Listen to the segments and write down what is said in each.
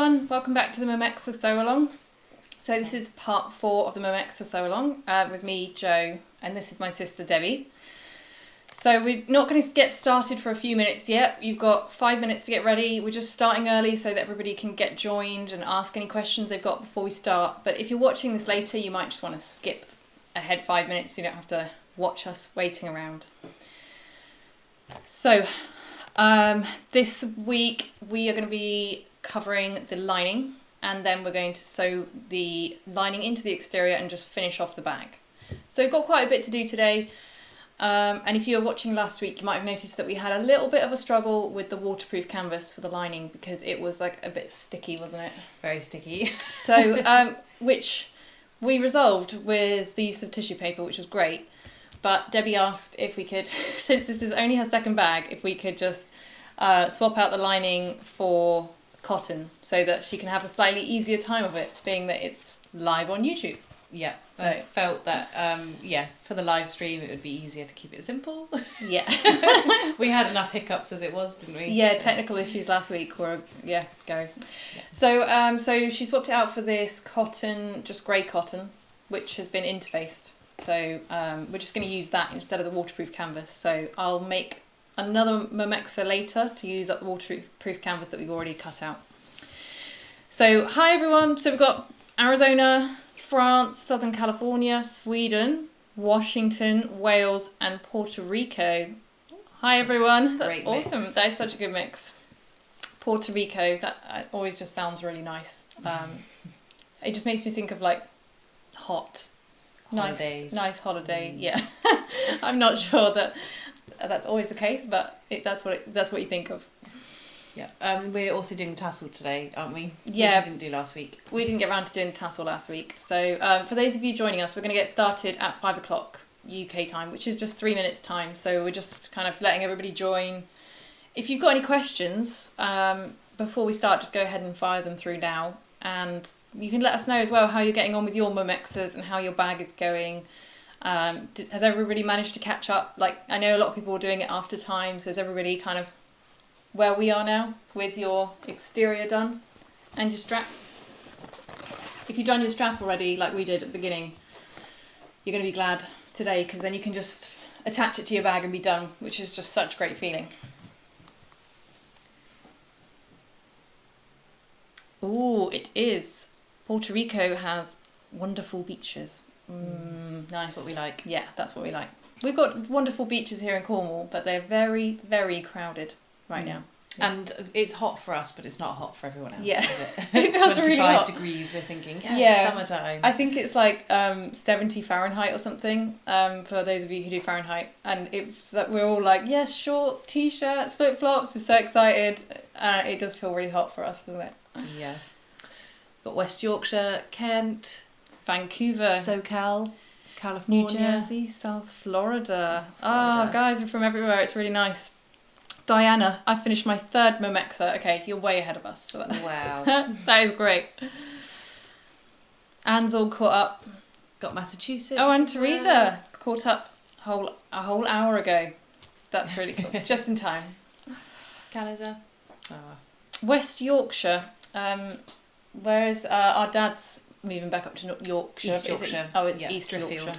everyone, welcome back to the Momexa Sewalong. So this is part 4 of the Momexa Sewalong with me, Jo, and this is my sister Debbie. So we're not going to get started for a few minutes yet. You've got 5 minutes to get ready. We're just starting early so that everybody can get joined and ask any questions they've got before we start. But if you're watching this later, you might just want to skip ahead 5 minutes so you don't have to watch us waiting around. So this week we are going to be covering the lining, and then we're going to sew the lining into the exterior and just finish off the bag. So we've got quite a bit to do today. And if you were watching last week, you might have noticed that we had a little bit of a struggle with the waterproof canvas for the lining because it was like a bit sticky, wasn't it? Very sticky. So, which we resolved with the use of tissue paper, which was great. But Debbie asked if we could, since this is only her second bag, if we could just swap out the lining for cotton so that she can have a slightly easier time of it, being that it's live on YouTube. Yeah, so I felt that, for the live stream it would be easier to keep it simple. Yeah. We had enough hiccups as it was, didn't we? Yeah, so technical issues last week were, go. Yeah. So she swapped it out for this cotton, just grey cotton, which has been interfaced. So we're just going to use that instead of the waterproof canvas. So I'll make another Momexa later to use up the waterproof canvas that we've already cut out. So hi everyone, so we've got Arizona, France, Southern California, Sweden, Washington, Wales and Puerto Rico. Hi everyone, that's awesome. Mix. That is such a good mix. Puerto Rico, that always just sounds really nice. It just makes me think of like hot holidays. Nice holiday. Yeah. I'm not sure that that's always the case, but that's what you think of. Yeah. We're also doing the tassel today, aren't we? Yeah. Which we didn't do last week. We didn't get around to doing the tassel last week. So for those of you joining us, we're going to get started at 5 o'clock UK time, which is just 3 minutes time. So we're just kind of letting everybody join. If you've got any questions before we start, just go ahead and fire them through now. And you can let us know as well how you're getting on with your Momexas and how your bag is going. Has everybody managed to catch up? Like, I know a lot of people are doing it after time, so is everybody kind of where we are now with your exterior done and your strap? If you've done your strap already, like we did at the beginning, you're going to be glad today because then you can just attach it to your bag and be done, which is just such a great feeling. Ooh, it is. Puerto Rico has wonderful beaches. Nice. That's what we like. Yeah, that's what we like. We've got wonderful beaches here in Cornwall, but they're very, very crowded right now. And it's hot for us, but it's not hot for everyone else. Yeah. Is it? It feels really hot. 25 degrees, we're thinking, it's summertime. I think it's like 70 Fahrenheit or something, for those of you who do Fahrenheit. And it's that we're all like, yes, shorts, t-shirts, flip-flops, we're so excited. It does feel really hot for us, doesn't it? Yeah. Got West Yorkshire, Kent, Vancouver, SoCal, California, New Jersey, South Florida. Oh, guys, we're from everywhere. It's really nice. Diana, I finished my 3rd Momexa. Okay, you're way ahead of us. So wow. That is great. Anne's all caught up. Got Massachusetts. Oh, and Teresa caught up a whole hour ago. That's really cool. Just in time. Canada. Oh. West Yorkshire. Whereas our dad's moving back up to Yorkshire. East Yorkshire. It's East Yorkshire.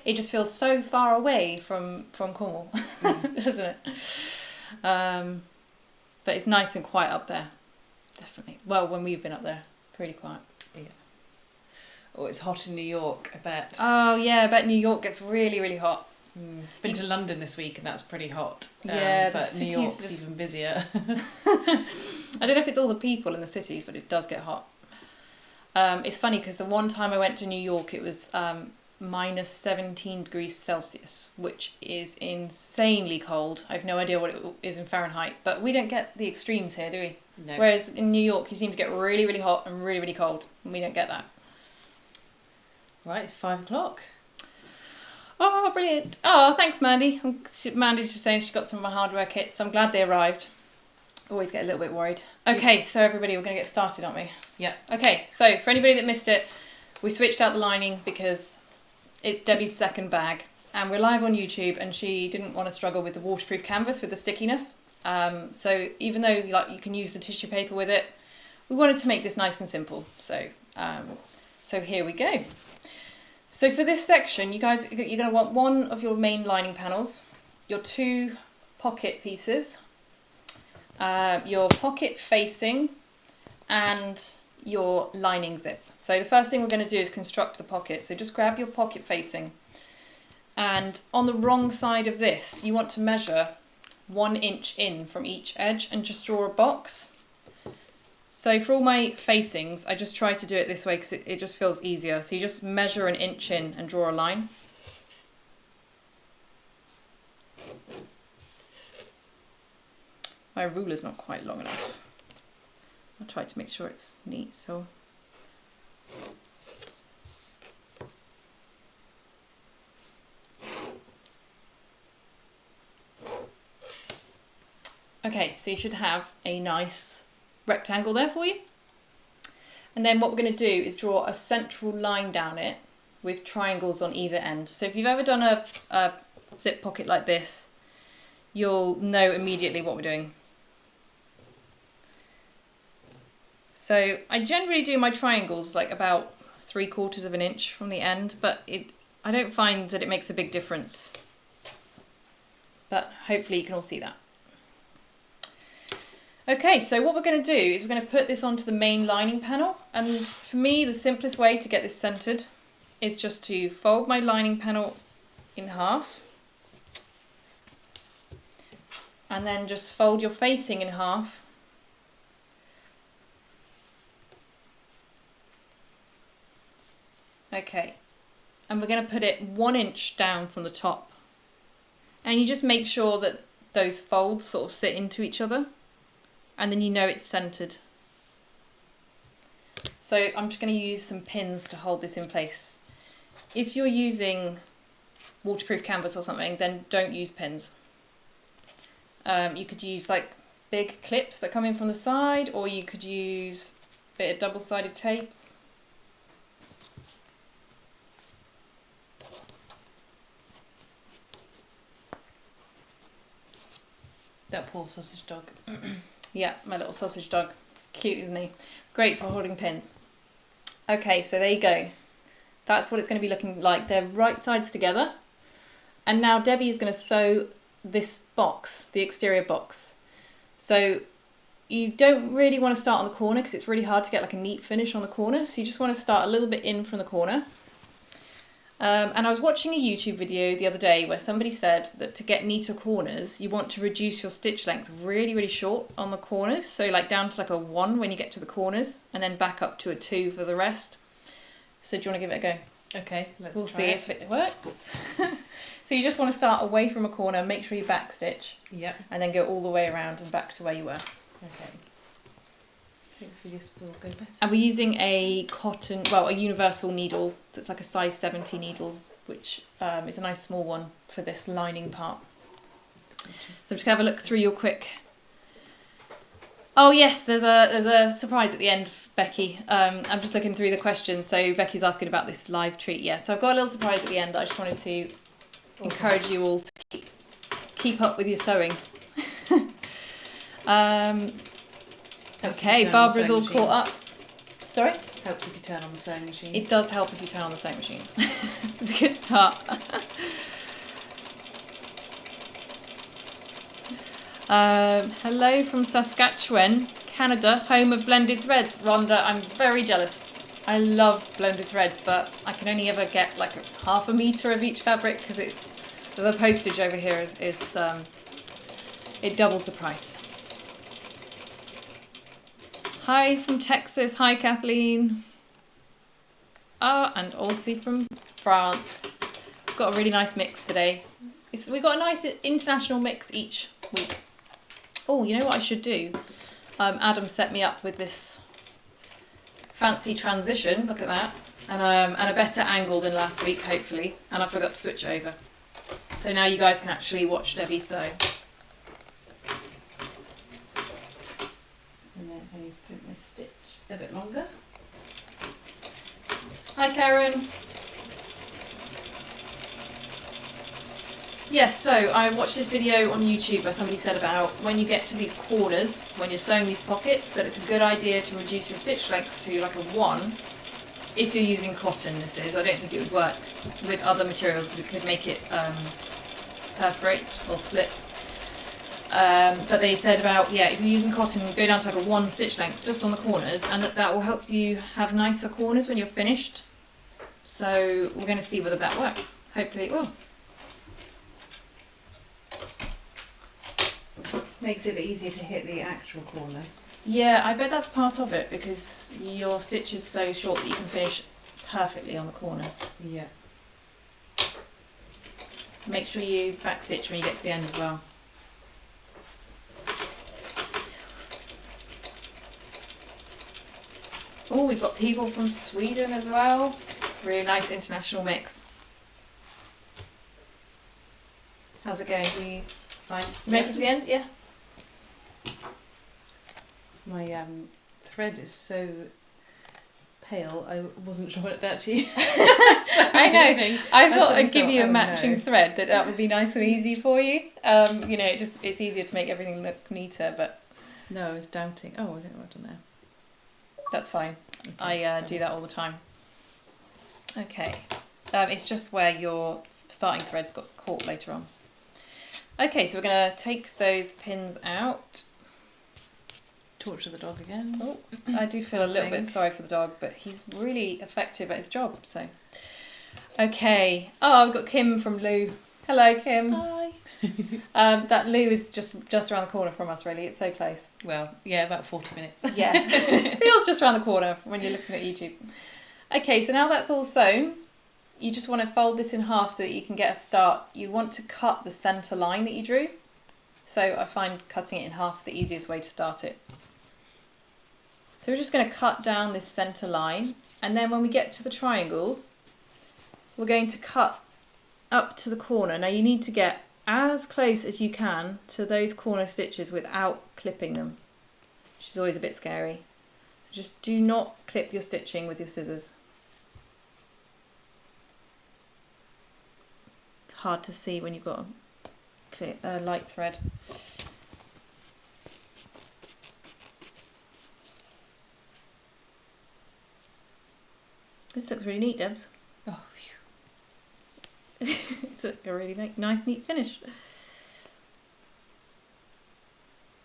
It just feels so far away from Cornwall, doesn't it? But it's nice and quiet up there. Definitely. Well, when we've been up there, pretty quiet. Yeah. Oh, it's hot in New York, I bet. Oh, yeah, I bet New York gets really, really hot. Been to London this week and that's pretty hot. Yeah, but New York's even busier. I don't know if it's all the people in the cities, but it does get hot. It's funny because the one time I went to New York, it was minus 17 degrees Celsius, which is insanely cold. I have no idea what it is in Fahrenheit, but we don't get the extremes here, do we? No. Whereas in New York, you seem to get really, really hot and really, really cold, and we don't get that. Right, it's 5 o'clock. Oh, brilliant. Oh, thanks, Mandy. Mandy's just saying she got some of my hardware kits, so I'm glad they arrived. Always get a little bit worried. Okay, so everybody, we're going to get started, aren't we? Yeah. Okay, so for anybody that missed it, we switched out the lining because it's Debbie's second bag, and we're live on YouTube, and she didn't want to struggle with the waterproof canvas with the stickiness. So even though you can use the tissue paper with it, we wanted to make this nice and simple. So, so here we go. So for this section, you guys, you're going to want one of your main lining panels, your 2 pocket pieces, your pocket facing, and your lining zip. So the first thing we're going to do is construct the pocket. So just grab your pocket facing, and on the wrong side of this, you want to measure 1 inch in from each edge and just draw a box. So for all my facings, I just try to do it this way because it just feels easier. So you just measure 1 inch in and draw a line. My ruler's not quite long enough. I'll try to make sure it's neat. So okay, so you should have a nice rectangle there for you. And then what we're going to do is draw a central line down it with triangles on either end. So if you've ever done a zip pocket like this, you'll know immediately what we're doing. So I generally do my triangles like about 3/4 of an inch from the end, but I don't find that it makes a big difference. But hopefully you can all see that. Okay, so what we're going to do is we're going to put this onto the main lining panel, and for me the simplest way to get this centered is just to fold my lining panel in half, and then just fold your facing in half, okay, and we're going to put it 1 inch down from the top, and you just make sure that those folds sort of sit into each other. And then you know it's centered. So I'm just going to use some pins to hold this in place. If you're using waterproof canvas or something, then don't use pins. You could use like big clips that come in from the side, or you could use a bit of double-sided tape. That poor sausage dog. Yeah, my little sausage dog. It's cute, isn't he? Great for holding pins. Okay, so there you go. That's what it's going to be looking like. They're right sides together. And now Debbie is going to sew this box, the exterior box. So you don't really want to start on the corner because it's really hard to get like a neat finish on the corner. So you just want to start a little bit in from the corner. And I was watching a YouTube video the other day where somebody said that to get neater corners, you want to reduce your stitch length really, really short on the corners. So like down to like a 1 when you get to the corners, and then back up to a 2 for the rest. So do you want to give it a go? Okay, let's We'll try see it. if it works. So you just want to start away from a corner, make sure you back stitch, Yep. and then go all the way around and back to where you were. Okay. Hopefully this will go better. And we're using a cotton, well, a universal needle that's like a size 70 needle, which is a nice small one for this lining part. So I'm just gonna have a look through your quick. Oh yes, there's a surprise at the end, Becky. I'm just looking through the questions. So Becky's asking about this live treat. Yeah, so I've got a little surprise at the end. I just wanted to encourage you all to keep up with your sewing. Okay, Barbara's all caught up. Sorry? Helps if you turn on the sewing machine. It does help if you turn on the sewing machine. It's a good start. Hello from Saskatchewan, Canada, home of blended threads. Rhonda, I'm very jealous. I love blended threads, but I can only ever get like half a metre of each fabric because it's the postage over here is it doubles the price. Hi from Texas. Hi, Kathleen. And Aussie from France. We've got a really nice mix today. We've got a nice international mix each week. Oh, you know what I should do? Adam set me up with this fancy transition. Look at that. And a better angle than last week, hopefully. And I forgot to switch over. So now you guys can actually watch Debbie sew. And then I put my stitch a bit longer. Hi Karen. Yes, so I watched this video on YouTube where somebody said about when you get to these corners, when you're sewing these pockets, that it's a good idea to reduce your stitch length to like a 1. If you're using cotton, this is. I don't think it would work with other materials because it could make it perforate or split. But they said about, yeah, if you're using cotton, go down to like a 1 stitch length just on the corners, and that will help you have nicer corners when you're finished. So we're going to see whether that works. Hopefully it will. Makes it a bit easier to hit the actual corner. Yeah, I bet that's part of it because your stitch is so short that you can finish perfectly on the corner. Yeah. Make sure you backstitch when you get to the end as well. Oh, we've got people from Sweden as well. Really nice international mix. How's it going? You Fine. make it to the end? Yeah. My thread is so pale, I wasn't sure what it actually I know. I thought I'd give you a oh, matching no. thread that would be nice and easy for you. You know, it's easier to make everything look neater, but No, I was doubting. Oh, I don't know what I've done there. that's fine. Okay. I do that all the time. Okay. It's just where your starting threads got caught later on. Okay, so we're going to take those pins out. Torture the dog again. Oh, I do feel a little bit Sing. sorry for the dog, but he's really effective at his job, so. Okay. Oh, we've got Kim from Lou. Hello, Kim. Hi. That Lou is just around the corner from us, really. It's so close. Well, yeah, about 40 minutes. Yeah. Feels just around the corner when you're looking at YouTube. Okay, so now that's all sewn, you just want to fold this in half so that you can get a start. You want to cut the centre line that you drew. So I find cutting it in half is the easiest way to start it. So we're just going to cut down this centre line, and then when we get to the triangles, we're going to cut up to the corner. Now you need to get as close as you can to those corner stitches without clipping them, which is always a bit scary. So just do not clip your stitching with your scissors. It's hard to see when you've got a clear, light thread. This looks really neat, Debs. Oh, It's a really nice, neat finish.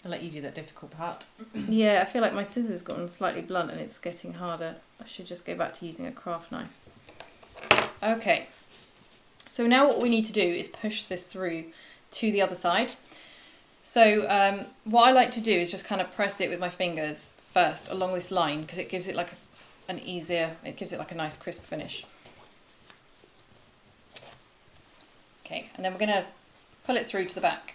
I'll let you do that difficult part. Yeah, I feel like my scissors gotten slightly blunt and it's getting harder. I should just go back to using a craft knife. Okay, so now what we need to do is push this through to the other side. So what I like to do is just kind of press it with my fingers first along this line because it gives it like it gives it like a nice crisp finish. Okay, and then we're going to pull it through to the back.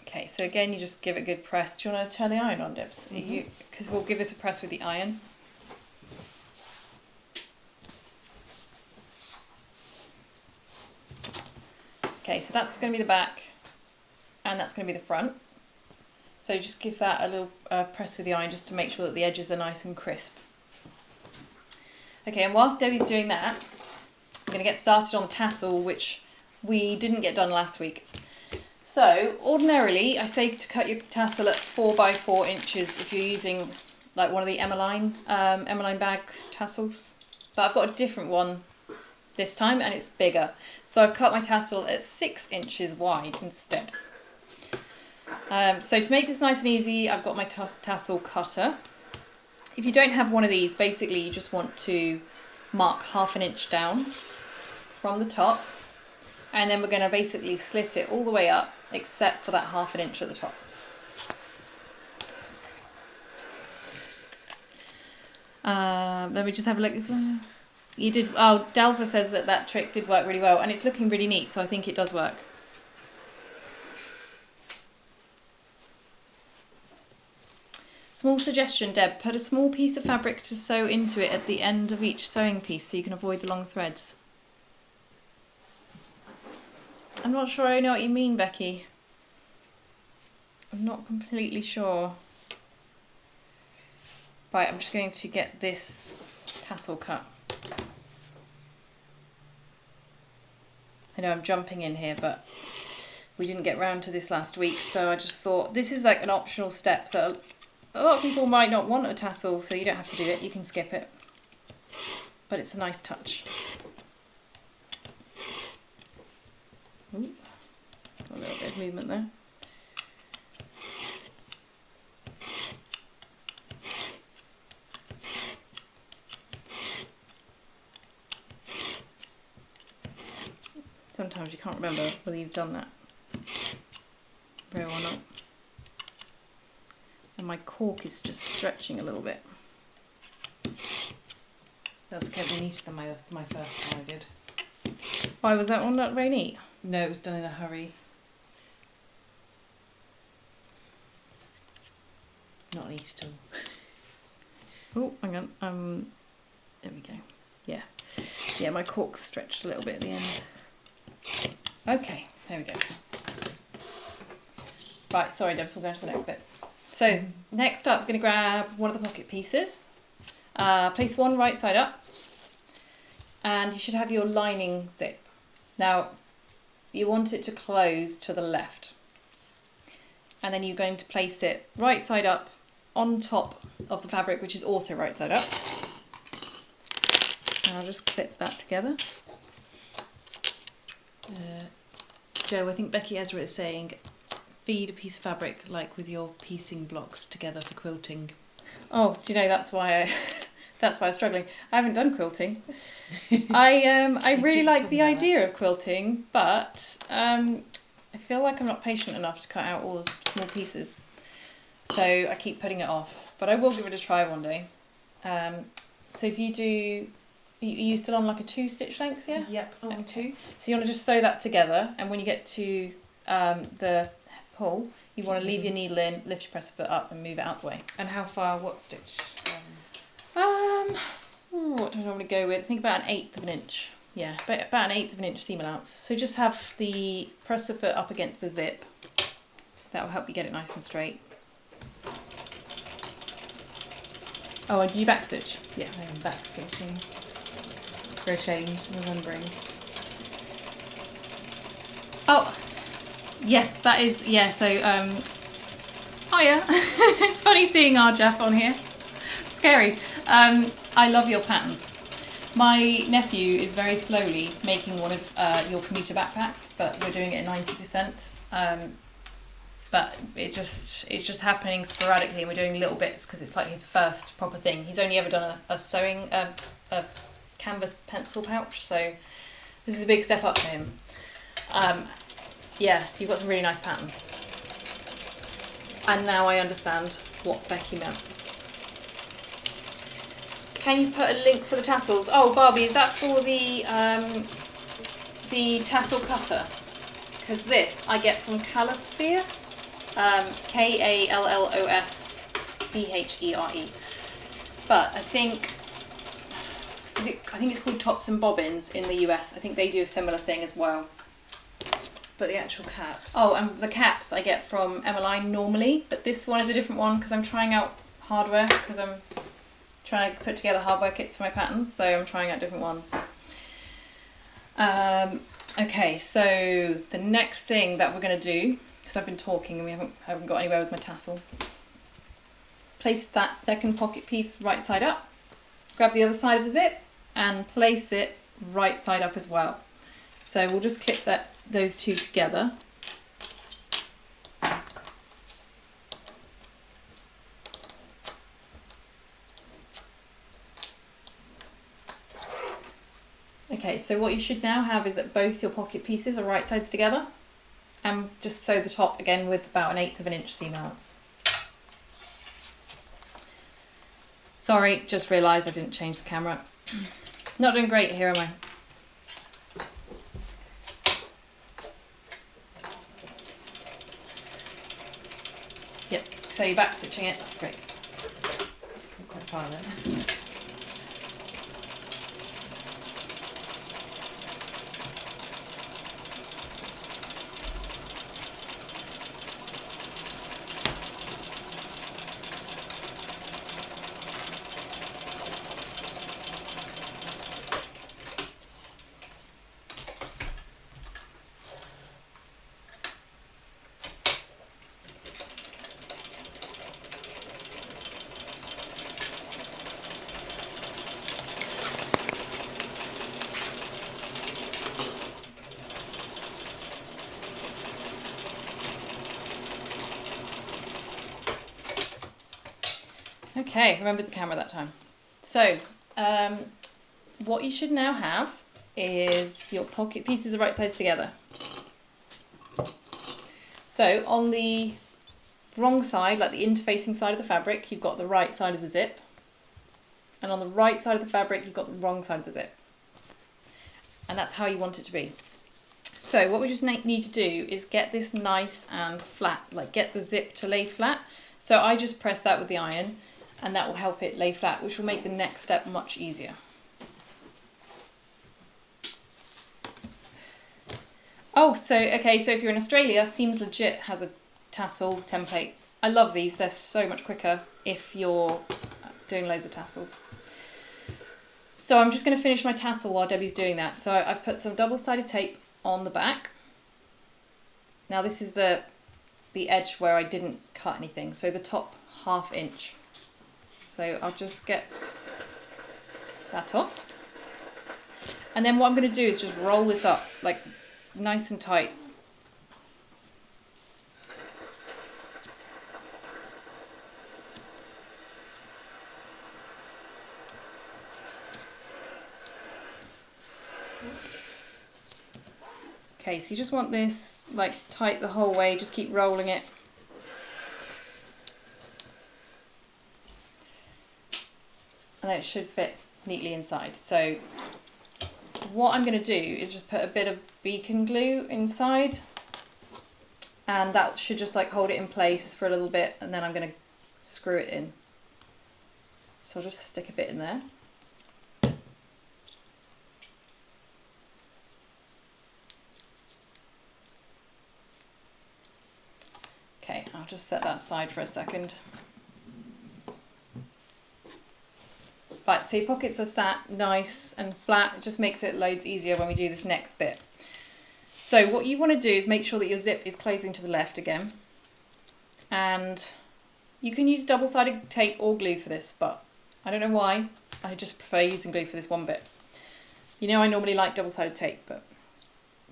Okay, so again, you just give it a good press. Do you want to turn the iron on, Debs? Because we'll give this a press with the iron. Okay, so that's going to be the back, and that's going to be the front. So just give that a little press with the iron just to make sure that the edges are nice and crisp. Okay, and whilst Debbie's doing that, I'm going to get started on the tassel, which we didn't get done last week. So ordinarily, I say to cut your tassel at 4 by 4 inches if you're using like one of the Emmeline bag tassels. But I've got a different one this time, and it's bigger. So I've cut my tassel at 6 inches wide instead. So to make this nice and easy, I've got my tassel cutter. If you don't have one of these, basically you just want to mark 1/2 inch down from the top, and then we're going to basically slit it all the way up except for that 1/2 inch at the top. Let me just have a look. You did. Oh, Delva says that trick did work really well, and it's looking really neat, so I think it does work. Small suggestion, Deb, put a small piece of fabric to sew into it at the end of each sewing piece so you can avoid the long threads. I'm not sure I know what you mean, Becky. I'm not completely sure. Right, I'm just going to get this tassel cut. I know I'm jumping in here, but we didn't get round to this last week, so I just thought this is like an optional step that a lot of people might not want a tassel, so you don't have to do it, you can skip it. But it's a nice touch. Ooh, got a little bit of movement there. Sometimes you can't remember whether you've done that very or not. And my cork is just stretching a little bit. That's getting neater than my first one I did. Why was that one not very neat? No, it was done in a hurry. Not neat at all. Oh, hang on. There we go. Yeah. Yeah, my cork's stretched a little bit at the end. Okay, there we go. Right, sorry Debs, we'll go on to the next bit. So, next up, I'm going to grab one of the pocket pieces. Place one right side up. And you should have your lining zip. Now, you want it to close to the left. And then you're going to place it right side up on top of the fabric, which is also right side up. And I'll just clip that together. Joe, I think Becky Ezra is saying, feed a piece of fabric like with your piecing blocks together for quilting. Oh, do you know that's why I was struggling. I haven't done quilting. I really like the idea of quilting, but I feel like I'm not patient enough to cut out all the small pieces. So I keep putting it off, but I will give it a try one day. So if you do, are you still on like a 2-stitch length, yeah? Yep, on 2. So you want to just sew that together, and when you get to the pull, you want to leave your needle in, lift your presser foot up and move it out the way. And how far, what stitch? What do I normally go with? I think about 1/8 of an inch. Yeah, about 1/8 of an inch seam allowance. So just have the presser foot up against the zip. That will help you get it nice and straight. Oh, and did you backstitch? Yeah, I'm backstitching. Crocheting, remembering. Oh, yes, that is, yeah, so, oh yeah, it's funny seeing our Jeff on here. Scary. I love your patterns. My nephew is very slowly making one of your commuter backpacks, but we're doing it at 90%. But it's just happening sporadically, and we're doing little bits because it's like his first proper thing. He's only ever done a sewing, a canvas pencil pouch, so this is a big step up for him. Yeah, you've got some really nice patterns. And now I understand what Becky meant. Can you put a link for the tassels? Oh, Barbie, is that for the tassel cutter? Because this I get from Callosphere, Kallossphere. But I think it's called Tops and Bobbins in the US. I think they do a similar thing as well. But the actual caps. Oh, and the caps I get from Emmeline normally, but this one is a different one because I'm trying out hardware, because I'm trying to put together hardware kits for my patterns, so I'm trying out different ones. Okay, so the next thing that we're going to do, because I've been talking and we haven't got anywhere with my tassel, place that second pocket piece right side up, grab the other side of the zip and place it right side up as well. So we'll just clip those two together. Okay, so what you should now have is that both your pocket pieces are right sides together, and just sew the top again with about 1/8 of an inch seam allowance. Sorry, just realised I didn't change the camera. Not doing great here, am I? Yep, so you're back stitching it, that's great. I'm quite far then. Okay, remembered the camera that time. So, what you should now have is your pocket pieces are right sides together. So on the wrong side, like the interfacing side of the fabric, you've got the right side of the zip. And on the right side of the fabric, you've got the wrong side of the zip. And that's how you want it to be. So what we just need to do is get this nice and flat, like get the zip to lay flat. So I just press that with the iron and that will help it lay flat, which will make the next step much easier. Oh, so if you're in Australia, Seams Legit has a tassel template. I love these, they're so much quicker if you're doing loads of tassels. So I'm just going to finish my tassel while Debbie's doing that. So I've put some double-sided tape on the back. Now this is the edge where I didn't cut anything, so the top ½ inch. So I'll just get that off. And then what I'm going to do is just roll this up, like nice and tight. Okay, so you just want this like tight the whole way, just keep rolling it. And then it should fit neatly inside. So what I'm going to do is just put a bit of beacon glue inside, and that should just like hold it in place for a little bit, and then I'm going to screw it in. So I'll just stick a bit in there. Okay, I'll just set that aside for a second. Right, so your pockets are sat nice and flat. It just makes it loads easier when we do this next bit. So what you want to do is make sure that your zip is closing to the left again. And you can use double-sided tape or glue for this, but I don't know why. I just prefer using glue for this one bit. You know I normally like double-sided tape, but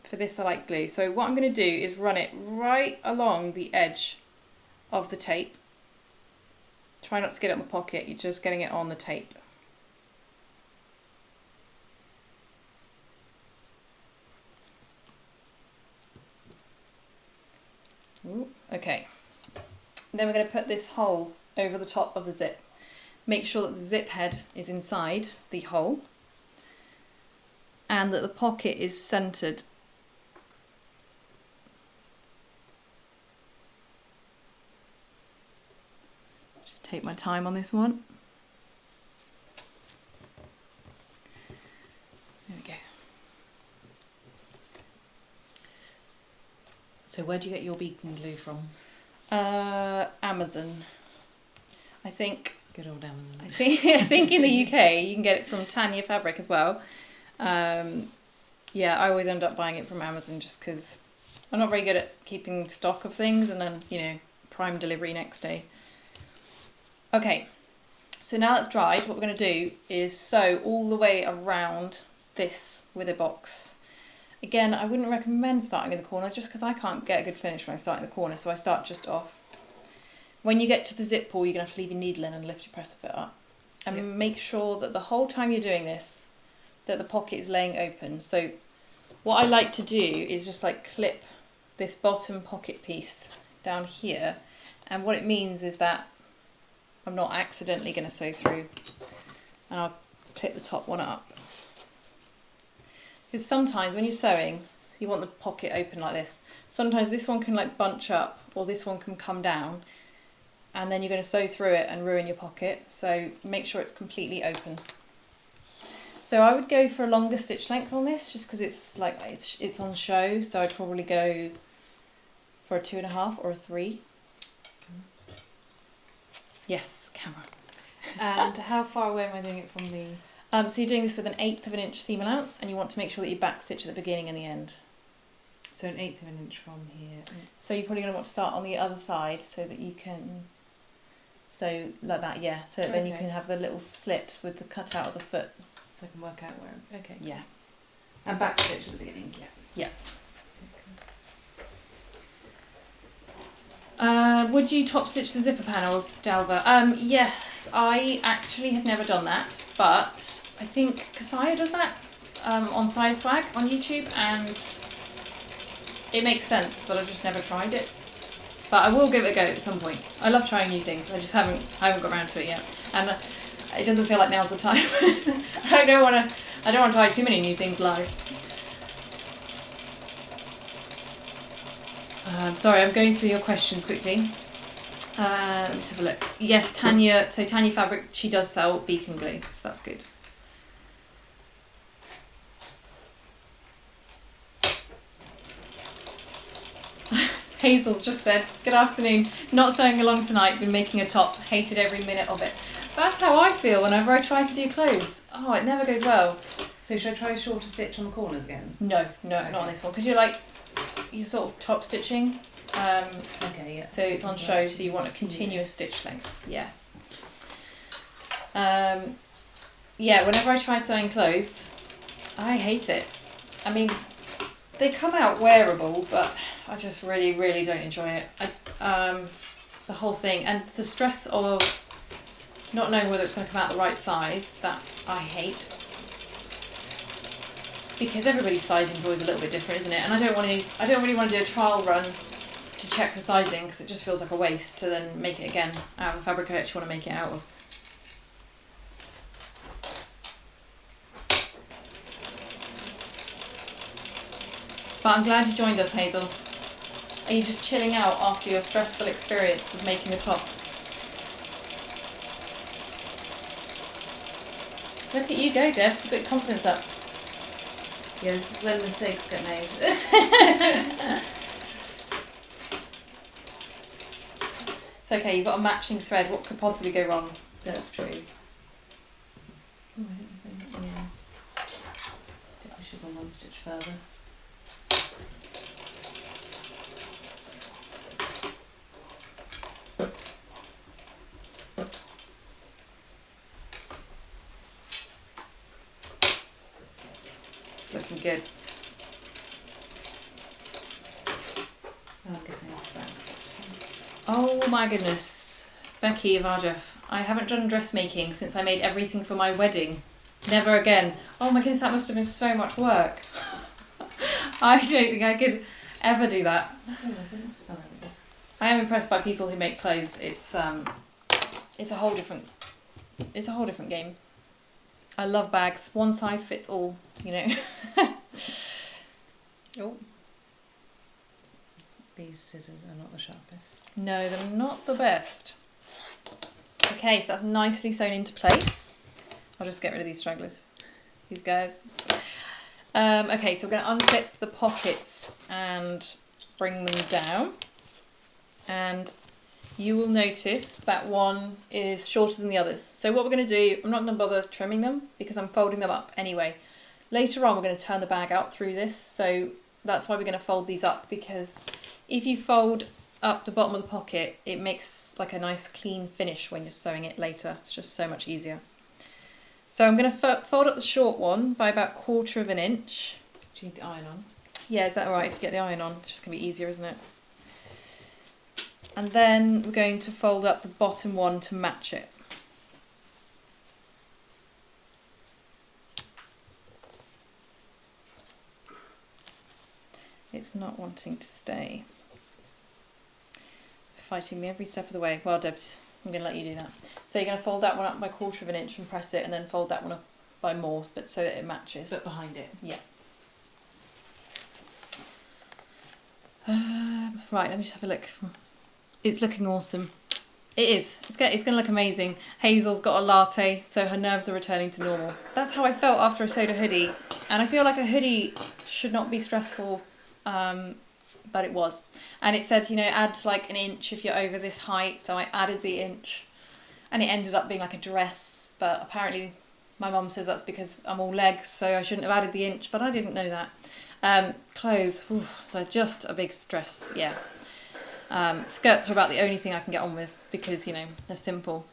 for this I like glue. So what I'm going to do is run it right along the edge of the tape. Try not to get it on the pocket, you're just getting it on the tape. Ooh, okay. Then we're going to put this hole over the top of the zip. Make sure that the zip head is inside the hole and that the pocket is centered. Just take my time on this one. There we go. So where do you get your beacon glue from? Amazon. I think. Good old Amazon. I think in the UK you can get it from Tanya Fabric as well. Yeah, I always end up buying it from Amazon just because I'm not very good at keeping stock of things, and then, you know, prime delivery next day. Okay, so now that's dried, what we're going to do is sew all the way around this with a box. Again, I wouldn't recommend starting in the corner just because I can't get a good finish when I start in the corner, so I start just off. When you get to the zip pull, you're going to have to leave your needle in and lift your presser fit up. And make sure that the whole time you're doing this, that the pocket is laying open. So what I like to do is just like clip this bottom pocket piece down here. And what it means is that I'm not accidentally going to sew through. And I'll clip the top one up. Because sometimes when you're sewing, you want the pocket open like this. Sometimes this one can like bunch up, or this one can come down, and then you're going to sew through it and ruin your pocket. So make sure it's completely open. So I would go for a longer stitch length on this, just because it's like it's on show. So I'd probably go for a 2.5 or a 3. Yes, camera. And how far away am I doing it from the... So you're doing this with an 1/8 of an inch seam allowance, and you want to make sure that you back stitch at the beginning and the end. So an 1/8 of an inch from here. So you're probably going to want to start on the other side so that you can sew like that, yeah. So then you can have the little slit with the cut out of the foot. So I can work out where I'm... Okay. Yeah. And back stitch at the beginning, yeah. Yeah. Would you top stitch the zipper panels, Dalva? Yes. Yes, I actually have never done that, but I think Kasaya does that on Side Swag on YouTube, and it makes sense, but I've just never tried it. But I will give it a go at some point. I love trying new things. I just haven't got around to it yet, and it doesn't feel like now's the time. I don't want to try too many new things live. Sorry, I'm going through your questions quickly. Let me just have a look. Yes, Tanya. So Tanya Fabric, she does sell beacon glue, so that's good. Hazel's just said, good afternoon. Not sewing along tonight, been making a top. Hated every minute of it. That's how I feel whenever I try to do clothes. Oh, it never goes well. So should I try a shorter stitch on the corners again? No, okay. Not on this one, because you're sort of top stitching. Okay, yeah. So it's on show, so you want a continuous stitch length. Yeah. Yeah, whenever I try sewing clothes, I hate it. I mean, they come out wearable, but I just really, really don't enjoy it. The whole thing, and the stress of not knowing whether it's going to come out the right size, that I hate. Because everybody's sizing is always a little bit different, isn't it? And I don't really want to do a trial run to check for sizing, because it just feels like a waste to then make it again out of a fabric I actually want to make it out of. But I'm glad you joined us, Hazel. Are you just chilling out after your stressful experience of making a top? Look at you go, Deb. You've got your confidence up. Yeah, this is when mistakes get made. It's okay, you've got a matching thread. What could possibly go wrong? That's true. Oh, I don't think, yeah. I think we should go one stitch further. It's looking good. Oh, I guess I need to back stitch. Oh my goodness. Becky of Arjef. I haven't done dressmaking since I made everything for my wedding. Never again. Oh my goodness, that must have been so much work. I don't think I could ever do that. I am impressed by people who make clothes. It's a whole different game. I love bags. One size fits all, you know. Oh. These scissors are not the sharpest. No, they're not the best. Okay, so that's nicely sewn into place. I'll just get rid of these stragglers. These guys. Okay, so we're going to unclip the pockets and bring them down. And you will notice that one is shorter than the others. So what we're going to do, I'm not going to bother trimming them because I'm folding them up anyway. Later on, we're going to turn the bag out through this. So that's why we're going to fold these up, because if you fold up the bottom of the pocket, it makes like a nice clean finish when you're sewing it later. It's just so much easier. So I'm going to fold up the short one by about 1/4 of an inch. Do you need the iron on? Yeah, is that right? If you get the iron on, it's just going to be easier, isn't it? And then we're going to fold up the bottom one to match it. It's not wanting to stay. Fighting me every step of the way. Well, Debs, I'm going to let you do that. So you're going to fold that one up by 1/4 of an inch and press it, and then fold that one up by more, but so that it matches. But behind it? Yeah. Right, let me just have a look. It's looking awesome. It is. It's going to look amazing. Hazel's got a latte, so her nerves are returning to normal. That's how I felt after I sewed a hoodie. And I feel like a hoodie should not be stressful, but it was. And it said, you know, add like an inch if you're over this height. So I added the inch, and it ended up being like a dress. But apparently my mum says that's because I'm all legs, so I shouldn't have added the inch, but I didn't know that. Clothes, they're just a big stress, yeah. Skirts are about the only thing I can get on with because, you know, they're simple.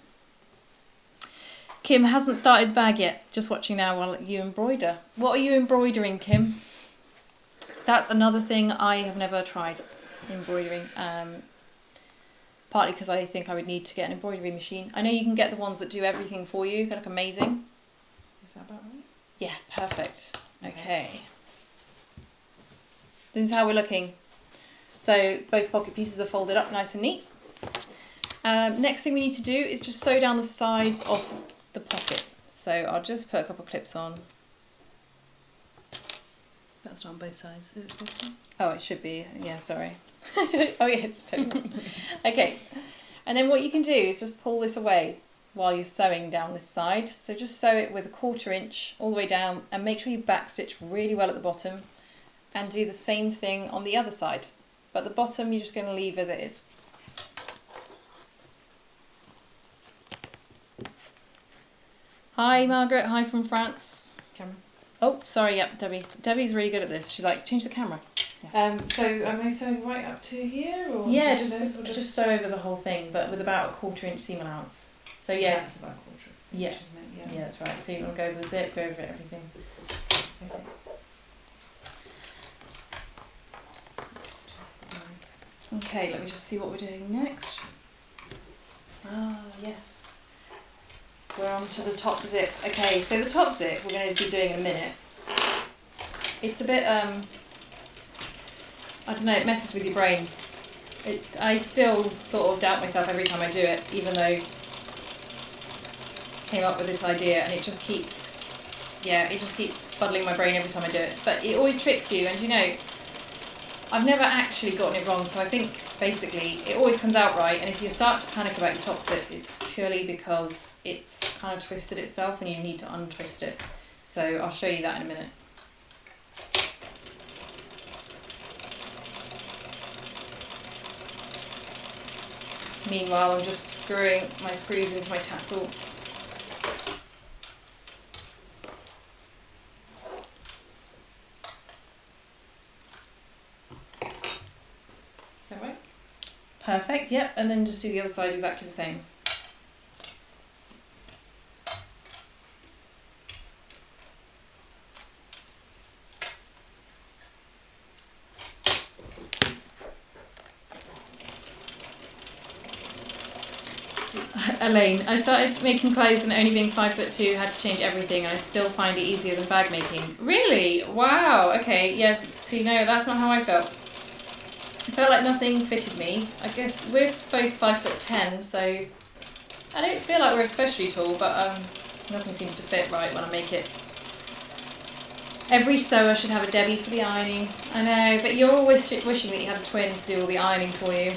Kim hasn't started the bag yet, just watching now while you embroider. What are you embroidering, Kim? That's another thing I have never tried, embroidering. partly because I think I would need to get an embroidery machine. I know you can get the ones that do everything for you. They look amazing. Is that about right? Yeah, perfect. Okay. This is how we're looking. So both pocket pieces are folded up nice and neat. Next thing we need to do is just sew down the sides of the pocket. So I'll just put a couple of clips on. That's not on both sides. Is it supposed to be? Oh, it should be. Yeah, sorry. Oh, yeah, it's totally. Okay. And then what you can do is just pull this away while you're sewing down this side. So just sew it with a 1/4 inch all the way down and make sure you backstitch really well at the bottom and do the same thing on the other side. But the bottom you're just going to leave as it is. Hi Margaret, hi from France. Camera. Oh, sorry, yep, Debbie's really good at this. She's like, change the camera. So am I sewing right up to here, or Yeah, just sew over the whole thing, but with about a 1/4 inch seam allowance. So yeah, yeah, it's about 1/4 Yeah. inch, isn't it? yeah, that's right. So you want to go over the zip, go over everything. Okay. Okay, let me just see what we're doing next. Ah, yes. We're on to the top zip. Okay, so the top zip we're going to be doing in a minute. It's a bit, I don't know, it messes with your brain. I still sort of doubt myself every time I do it, even though I came up with this idea, and it just keeps fuddling my brain every time I do it. But it always tricks you, and you know, I've never actually gotten it wrong, so I think basically it always comes out right, and if you start to panic about your top zip, it's purely because it's kind of twisted itself and you need to untwist it. So I'll show you that in a minute. Meanwhile, I'm just screwing my screws into my tassel. That way? Perfect, yep, and then just do the other side exactly the same. Elaine, I started making clothes and only being 5'2" had to change everything, and I still find it easier than bag making. Really? Wow, okay, yeah, see, no, that's not how I felt. I felt like nothing fitted me. I guess we're both 5'10", so I don't feel like we're especially tall, but nothing seems to fit right when I make it. Every sewer should have a Debbie for the ironing. I know, but you're always wishing that you had a twin to do all the ironing for you.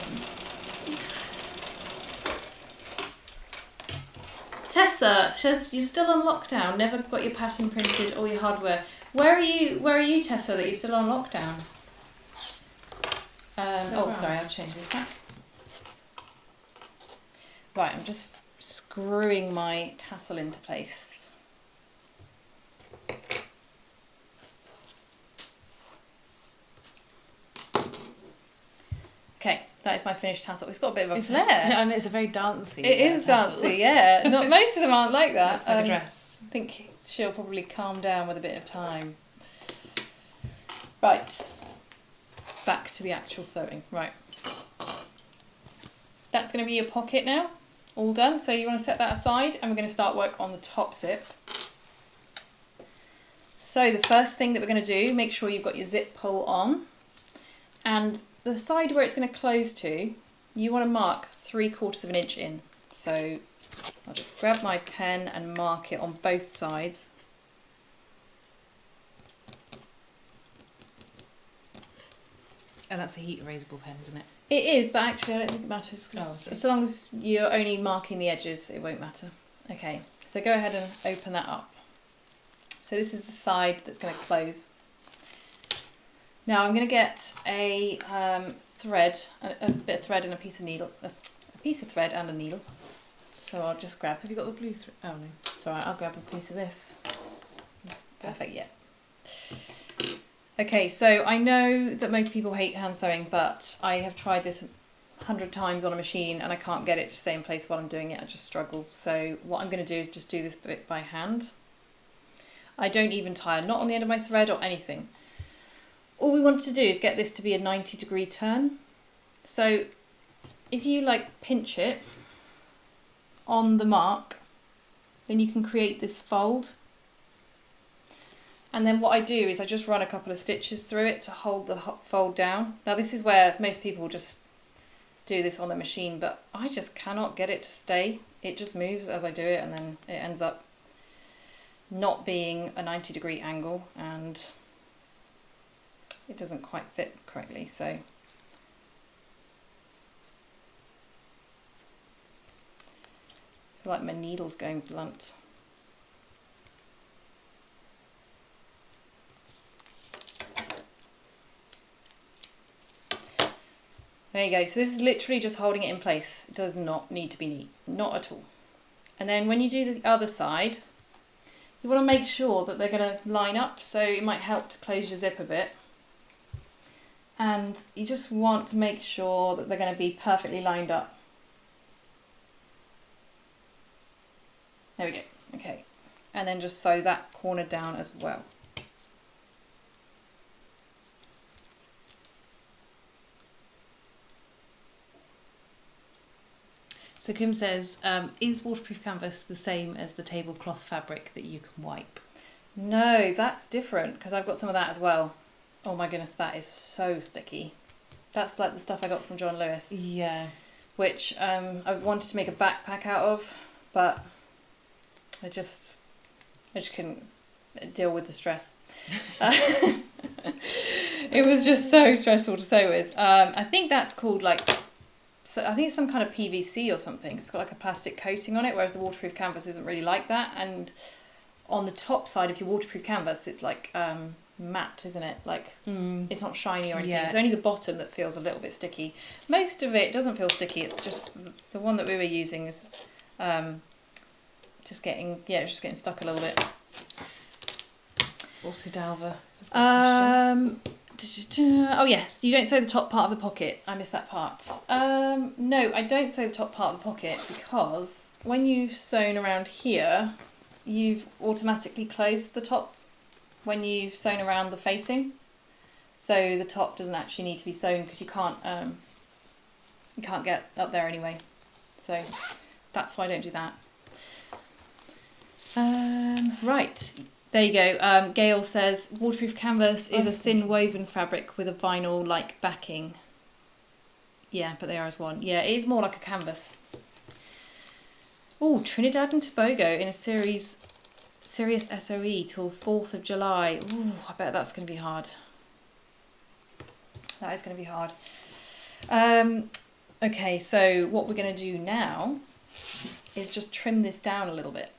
Tessa says you're still on lockdown, never got your pattern printed or your hardware. Where are you, Tessa, that you're still on lockdown? Oh, sorry, I'll change this back. Right, I'm just screwing my tassel into place. Okay, that is my finished tassel. It's got a bit of a flair. And it's a very dancey. It is tassel. dancey, yeah. Not most of them aren't like that. Looks like a dress. I think she'll probably calm down with a bit of time. Right. Back to the actual sewing. Right. That's going to be your pocket now. All done. So you want to set that aside, and we're going to start work on the top zip. So the first thing that we're going to do, make sure you've got your zip pull on, and the side where it's going to close to, you want to mark 3/4 inch in. So I'll just grab my pen and mark it on both sides. And that's a heat erasable pen, isn't it? It is, but actually I don't think it matters, because okay. as long as you're only marking the edges, it won't matter. Okay, so go ahead and open that up. So this is the side that's going to close. Now I'm going to get a thread, a bit of thread and a piece of needle, a piece of thread and a needle. So I'll just grab, have you got the blue thread? Oh no, it's alright, I'll grab a piece of this. Perfect, yeah. Okay, so I know that most people hate hand sewing, but I have tried this 100 times on a machine and I can't get it to stay in place while I'm doing it. I just struggle. So what I'm going to do is just do this bit by hand. I don't even tie a knot on the end of my thread or anything. All we want to do is get this to be a 90-degree turn. So if you like pinch it on the mark, then you can create this fold. And then what I do is I just run a couple of stitches through it to hold the fold down. Now this is where most people just do this on the machine, but I just cannot get it to stay. It just moves as I do it, and then it ends up not being a 90-degree angle, and it doesn't quite fit correctly. So I feel like my needle's going blunt. There you go. So this is literally just holding it in place. It does not need to be neat, not at all. And then when you do the other side, you want to make sure that they're going to line up. So it might help to close your zip a bit. And you just want to make sure that they're going to be perfectly lined up. There we go. Okay. And then just sew that corner down as well. So Kim says, is waterproof canvas the same as the tablecloth fabric that you can wipe? No, that's different, because I've got some of that as well. Oh my goodness, that is so sticky. That's like the stuff I got from John Lewis. Yeah. Which I wanted to make a backpack out of, but I just couldn't deal with the stress. It was just so stressful to sew with. I think that's called so I think it's some kind of PVC or something. It's got like a plastic coating on it, whereas the waterproof canvas isn't really like that. And on the top side of your waterproof canvas, it's like matte, isn't it? Like it's not shiny or anything. Yeah. It's only the bottom that feels a little bit sticky. Most of it doesn't feel sticky. It's just the one that we were using is just getting stuck a little bit. Also, Dalva has got a question. Oh yes, you don't sew the top part of the pocket. I missed that part. No, I don't sew the top part of the pocket because when you've sewn around here, you've automatically closed the top when you've sewn around the facing. So the top doesn't actually need to be sewn because you can't get up there anyway. So that's why I don't do that. Right. There you go. Gail says, waterproof canvas is a thin woven fabric with a vinyl-like backing. Yeah, but they are as one. Yeah, it is more like a canvas. Oh, Trinidad and Tobago in a Sirius SOE till 4th of July. Ooh, I bet that's going to be hard. That is going to be hard. Okay, so what we're going to do now is just trim this down a little bit.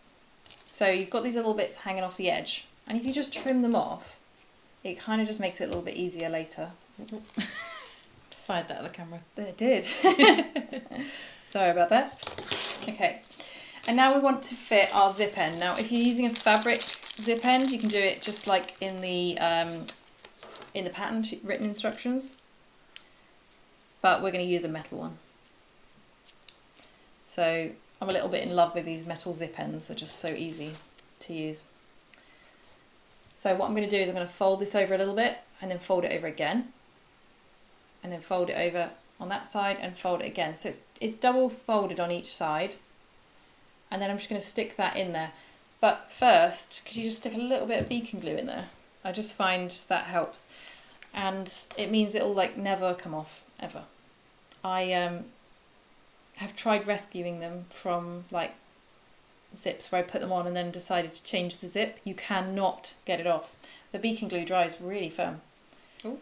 So you've got these little bits hanging off the edge, and if you just trim them off, it kind of just makes it a little bit easier later. Fired that at the camera. It did. Sorry about that. Okay, and now we want to fit our zip end. Now, if you're using a fabric zip end, you can do it just like in the pattern written instructions, but we're going to use a metal one. So I'm a little bit in love with these metal zip ends. They're just so easy to use. So what I'm going to do is I'm going to fold this over a little bit and then fold it over again. And then fold it over on that side and fold it again. So it's double folded on each side. And then I'm just going to stick that in there. But first, could you just stick a little bit of beacon glue in there? I just find that helps. And it means it'll like never come off, ever. I have tried rescuing them from like zips where I put them on and then decided to change the zip. You cannot get it off. The beacon glue dries really firm. Oh.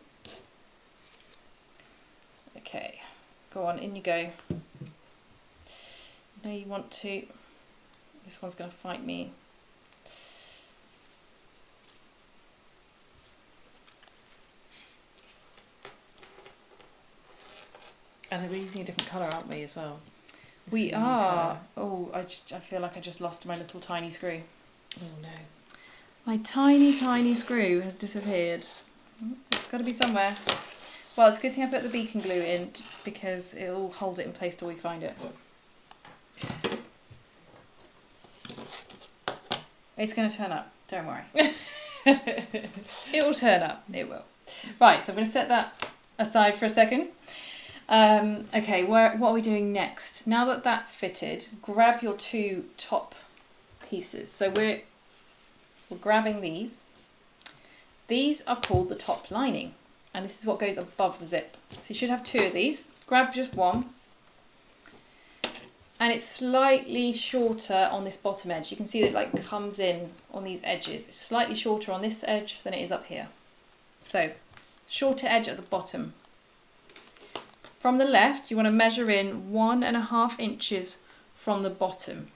Okay, go on, in you go. Now you want to, this one's going to fight me. And we're using a different colour, aren't we, as well? We are. Oh, I feel like I just lost my little tiny screw. Oh no. My tiny, tiny screw has disappeared. It's got to be somewhere. Well, it's a good thing I put the beacon glue in because it'll hold it in place till we find it. It's going to turn up, don't worry. It will turn up, it will. Right, so I'm going to set that aside for a second. Okay, what are we doing next? Now that that's fitted, grab your two top pieces. So we're grabbing these. These are called the top lining, and this is what goes above the zip. So you should have two of these. Grab just one. And it's slightly shorter on this bottom edge. You can see that it like comes in on these edges. It's slightly shorter on this edge than it is up here. So, shorter edge at the bottom. From the left, you want to measure in 1.5 inches from the bottom.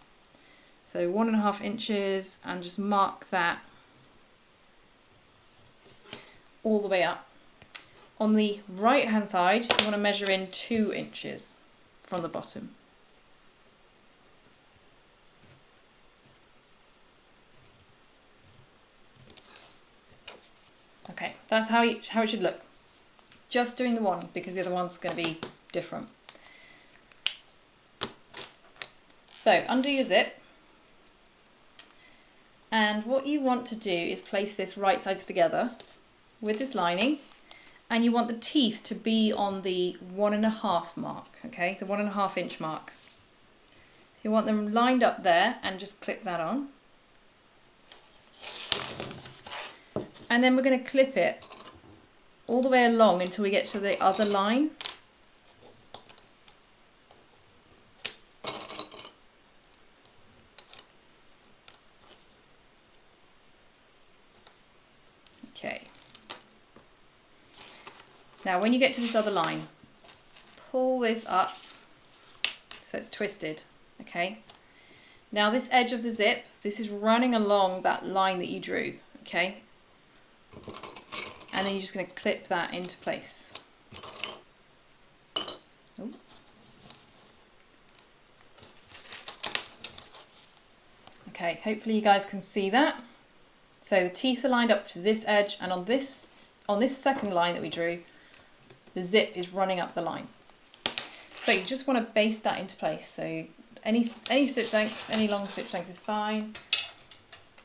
So 1.5 inches, and just mark that all the way up. On the right hand side, you want to measure in 2 inches from the bottom. Okay, that's how it should look. Just doing the one, because the other one's going to be different. So undo your zip, and what you want to do is place this right sides together with this lining, and you want the teeth to be on the 1.5 mark, okay, the 1.5 inch mark. So you want them lined up there, and just clip that on. And then we're going to clip it all the way along until we get to the other line. Okay. Now when you get to this other line, pull this up so it's twisted, okay? Now this edge of the zip, this is running along that line that you drew, okay? And then you're just going to clip that into place. Ooh. Okay, hopefully you guys can see that. So the teeth are lined up to this edge, and on this second line that we drew, the zip is running up the line. So you just want to baste that into place. So any stitch length, any long stitch length is fine.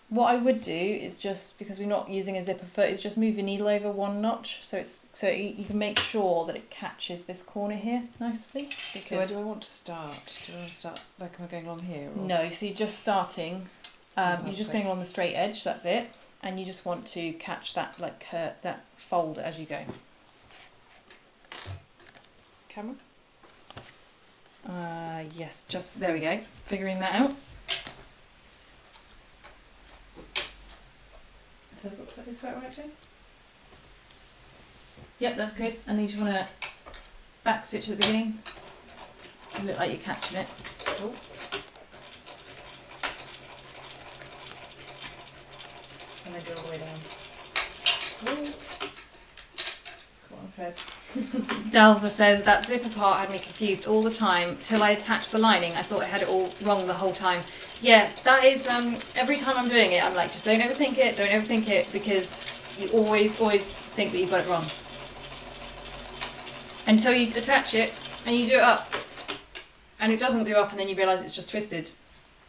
What I would do is, just because we're not using a zipper foot, is just move your needle over 1 notch, so you can make sure that it catches this corner here nicely. So where do I want to start? Do I want to start like am I going along here? Or? No, so you're just starting. You're just going along the straight edge. That's it, and you just want to catch that that fold as you go. Camera? Yes, just there we go. Figuring that out. So I've got to put this right, Jane? Yep, that's good. And then you just want to back stitch at the beginning. You look like you're catching it. Oh. And then go all the way down. Oh. Caught on thread. Delva says that zipper part had me confused all the time till I attached the lining. I thought I had it all wrong the whole time. Yeah, that is, every time I'm doing it, I'm like, just don't overthink it, because you always think that you've got it wrong. Until you attach it, and you do it up, and it doesn't do up, and then you realise it's just twisted,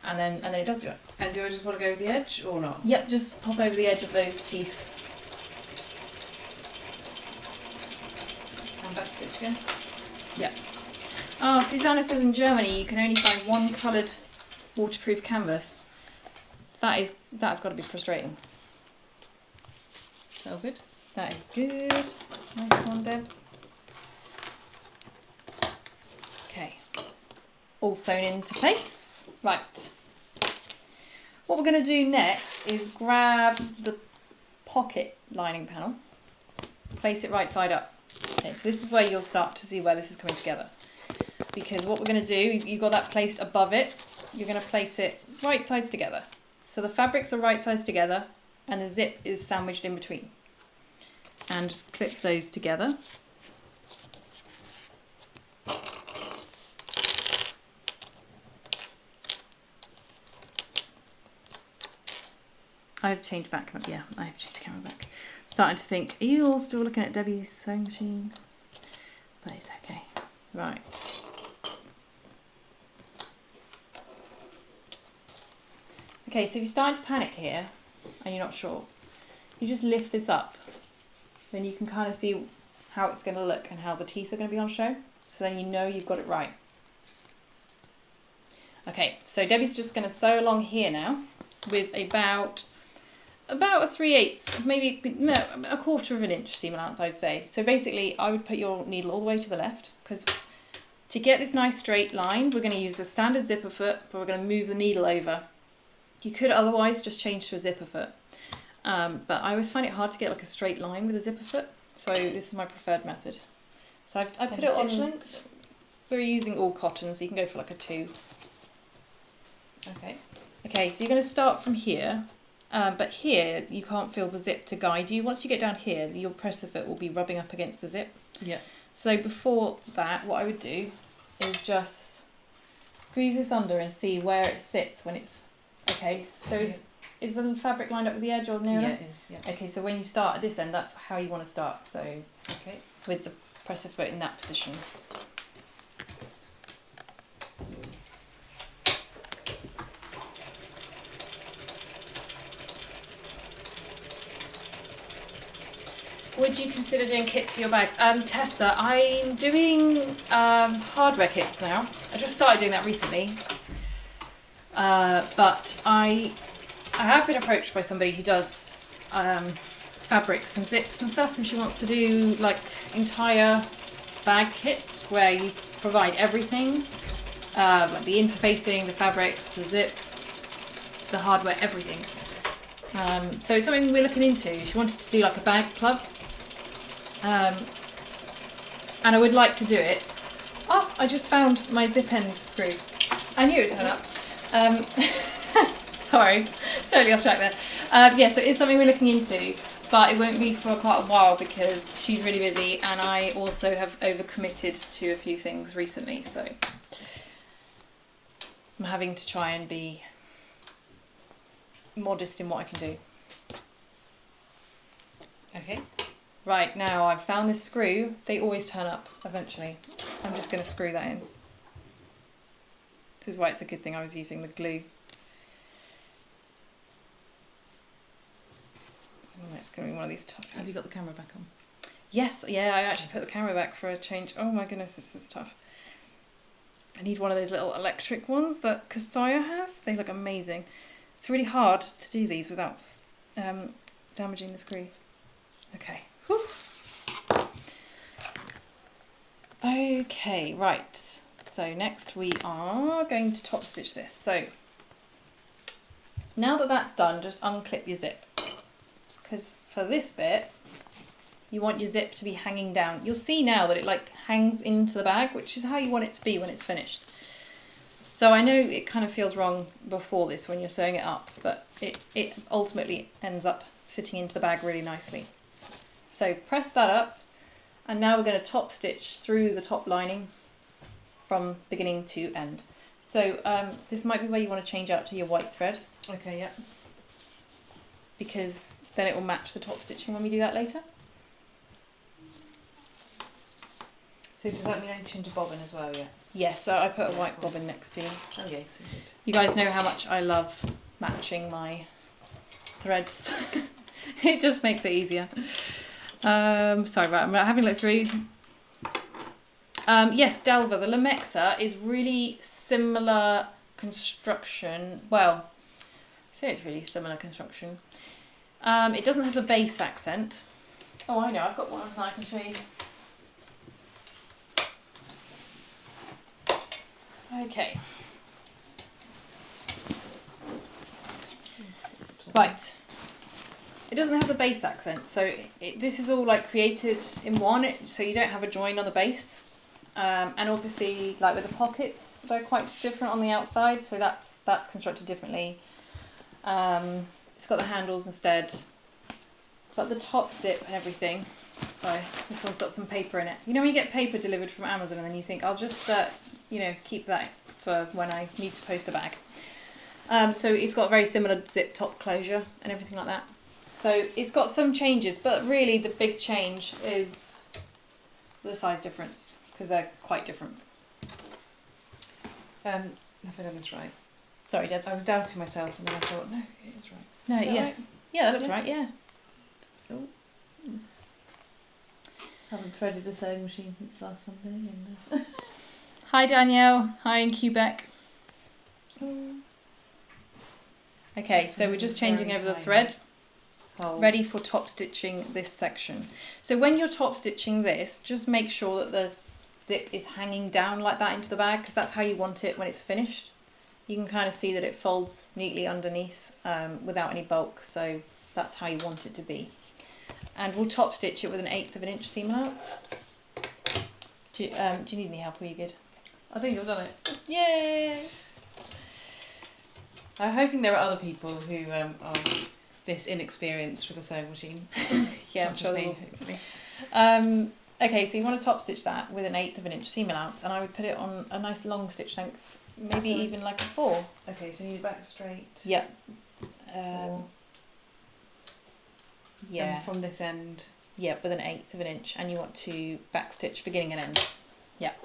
and then it does do it. And do I just want to go over the edge, or not? Yep, just pop over the edge of those teeth. And back stitch again? Yep. Oh, Susanna says in Germany you can only find one coloured waterproof canvas. That's got to be frustrating. All good? That is good. Nice one, Debs. Okay. All sewn into place. Right. What we're going to do next is grab the pocket lining panel, place it right side up. Okay, so this is where you'll start to see where this is coming together. Because what we're going to do, you've got that placed above it, you're going to place it right sides together. So the fabrics are right sides together and the zip is sandwiched in between. And just clip those together. I've changed back. Yeah, I have changed the camera back. Starting to think, are you all still looking at Debbie's sewing machine? But it's okay. Right. Okay, so if you're starting to panic here and you're not sure, you just lift this up. Then you can kind of see how it's going to look and how the teeth are going to be on show. So then you know you've got it right. Okay, so Debbie's just going to sew along here now with about a 3/8, maybe no, a 1/4 of an inch seam allowance, I'd say. So basically, I would put your needle all the way to the left, because to get this nice straight line, we're going to use the standard zipper foot, but we're going to move the needle over. You could otherwise just change to a zipper foot, but I always find it hard to get like a straight line with a zipper foot, so this is my preferred method. So I put it on. Stitch length? We're using all cotton, so you can go for like a 2. Okay. Okay, so you're going to start from here, but here you can't feel the zip to guide you. Once you get down here, your presser foot will be rubbing up against the zip. Yeah. So before that, what I would do is just squeeze this under and see where it sits when it's... Okay, so is the fabric lined up with the edge or near enough? Yeah, it is, yeah. Okay, so when you start at this end, that's how you want to start. So Okay. with the presser foot in that position. Would you consider doing kits for your bags? Tessa, I'm doing hardware kits now. I just started doing that recently. But I have been approached by somebody who does fabrics and zips and stuff, and she wants to do like entire bag kits where you provide everything, like the interfacing, the fabrics, the zips, the hardware, everything. So it's something we're looking into. She wanted to do like a bag club. And I would like to do it. Oh, I just found my zip end screw. I knew it would turn up. Sorry, totally off track there. Yeah, so it's something we're looking into, but it won't be for quite a while because she's really busy and I also have overcommitted to a few things recently, so I'm having to try and be modest in what I can do. Okay. Right, now I've found this screw. They always turn up eventually. I'm just going to screw that in. This is why it's a good thing I was using the glue. Oh, it's going to be one of these toughies. Have you got the camera back on? Yes, yeah, I actually put the camera back for a change. Oh my goodness, this is tough. I need one of those little electric ones that Kasaya has. They look amazing. It's really hard to do these without damaging the screw. Okay. Whew. Okay, right. So next we are going to top stitch this. So now that that's done, just unclip your zip. Because for this bit, you want your zip to be hanging down. You'll see now that it like hangs into the bag, which is how you want it to be when it's finished. So I know it kind of feels wrong before this when you're sewing it up, but it ultimately ends up sitting into the bag really nicely. So press that up, and now we're going to top stitch through the top lining from beginning to end. So this might be where you want to change out to your white thread. Okay, yeah. Because then it will match the top stitching when we do that later. So does that mean I change a bobbin as well, yeah? Yes, so I put a white bobbin next to you. Oh yes, so good. You guys know how much I love matching my threads. It just makes it easier. Sorry, right, I'm having a look through. Yes, Delva, the Momexa is really similar construction. Well, I say it's really similar construction. It doesn't have the base accent. Oh, I know, I've got one that I can show you. Okay. Right. It doesn't have the base accent, so this is all like created in one, so you don't have a join on the base. And obviously, like with the pockets, they're quite different on the outside, so that's constructed differently. It's got the handles instead, but the top zip and everything. Sorry, this one's got some paper in it. You know when you get paper delivered from Amazon and then you think, I'll just, keep that for when I need to post a bag. So it's got very similar zip top closure and everything like that. So it's got some changes, but really the big change is the size difference, because they're quite different. Have I done this right? Sorry, Debs. I was doubting myself and then I thought, no, it is right. No, Is that yeah. right? Yeah, that looks right, yeah. Oh. Haven't threaded a sewing machine since last Sunday. And, Hi Danielle. Hi in Quebec. Okay, so we're just changing over the thread. Ready for top stitching this section. So when you're top stitching this, just make sure that the zip is hanging down like that into the bag, because that's how you want it when it's finished. You can kind of see that it folds neatly underneath without any bulk, so that's how you want it to be. And we'll top stitch it with an 1/8 of an inch seam allowance. Do you need any help, or are you good? I think I've done it. Yay! I'm hoping there are other people who are this inexperienced with a sewing machine. Yeah, I'm Not sure just there me, will. hopefully. Okay, so you want to top stitch that with an 1/8 of an inch seam allowance, and I would put it on a nice long stitch length, maybe So- even like a 4. Okay, so you need back straight. Yep. Four. Yeah. And from this end. Yep, with an 1/8 of an inch, and you want to back stitch beginning and end. Yep.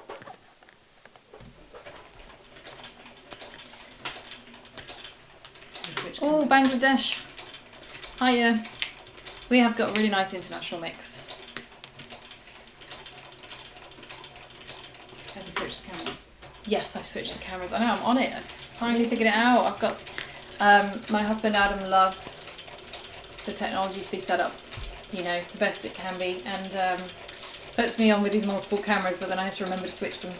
Switch Oh, cameras. Bangladesh. Hiya. We have got a really nice international mix. Have you switched the cameras? Yes, I've switched the cameras. I know, I'm on it. I've finally figured it out. I've got, my husband Adam loves the technology to be set up, you know, the best it can be, and puts me on with these multiple cameras, but then I have to remember to switch them.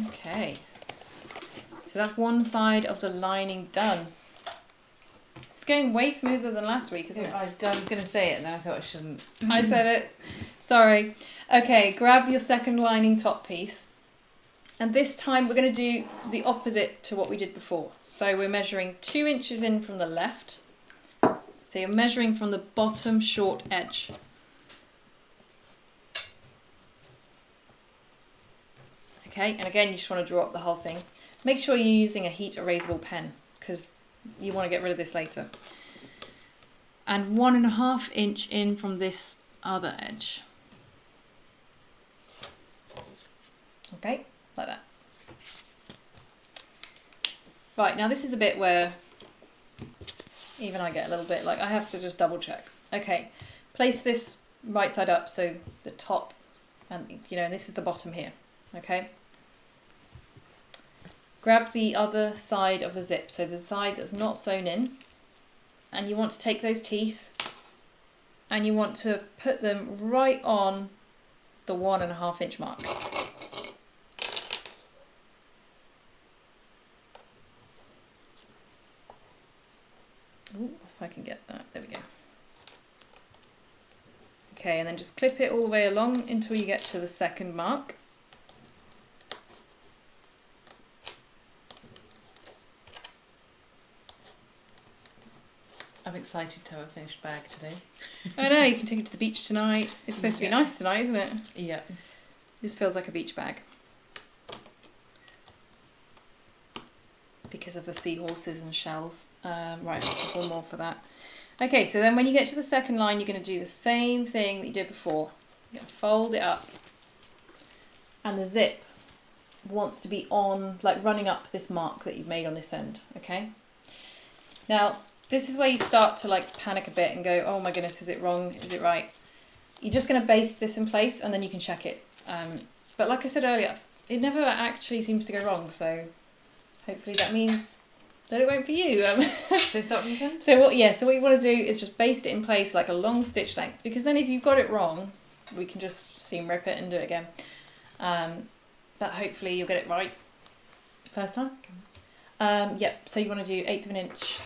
Okay, so that's one side of the lining done. It's going way smoother than last week, isn't it? I was going to say it and then I thought I shouldn't. I said it. Sorry. Okay, grab your second lining top piece. And this time we're going to do the opposite to what we did before. So we're measuring 2 inches in from the left. So you're measuring from the bottom short edge. Okay, and again you just want to draw up the whole thing. Make sure you're using a heat erasable pen, because you want to get rid of this later. And 1.5 inch in from this other edge. Okay, like that. Right, now this is the bit where even I get a little bit, like I have to just double check. Okay, place this right side up, so the top, and you know, this is the bottom here, okay? Grab the other side of the zip, so the side that's not sewn in, and you want to take those teeth and you want to put them right on the 1.5 inch mark. Ooh, if I can get that, there we go. Okay, and then just clip it all the way along until you get to the second mark. I'm excited to have a finished bag today. I know, you can take it to the beach tonight. It's supposed to be nice tonight, isn't it? Yeah. This feels like a beach bag. Because of the seahorses and shells. Right, a couple more for that. Okay, so then when you get to the second line, you're going to do the same thing that you did before. You're going to fold it up. And the zip wants to be on, like running up this mark that you've made on this end, okay? Now, this is where you start to like panic a bit and go, oh my goodness, is it wrong? Is it right? You're just going to baste this in place and then you can check it. But like I said earlier, it never actually seems to go wrong, so hopefully that means that it won't for you. So start from this end? So what you want to do is just baste it in place like a long stitch length, because then if you've got it wrong, we can just seam rip it and do it again. But hopefully you'll get it right first time. Yep, so you want to do 1/8 of an inch,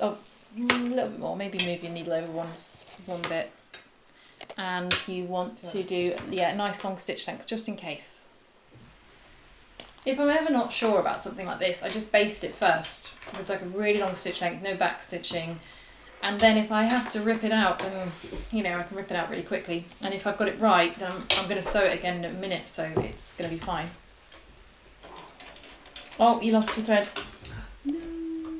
oh, a little bit more, maybe move your needle over one bit. And you want to do, a nice long stitch length, just in case. If I'm ever not sure about something like this, I just baste it first with like a really long stitch length, no back stitching. And then if I have to rip it out, then, you know, I can rip it out really quickly. And if I've got it right, then I'm going to sew it again in a minute, so it's going to be fine. Oh, you lost your thread. No.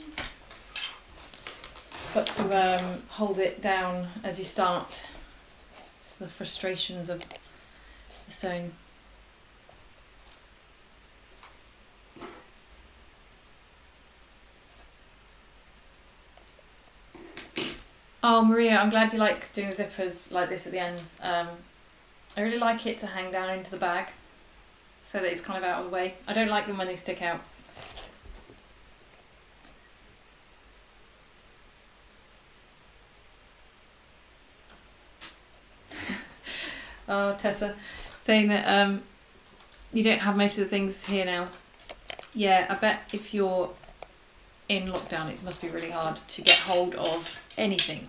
Got to hold it down as you start. It's the frustrations of the sewing. Oh, Maria, I'm glad you like doing the zippers like this at the end. I really like it to hang down into the bag so that it's kind of out of the way. I don't like them when they stick out. Oh, Tessa, saying that you don't have most of the things here now. Yeah, I bet if you're in lockdown, it must be really hard to get hold of anything,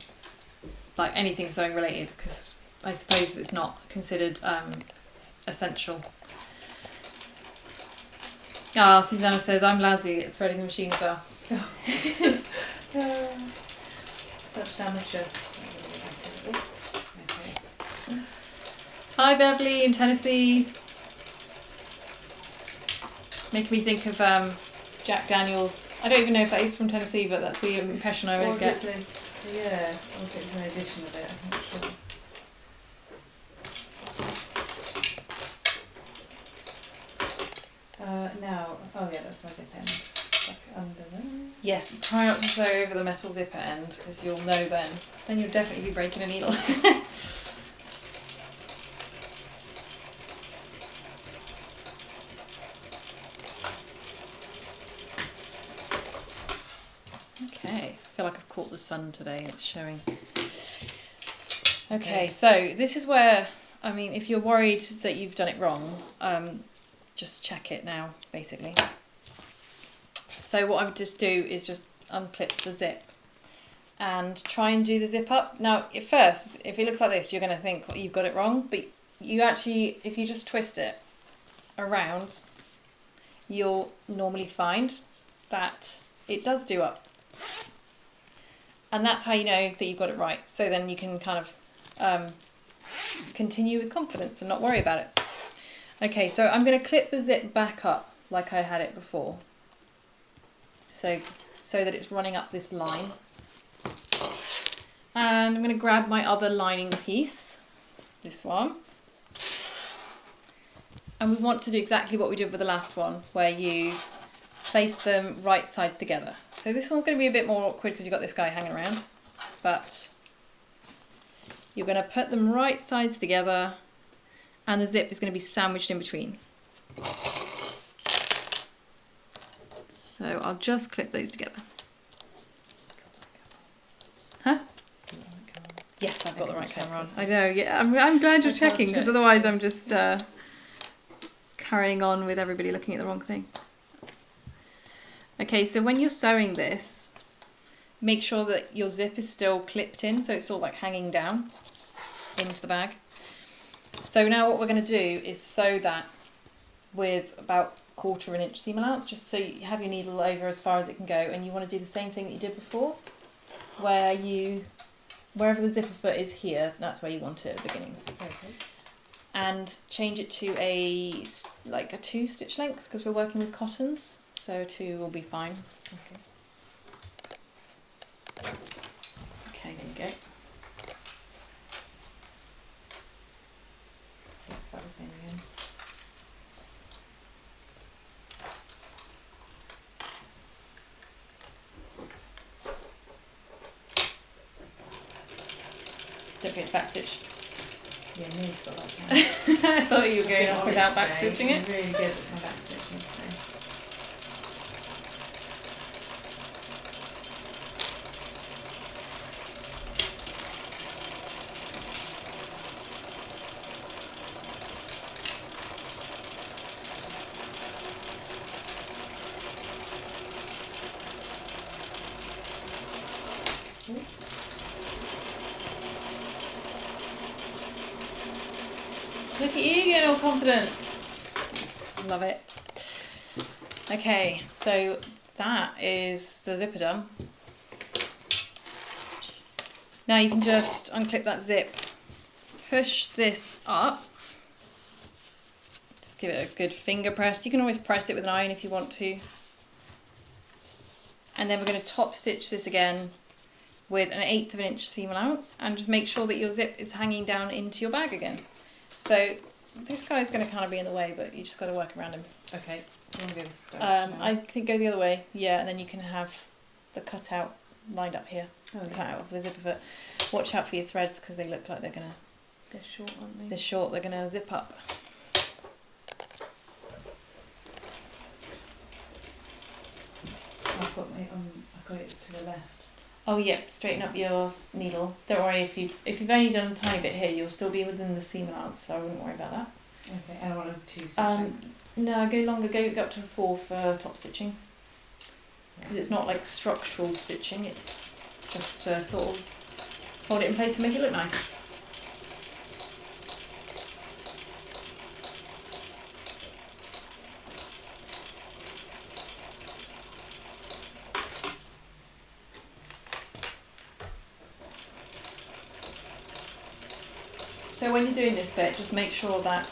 like anything sewing related, because I suppose it's not considered essential. Ah, Susanna says, I'm lousy at threading the machine as well. Such amateur. Okay. Hi Beverly in Tennessee. Making me think of Jack Daniels. I don't even know if that is from Tennessee, but that's the impression I always get. Yeah, or if it's an edition of it, I think so. Now, oh yeah, that's my zip end. Stuck under there. Yes, try not to sew over the metal zipper end, because you'll know then. Then you'll definitely be breaking a needle. Okay, I feel like I've caught the sun today, it's showing. Okay, so this is where, I mean, if you're worried that you've done it wrong, just check it now, basically. So what I would just do is just unclip the zip and try and do the zip up. Now, at first, if it looks like this, you're going to think you've got it wrong, but you actually, if you just twist it around, you'll normally find that it does do up. And that's how you know that you've got it right. So then you can kind of continue with confidence and not worry about it. Okay, so I'm going to clip the zip back up like I had it before. So that it's running up this line. And I'm going to grab my other lining piece, this one. And we want to do exactly what we did with the last one, where you place them right sides together. So this one's going to be a bit more awkward because you've got this guy hanging around, but you're going to put them right sides together and the zip is going to be sandwiched in between. So I'll just clip those together. Huh? Yes, I've got the right camera on. I know, yeah, I'm glad you're checking, because otherwise I'm just carrying on with everybody looking at the wrong thing. Okay, so when you're sewing this, make sure that your zip is still clipped in, so it's still like hanging down into the bag. So now what we're going to do is sew that with about 1/4 inch seam allowance, just so you have your needle over as far as it can go, and you want to do the same thing that you did before, where wherever the zipper foot is here, that's where you want it at the beginning. Okay. And change it to a 2 stitch length, because we're working with cottons. So 2 will be fine. Okay. Okay, there you go. Let's start the same again. Don't get back stitch. Yeah, nearly got that time. I thought you were going off without back stitching it. I'm really good at my back stitching today. Look at you getting all confident. Love it. Okay, so that is the zipper done. Now you can just unclip that zip, push this up, just give it a good finger press. You can always press it with an iron if you want to. And then we're going to top stitch this again with an 1/8 inch seam allowance, and just make sure that your zip is hanging down into your bag again. So this guy's going to kind of be in the way, but you just got to work around him. Okay, so I'm going to go this direction now. I think go the other way, yeah, and then you can have the cutout lined up here. Oh, Cut yeah. out of the zipper foot. Watch out for your threads because they look like they're gonna. They're short, aren't they? They're short. They're gonna zip up. I've got it to the left. Oh yeah, straighten up your needle. Don't worry if you've only done a tiny bit here, you'll still be within the seam allowance, so I wouldn't worry about that. Okay, and I want a 2 stitching. No, go longer. Go up to 4 for top stitching. Because it's not like structural stitching. It's just to sort of hold it in place and make it look nice. So when you're doing this bit, just make sure that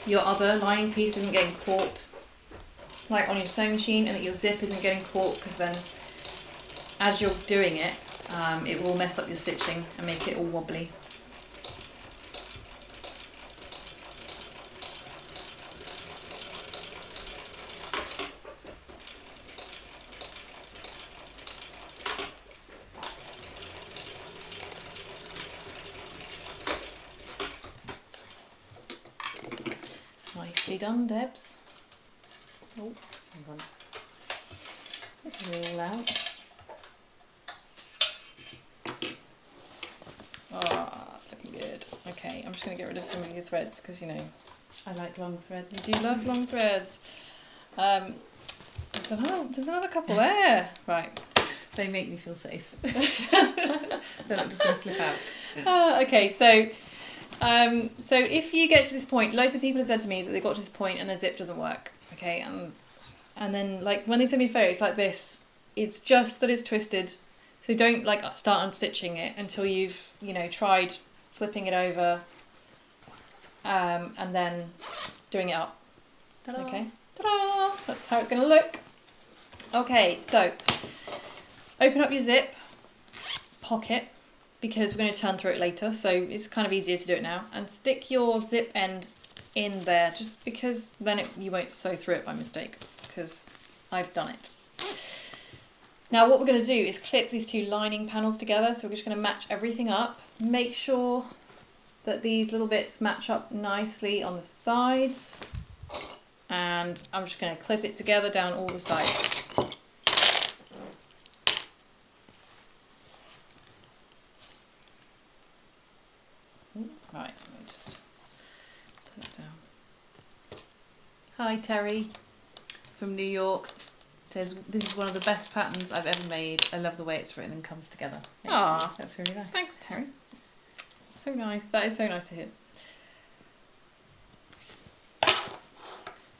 your other lining piece isn't getting caught like on your sewing machine, and that your zip isn't getting caught, because then as you're doing it, it will mess up your stitching and make it all wobbly. Nicely done, Debs. Oh, Hang on. all out. Ah, it's looking good. Okay, I'm just going to get rid of some of your threads because, you know, I like long thread. you do love long threads. There's another couple there. Right. They make me feel safe. They're not just going to slip out. Okay, so if you get to this point, loads of people have said to me that they got to this point and their zip doesn't work. Okay, and then like when they send me photos like this, it's just that it's twisted. So don't like start unstitching it until you've, you know, tried flipping it over, and then doing it up. Ta-da. Okay, ta-da! That's how it's going to look. Okay, so open up your zip pocket, because we're going to turn through it later, so it's kind of easier to do it now, and stick your zip end in there, just because then you won't sew through it by mistake, because I've done it. Now what we're going to do is clip these two lining panels together, so we're just going to match everything up. Make sure that these little bits match up nicely on the sides, and I'm just going to clip it together down all the sides. Right, let me just put it down. Hi Terry from New York. Says this is one of the best patterns I've ever made. I love the way it's written and comes together. Ah, That's really nice. thanks, Terry. So nice. That is so nice to hear. I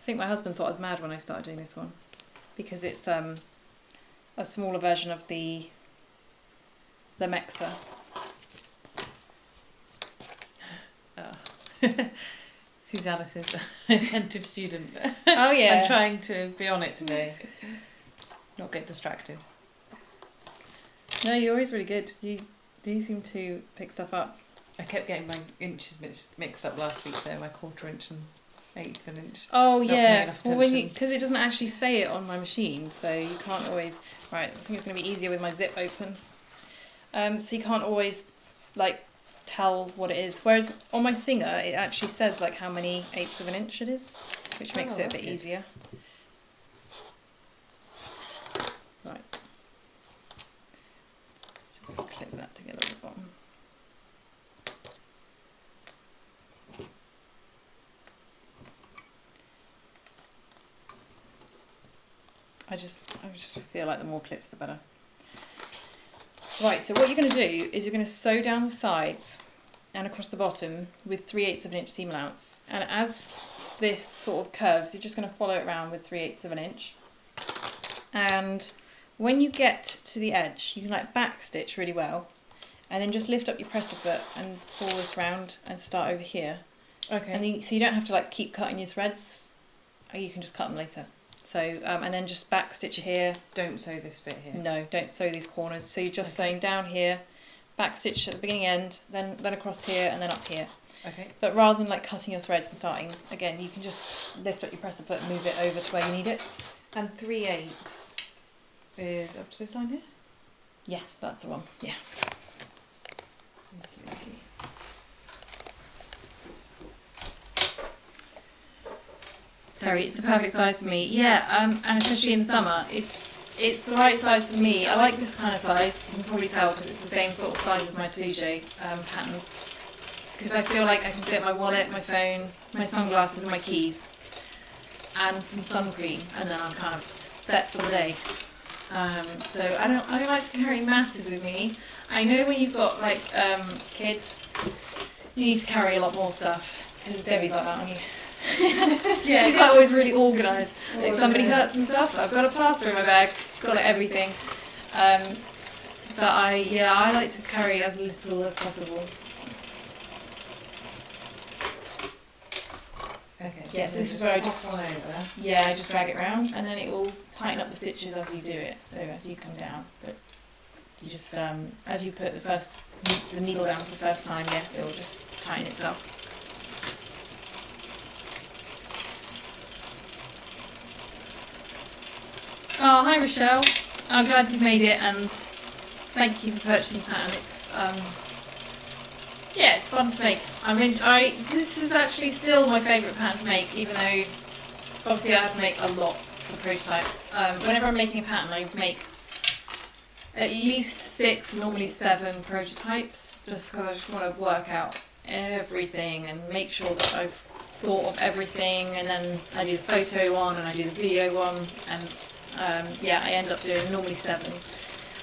think my husband thought I was mad when I started doing this one, because it's a smaller version of the Momexa. Susanna's is an attentive student. Oh yeah. I'm trying to be on it today. Not get distracted. No, you're always really good. You do seem to pick stuff up. I kept getting my inches mixed up last week there, my 1/4 inch and 1/8 of an inch. Oh Not paying yeah. enough Well, attention. because it doesn't actually say it on my machine, so you can't always. Right, I think it's going to be easier with my zip open. So you can't always like tell what it is. Whereas on my Singer, it actually says like how many 1/8 of an inch it is, which makes it a that's bit good. easier. Right. Just clip that together at the bottom. I just feel like the more clips the better. Right, so what you're going to do is you're going to sew down the sides and across the bottom with 3/8 of an inch seam allowance. And as this sort of curves, you're just going to follow it around with 3/8 of an inch. And when you get to the edge, you can like back stitch really well, and then just lift up your presser foot and pull this round and start over here. Okay. And then, so you don't have to like keep cutting your threads, or you can just cut them later. So, and then just back stitch here. Don't sew this bit here. No, don't sew these corners. So you're just sewing down here, back stitch at the beginning end, then across here and then up here. Okay. But rather than like cutting your threads and starting again, you can just lift up your presser foot and move it over to where you need it. And 3/8 is up to this line here? Yeah, that's the one. Yeah. Thank you. Terry, it's the perfect size for me. Yeah, and especially in the summer, it's the right size for me. I like this kind of size. You can probably tell because it's the same sort of size as my Toulouse patterns. Because I feel like I can fit my wallet, my phone, my sunglasses, and my keys, and some sun cream, and then I'm kind of set for the day. So I don't like to carry masses with me. I know when you've got like kids, you need to carry a lot more stuff. Because Debbie's like that, aren't you? Yeah, she's like always really organised. If somebody hurts themselves, I've got a plaster in my bag, got like everything. But I like to carry as little as possible. Okay. Yeah, so this is where I just over. Yeah, I just drag it round, and then it will tighten up the stitches as you do it. So as you come down, but you just as you put the needle down for the first time, yeah, it will just tighten itself. Oh, hi Rochelle. I'm glad you've made it, and thank you for purchasing the pattern. It's yeah, it's fun to make. This is actually still my favourite pattern to make, even though obviously I have to make a lot for prototypes. Whenever I'm making a pattern, I make at least 6, normally 7 prototypes, just because I just want to work out everything and make sure that I've thought of everything, and then I do the photo one and I do the video one, and I end up doing normally 7,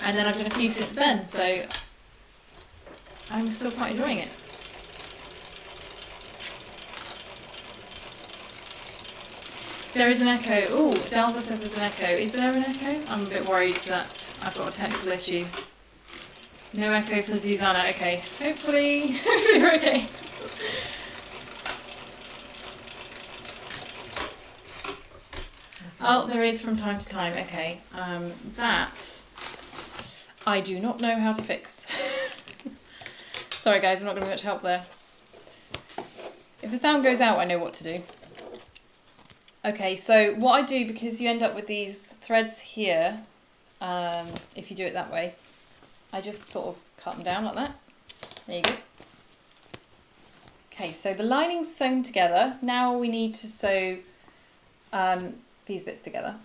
and then I've done a few since then, so I'm still quite enjoying it. There is an echo. Oh, Delva says there's an echo. Is there an echo? I'm a bit worried that I've got a technical issue. No echo for Susanna. Okay, hopefully you're okay. Oh, there is from time to time. Okay, that I do not know how to fix. Sorry guys, I'm not going to be much help there. If the sound goes out, I know what to do. Okay, so what I do, because you end up with these threads here, if you do it that way, I just sort of cut them down like that. There you go. Okay, so the lining's sewn together. Now we need to sew these bits together.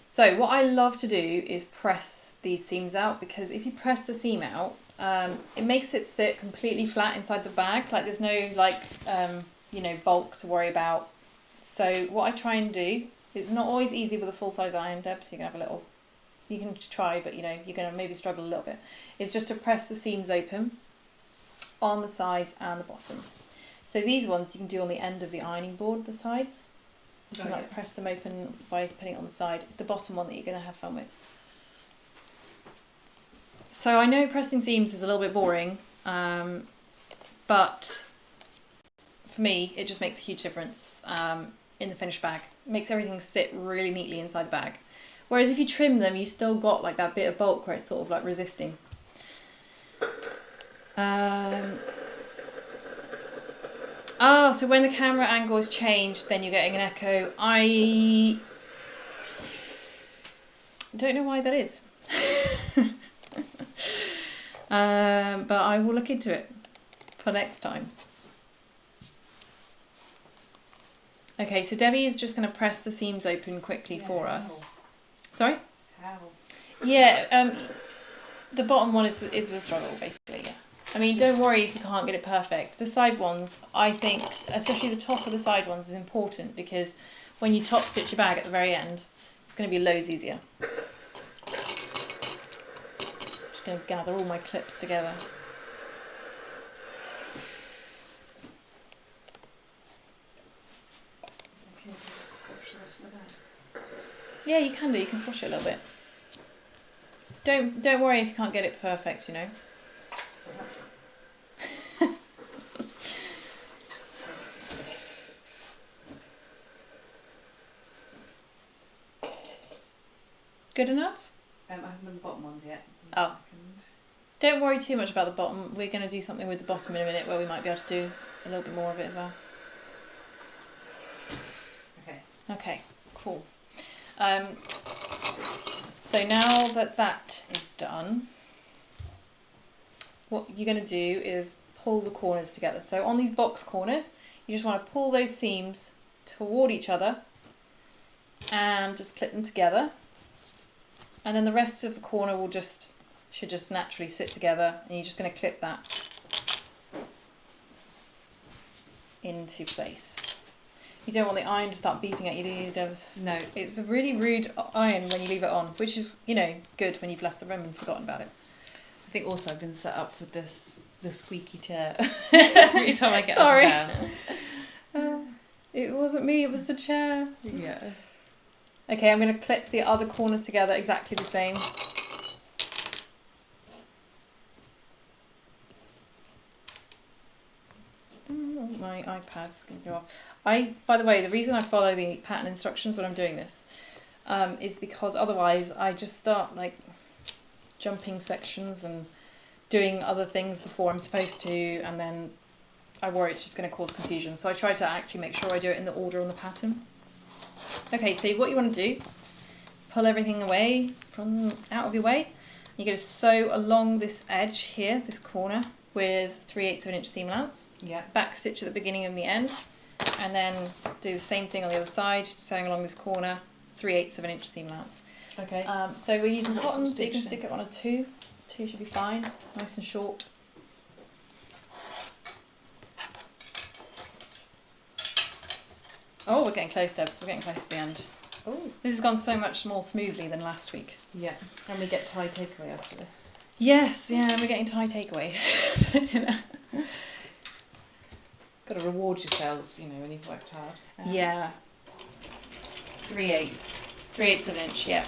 So what I love to do is press these seams out, because if you press the seam out, it makes it sit completely flat inside the bag. Like there's no bulk to worry about. So what I try and do, it's not always easy with a full size iron, Deb, so you can have a little, you can try, but you're going to maybe struggle a little bit. It's just to press the seams open on the sides and the bottom. So these ones you can do on the end of the ironing board, the sides. You can press them open by putting it on the side. It's the bottom one that you're going to have fun with. So I know pressing seams is a little bit boring, but for me it just makes a huge difference in the finished bag. It makes everything sit really neatly inside the bag. Whereas if you trim them, you still got like that bit of bulk where it's sort of like resisting. So when the camera angle is changed, then you're getting an echo. I don't know why that is. But I will look into it for next time. Okay, so Debbie is just going to press the seams open quickly for us. Sorry? How? Yeah, the bottom one is the struggle, basically, yeah. I mean, don't worry if you can't get it perfect. The side ones, I think, especially the top of the side ones, is important, because when you top stitch your bag at the very end, it's going to be loads easier. Just going to gather all my clips together. Can you just squash the rest of the bag? Yeah, you can do. You can squash it a little bit. Don't worry if you can't get it perfect, Good enough? I haven't done the bottom ones yet. Oh. Don't worry too much about the bottom. We're going to do something with the bottom in a minute where we might be able to do a little bit more of it as well. Okay, cool. So now that is done, what you're going to do is pull the corners together. So on these box corners, you just want to pull those seams toward each other and just clip them together. And then the rest of the corner should just naturally sit together, and you're just going to clip that into place. You don't want the iron to start beeping at you, do you, Devs? No. It's a really rude iron when you leave it on, which is, good when you've left the room and forgotten about it. I think also I've been set up with the squeaky chair every time I get Sorry. up and down. It wasn't me, it was the chair. Yeah. Okay, I'm going to clip the other corner together exactly the same. My iPad's going to go off. By the way, the reason I follow the pattern instructions when I'm doing this is because otherwise I just start like jumping sections and doing other things before I'm supposed to, and then I worry it's just going to cause confusion. So I try to actually make sure I do it in the order on the pattern. Okay, so what you want to do, pull everything away out of your way. You're going to sew along this edge here, this corner, with 3/8 of an inch seam allowance. Yeah. Back stitch at the beginning and the end, and then do the same thing on the other side, sewing along this corner, 3/8 of an inch seam allowance. Okay. So we're using What cotton, sort of so you can stitch stick it on a 2. 2 should be fine, nice and short. Oh, we're getting close, Debs. We're getting close to the end. Oh. This has gone so much more smoothly than last week. Yeah. And we get Thai takeaway after this. Yes, yeah, we're getting Thai takeaway for dinner. Got to reward yourselves, when you've worked hard. Yeah. 3/8. 3/8 of an inch, yeah.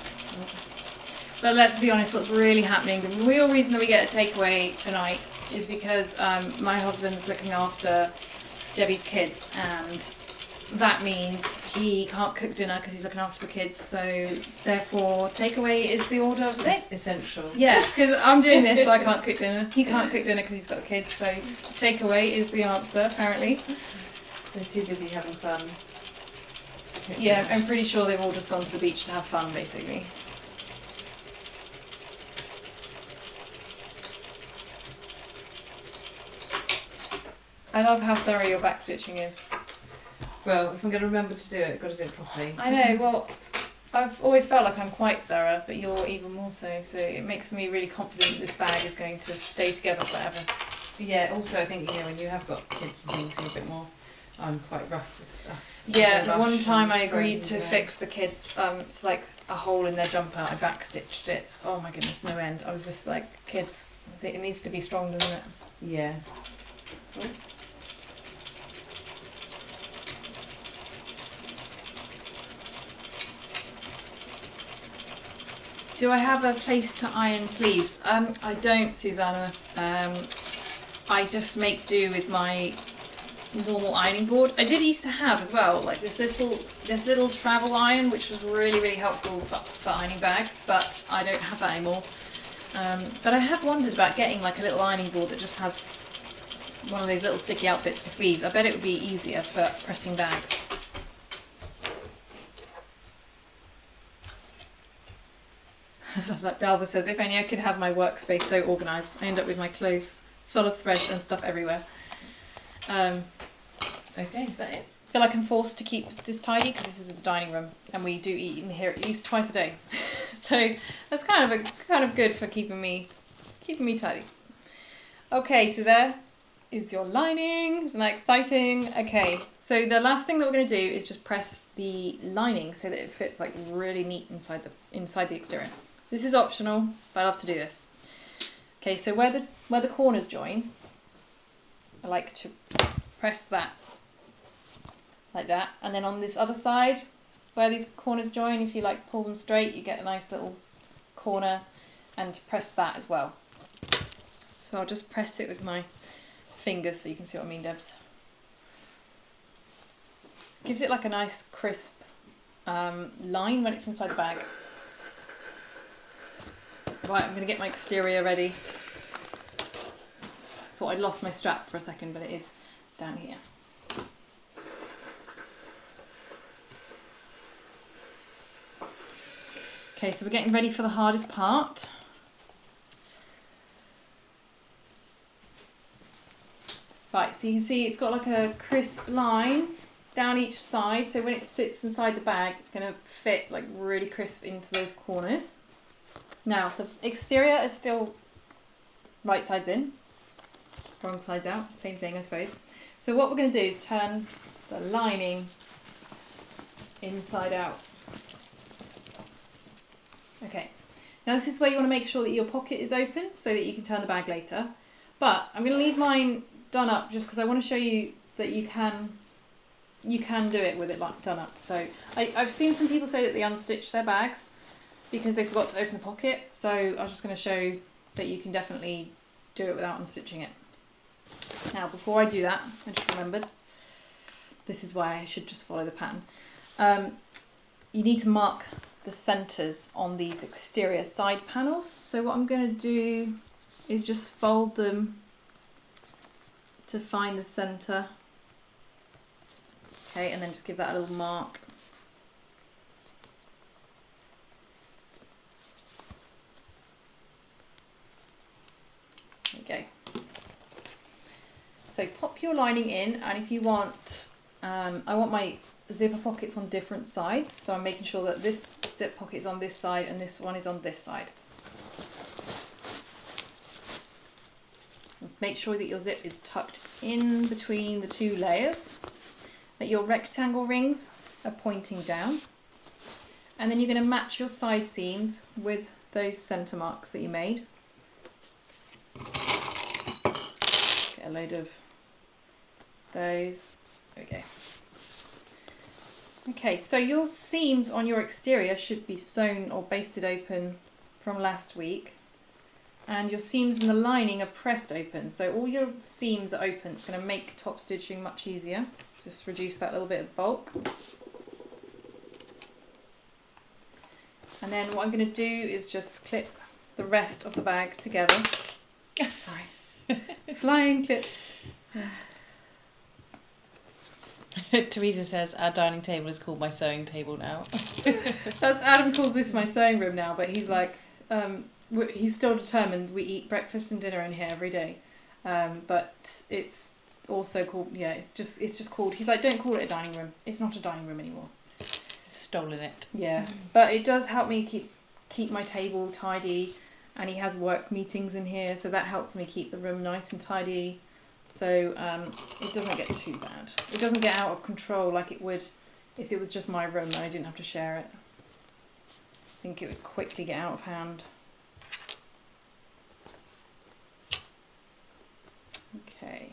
But let's be honest, what's really happening, the real reason that we get a takeaway tonight is because my husband's looking after Debbie's kids, and that means he can't cook dinner because he's looking after the kids, so therefore takeaway is the order of the day. Essential. Yeah, because I'm doing this so I can't cook dinner. He can't cook dinner because he's got kids, so takeaway is the answer apparently. They're too busy having fun. Yeah, I'm pretty sure they've all just gone to the beach to have fun basically. I love how thorough your back stitching is. Well, if I'm going to remember to do it, I've got to do it properly. I know, well, I've always felt like I'm quite thorough, but you're even more so, so it makes me really confident that this bag is going to stay together forever. Yeah, also I think, when you have got kids and things, you're a bit more, I'm quite rough with stuff. Yeah, the one time I agreed friends to fix the kids, it's like a hole in their jumper, I back stitched it, oh my goodness, no end. I was just like, kids, it needs to be strong, doesn't it? Yeah. Oh. Do I have a place to iron sleeves? I don't, Susanna. I just make do with my normal ironing board. I did used to have as well, like this little travel iron, which was really, really helpful for ironing bags, but I don't have that anymore. But I have wondered about getting like a little ironing board that just has one of those little sticky outfits for sleeves. I bet it would be easier for pressing bags. Like Dalva says, if only I could have my workspace so organised. I end up with my clothes full of threads and stuff everywhere. Okay, is that it? I feel like I'm forced to keep this tidy because this is the dining room and we do eat in here at least twice a day. So that's kind of good for keeping me tidy. Okay, so there is your lining. Isn't that exciting? Okay, so the last thing that we're going to do is just press the lining so that it fits like really neat inside the exterior. This is optional, but I love to do this. Okay, so where the corners join, I like to press that like that, and then on this other side where these corners join, if you like pull them straight, you get a nice little corner, and press that as well. So I'll just press it with my fingers so you can see what I mean, Debs. Gives it like a nice crisp line when it's inside the bag. Right, I'm going to get my exterior ready. Thought I'd lost my strap for a second, but it is down here. Okay, so we're getting ready for the hardest part. So you can see it's got like a crisp line down each side, so when it sits inside the bag it's going to fit like really crisp into those corners. Now the exterior is still right sides in, wrong sides out, same thing I suppose. So what we're going to do is turn the lining inside out. Okay, now this is where you want to make sure that your pocket is open so that you can turn the bag later, but I'm going to leave mine done up just because I want to show you that you can do it with it like done up. So I've seen some people say that they unstitch their bags because they forgot to open the pocket, so I was just going to show that you can definitely do it without unstitching it. Now before I do that, I just remembered this is why I should just follow the pattern. You need to mark the centres on these exterior side panels, so what I'm going to do is just fold them to find the centre. Okay, and then just give that a little mark. There we go. So pop your lining in, and if you want, I want my zipper pockets on different sides, so I'm making sure that this zip pocket is on this side and this one is on this side. Make sure that your zip is tucked in between the two layers, that your rectangle rings are pointing down, and then you're going to match your side seams with those centre marks that you made. Get a load of those. There we go. Okay, so your seams on your exterior should be sewn or basted open from last week, and your seams in the lining are pressed open, so all your seams are open. It's going to make top stitching much easier. Just reduce that little bit of bulk. And then what I'm going to do is just clip the rest of the bag together. Sorry. Flying clips. Teresa says our dining table is called my sewing table now. That's Adam calls this my sewing room now, but he's like, he's still determined we eat breakfast and dinner in here every day. But it's also called, yeah, it's just called, he's like, don't call it a dining room. It's not a dining room anymore. I've stolen it. Yeah, but it does help me keep my table tidy, and he has work meetings in here, so that helps me keep the room nice and tidy. So it doesn't get too bad. It doesn't get out of control like it would if it was just my room and I didn't have to share it. I think it would quickly get out of hand. Okay.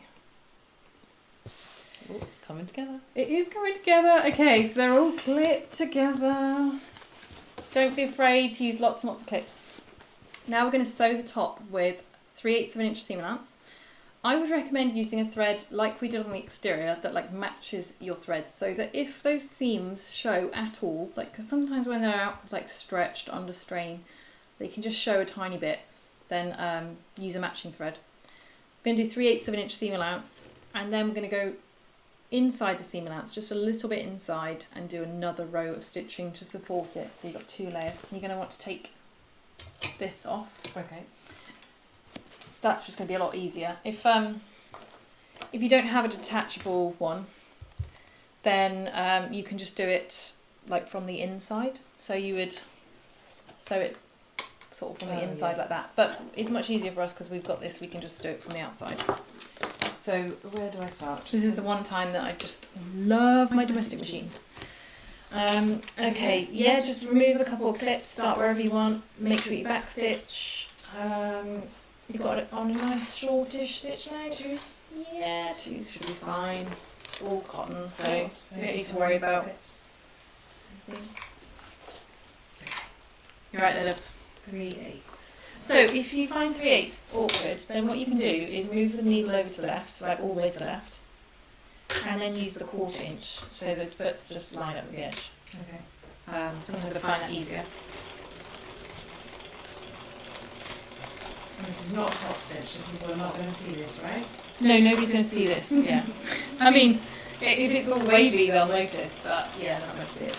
Oh, it's coming together. It is coming together. Okay, so they're all clipped together. Don't be afraid to use lots and lots of clips. Now we're going to sew the top with 3/8 of an inch seam allowance. I would recommend using a thread like we did on the exterior that like matches your threads, so that if those seams show at all, like, because sometimes when they're out like stretched under strain, they can just show a tiny bit, then use a matching thread. I'm going to do 3/8 of an inch seam allowance, and then we're going to go inside the seam allowance, just a little bit inside, and do another row of stitching to support it. So you've got 2 layers. You're going to want to take this off. Okay. That's just going to be a lot easier. If you don't have a detachable one, then you can just do it like from the inside. So you would sew it sort of from the inside like that. But it's much easier for us because we've got this. We can just do it from the outside. So where do I start? This is the one time that I just love my domestic machine. Okay, yeah, just remove a couple of clips. Start wherever you want. Make sure you backstitch. You've got it on a nice shortish stitch there, 2. Yeah, 2 should be fine. It's all cotton, so you don't need to worry about anything. You're right there, loves. 3/8. So if you find 3/8 awkward, then what you can do is move the needle over to the left, like all the way to the left, and then use the 1/4 inch, so the foot's just line up with the edge. Okay. Sometimes I find that easier. And this is not top stitch, so people are not going to see this, right? No, nobody's going to see this, yeah. I mean, if it's all wavy, they'll notice, but yeah, they're not going to see it.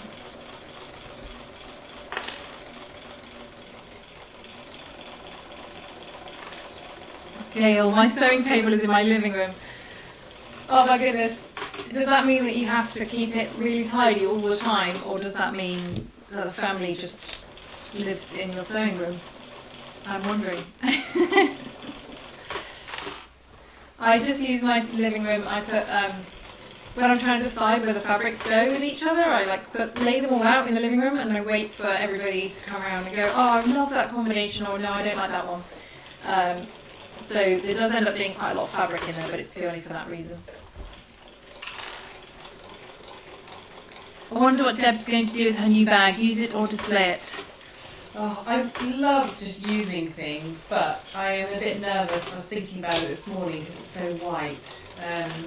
Gail, my sewing table is in my living room. Oh my goodness. Does that mean that you have to keep it really tidy all the time, or does that mean that the family just lives in your sewing room? I'm wondering. I just use my living room. I put when I'm trying to decide where the fabrics go with each other, I lay them all out in the living room, and I wait for everybody to come around and go, oh, I love that combination, or no, I don't like that one. So there does end up being quite a lot of fabric in there, but it's purely for that reason. I wonder what Deb's going to do with her new bag. Use it or display it. Oh, I love just using things, but I am a bit nervous. I was thinking about it this morning because it's so white.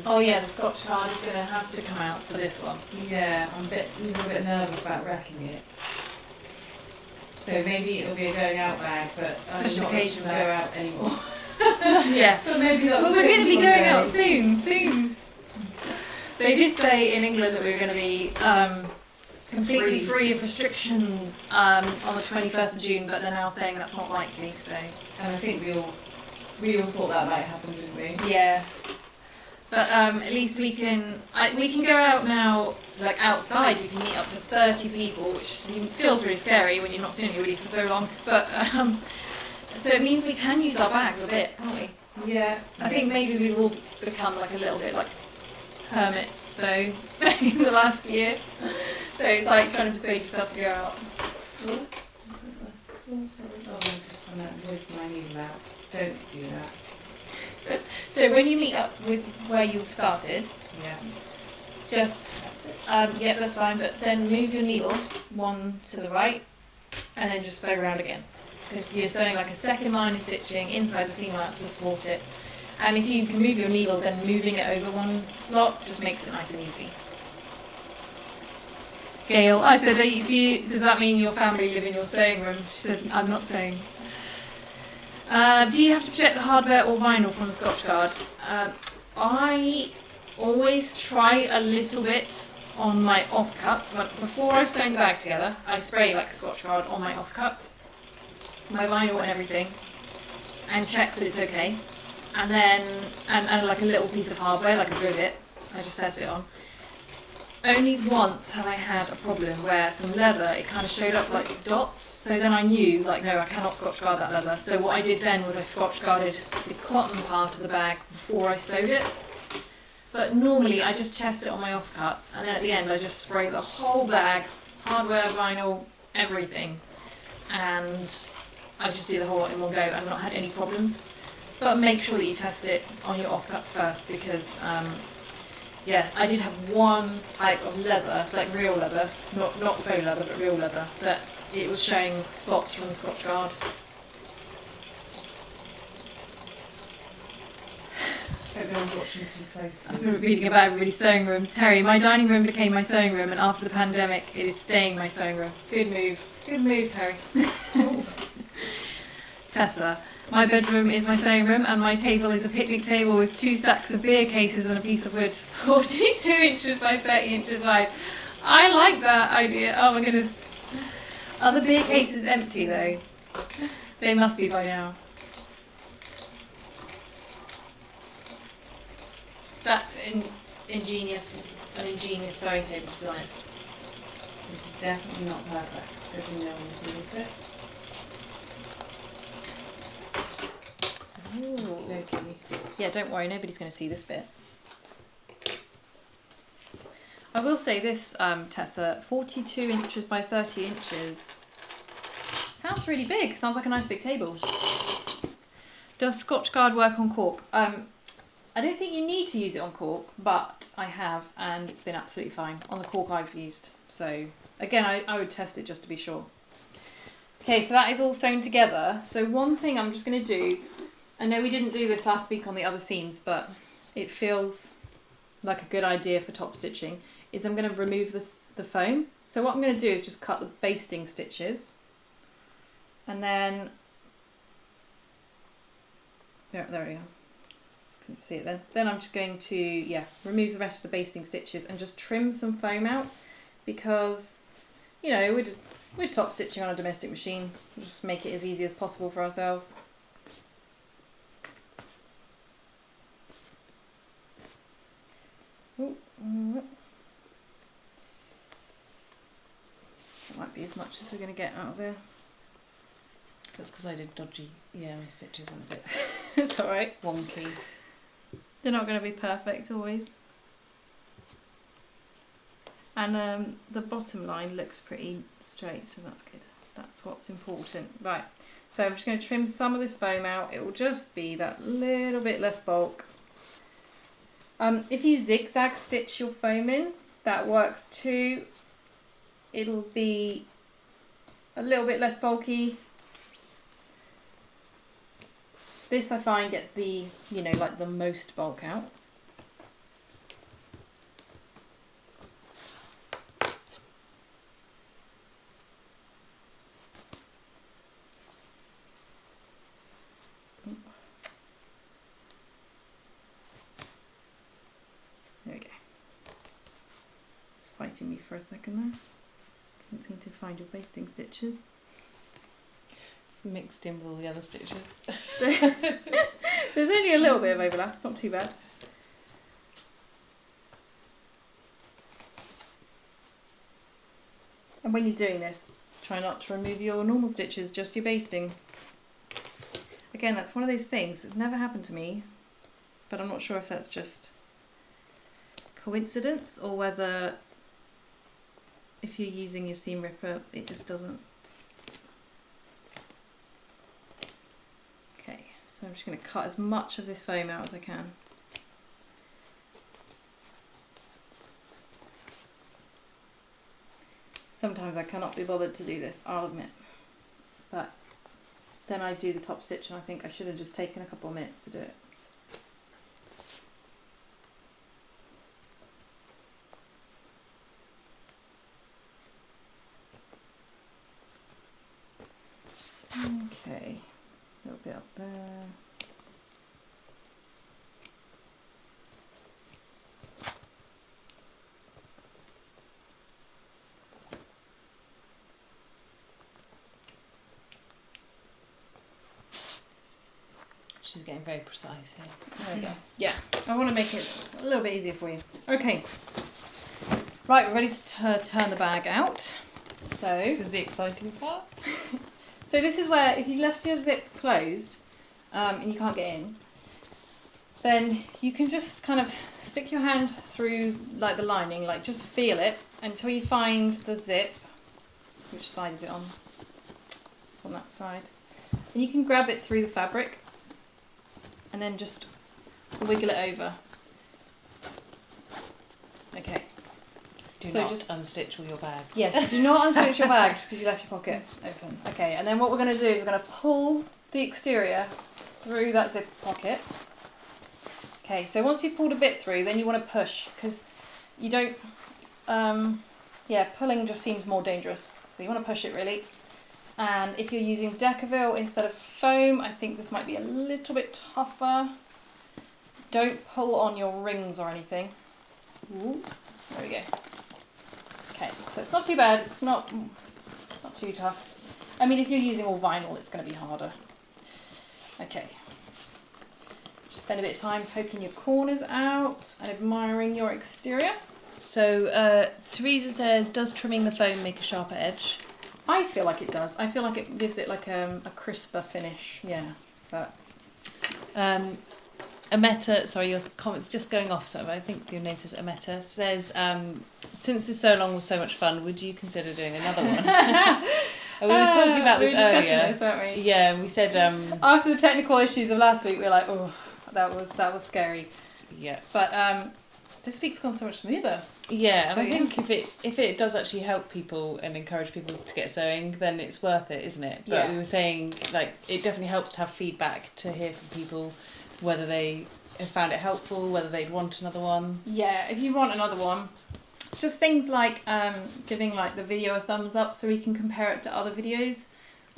Oh yeah, the Scotch card is going to have to come out for this one. Yeah, I'm a little bit nervous about wrecking it. So maybe it'll be a going out bag, but I'm Special not occasion going to go out anymore. Yeah. But maybe But we're going to be going out soon. They did say in England that we were going to be completely free of restrictions on the 21st of June, but they're now saying that's not likely. So. And I think we all thought that might happen, didn't we? Yeah. But at least we can go out now, like outside. We can meet up to 30 people, which feels really scary when you're not seeing anybody for so long. But so it means we can use our bags a bit, can't we? Yeah. I think maybe we will become like a little bit like hermits though in the last year. So it's like trying to persuade yourself to go out. Oh, I'm just going to whip my needle out. Don't do that. So when you meet up with where you've started, Yeah. just yeah, that's fine. But then move your needle one to the right, and then just sew around again, because you're sewing like a second line of stitching inside the seam allowance to support it. And if you can move your needle, then moving it over one slot just makes it nice and easy. Gail, I said, does that mean your family live in your sewing room? She says, I'm not sewing. Do you have to protect the hardware or vinyl from the Scotch Guard? I always try a little bit on my offcuts. Before I've sewn the bag together, I spray like a Scotch Guard on my offcuts, my vinyl and everything, and check that it's okay. And then, and like a little piece of hardware, like a rivet, I just test it on. Only once have I had a problem where some leather, it kind of showed up like dots, so then I knew, like, no, I cannot Scotch Guard that leather. So what I did then was I Scotch Guarded the cotton part of the bag before I sewed it. But normally I just test it on my offcuts, and then at the end I just spray the whole bag, hardware, vinyl, everything. And I just do the whole lot in one go. I've not had any problems. But make sure that you test it on your offcuts first, because yeah, I did have one type of leather, like real leather, not faux leather, but real leather, that it was showing spots from the Scotch Guard. Hope no one's watching too closely. I've been reading about everybody's sewing rooms. Terry, my dining room became my sewing room, and after the pandemic, it is staying my sewing room. Good move, Terry. Tessa. My bedroom is my sewing room, and my table is a picnic table with 2 stacks of beer cases and a piece of wood, 42 inches by 30 inches wide. I like that idea. Oh my goodness. Are the beer cases empty though? They must be by now. That's an ingenious sewing table, to be honest. This is definitely not perfect. Good thing no one will see this bit. Ooh. Okay. Yeah, don't worry, nobody's going to see this bit. I will say this, Tessa, 42 inches by 30 inches. Sounds really big. Sounds like a nice big table. Does Scotch Guard work on cork? I don't think you need to use it on cork, but I have, and it's been absolutely fine on the cork I've used. So, again, I would test it just to be sure. Okay, so that is all sewn together. So one thing I'm just going to do, I know we didn't do this last week on the other seams, but it feels like a good idea for top stitching, is I'm going to remove the foam. So what I'm going to do is just cut the basting stitches, and then, there we go. Couldn't see it then. Then I'm just going to, remove the rest of the basting stitches and just trim some foam out, because, you know, we're top stitching on a domestic machine. We'll just make it as easy as possible for ourselves. That might be as much as we're going to get out of there. That's because I did dodgy. Yeah, my stitches went a bit It's alright. wonky. They're not going to be perfect always. And the bottom line looks pretty straight, so that's good. That's what's important. Right, so I'm just going to trim some of this foam out. It will just be that little bit less bulk. If you zigzag stitch your foam in, that works too. It'll be a little bit less bulky. This I find gets the, you know, like the most bulk out. There we go. It's fighting me for a second there. Can't seem to find your basting stitches. It's mixed in with all the other stitches. There's only a little bit of overlap, not too bad. And when you're doing this, try not to remove your normal stitches, just your basting. Again, that's one of those things, it's never happened to me, but I'm not sure if that's just coincidence or whether if you're using your seam ripper, it just doesn't. Okay, so I'm just going to cut as much of this foam out as I can. Sometimes I cannot be bothered to do this, I'll admit. But then I do the top stitch and I think I should have just taken a couple of minutes to do it. Okay, a little bit up there. She's getting very precise here. There we go. Yeah, I want to make it a little bit easier for you. Okay, right, we're ready to turn the bag out. So This is the exciting part. So this is where if you left your zip closed and you can't get in, then you can just kind of stick your hand through like the lining, like just feel it until you find the zip. Which side is it on? On that side. And you can grab it through the fabric and then just wiggle it over. Okay. Do So not just unstitch all your bag. Yes, do not unstitch your bag because you left your pocket open. Okay, and then what we're going to do is we're going to pull the exterior through that zip pocket. Okay, so once you've pulled a bit through, then you want to push because you don't, yeah, pulling just seems more dangerous. So you want to push it really. And if you're using Decaville instead of foam, I think this might be a little bit tougher. Don't pull on your rings or anything. Ooh, there we go. Okay, so it's not too bad, it's not too tough. I mean, if you're using all vinyl, it's going to be harder. Okay. Just spend a bit of time poking your corners out and admiring your exterior. So Teresa says, does trimming the foam make a sharper edge? I feel like it does. I feel like it gives it like a crisper finish. Yeah, but Ameta, sorry, your comment's just going off, so I think your note is Ameta, says, since this so long was so much fun, would you consider doing another one? We were talking about this earlier. This, weren't we? Yeah, we said after the technical issues of last week, we were like, oh, that was scary. Yeah. But this week's gone so much smoother. Yeah, and I think if it does actually help people and encourage people to get sewing, then it's worth it, isn't it? But yeah. We were saying, like, it definitely helps to have feedback, to hear from people whether they have found it helpful, whether they'd want another one. Yeah, if you want another one, just things like giving like the video a thumbs up so we can compare it to other videos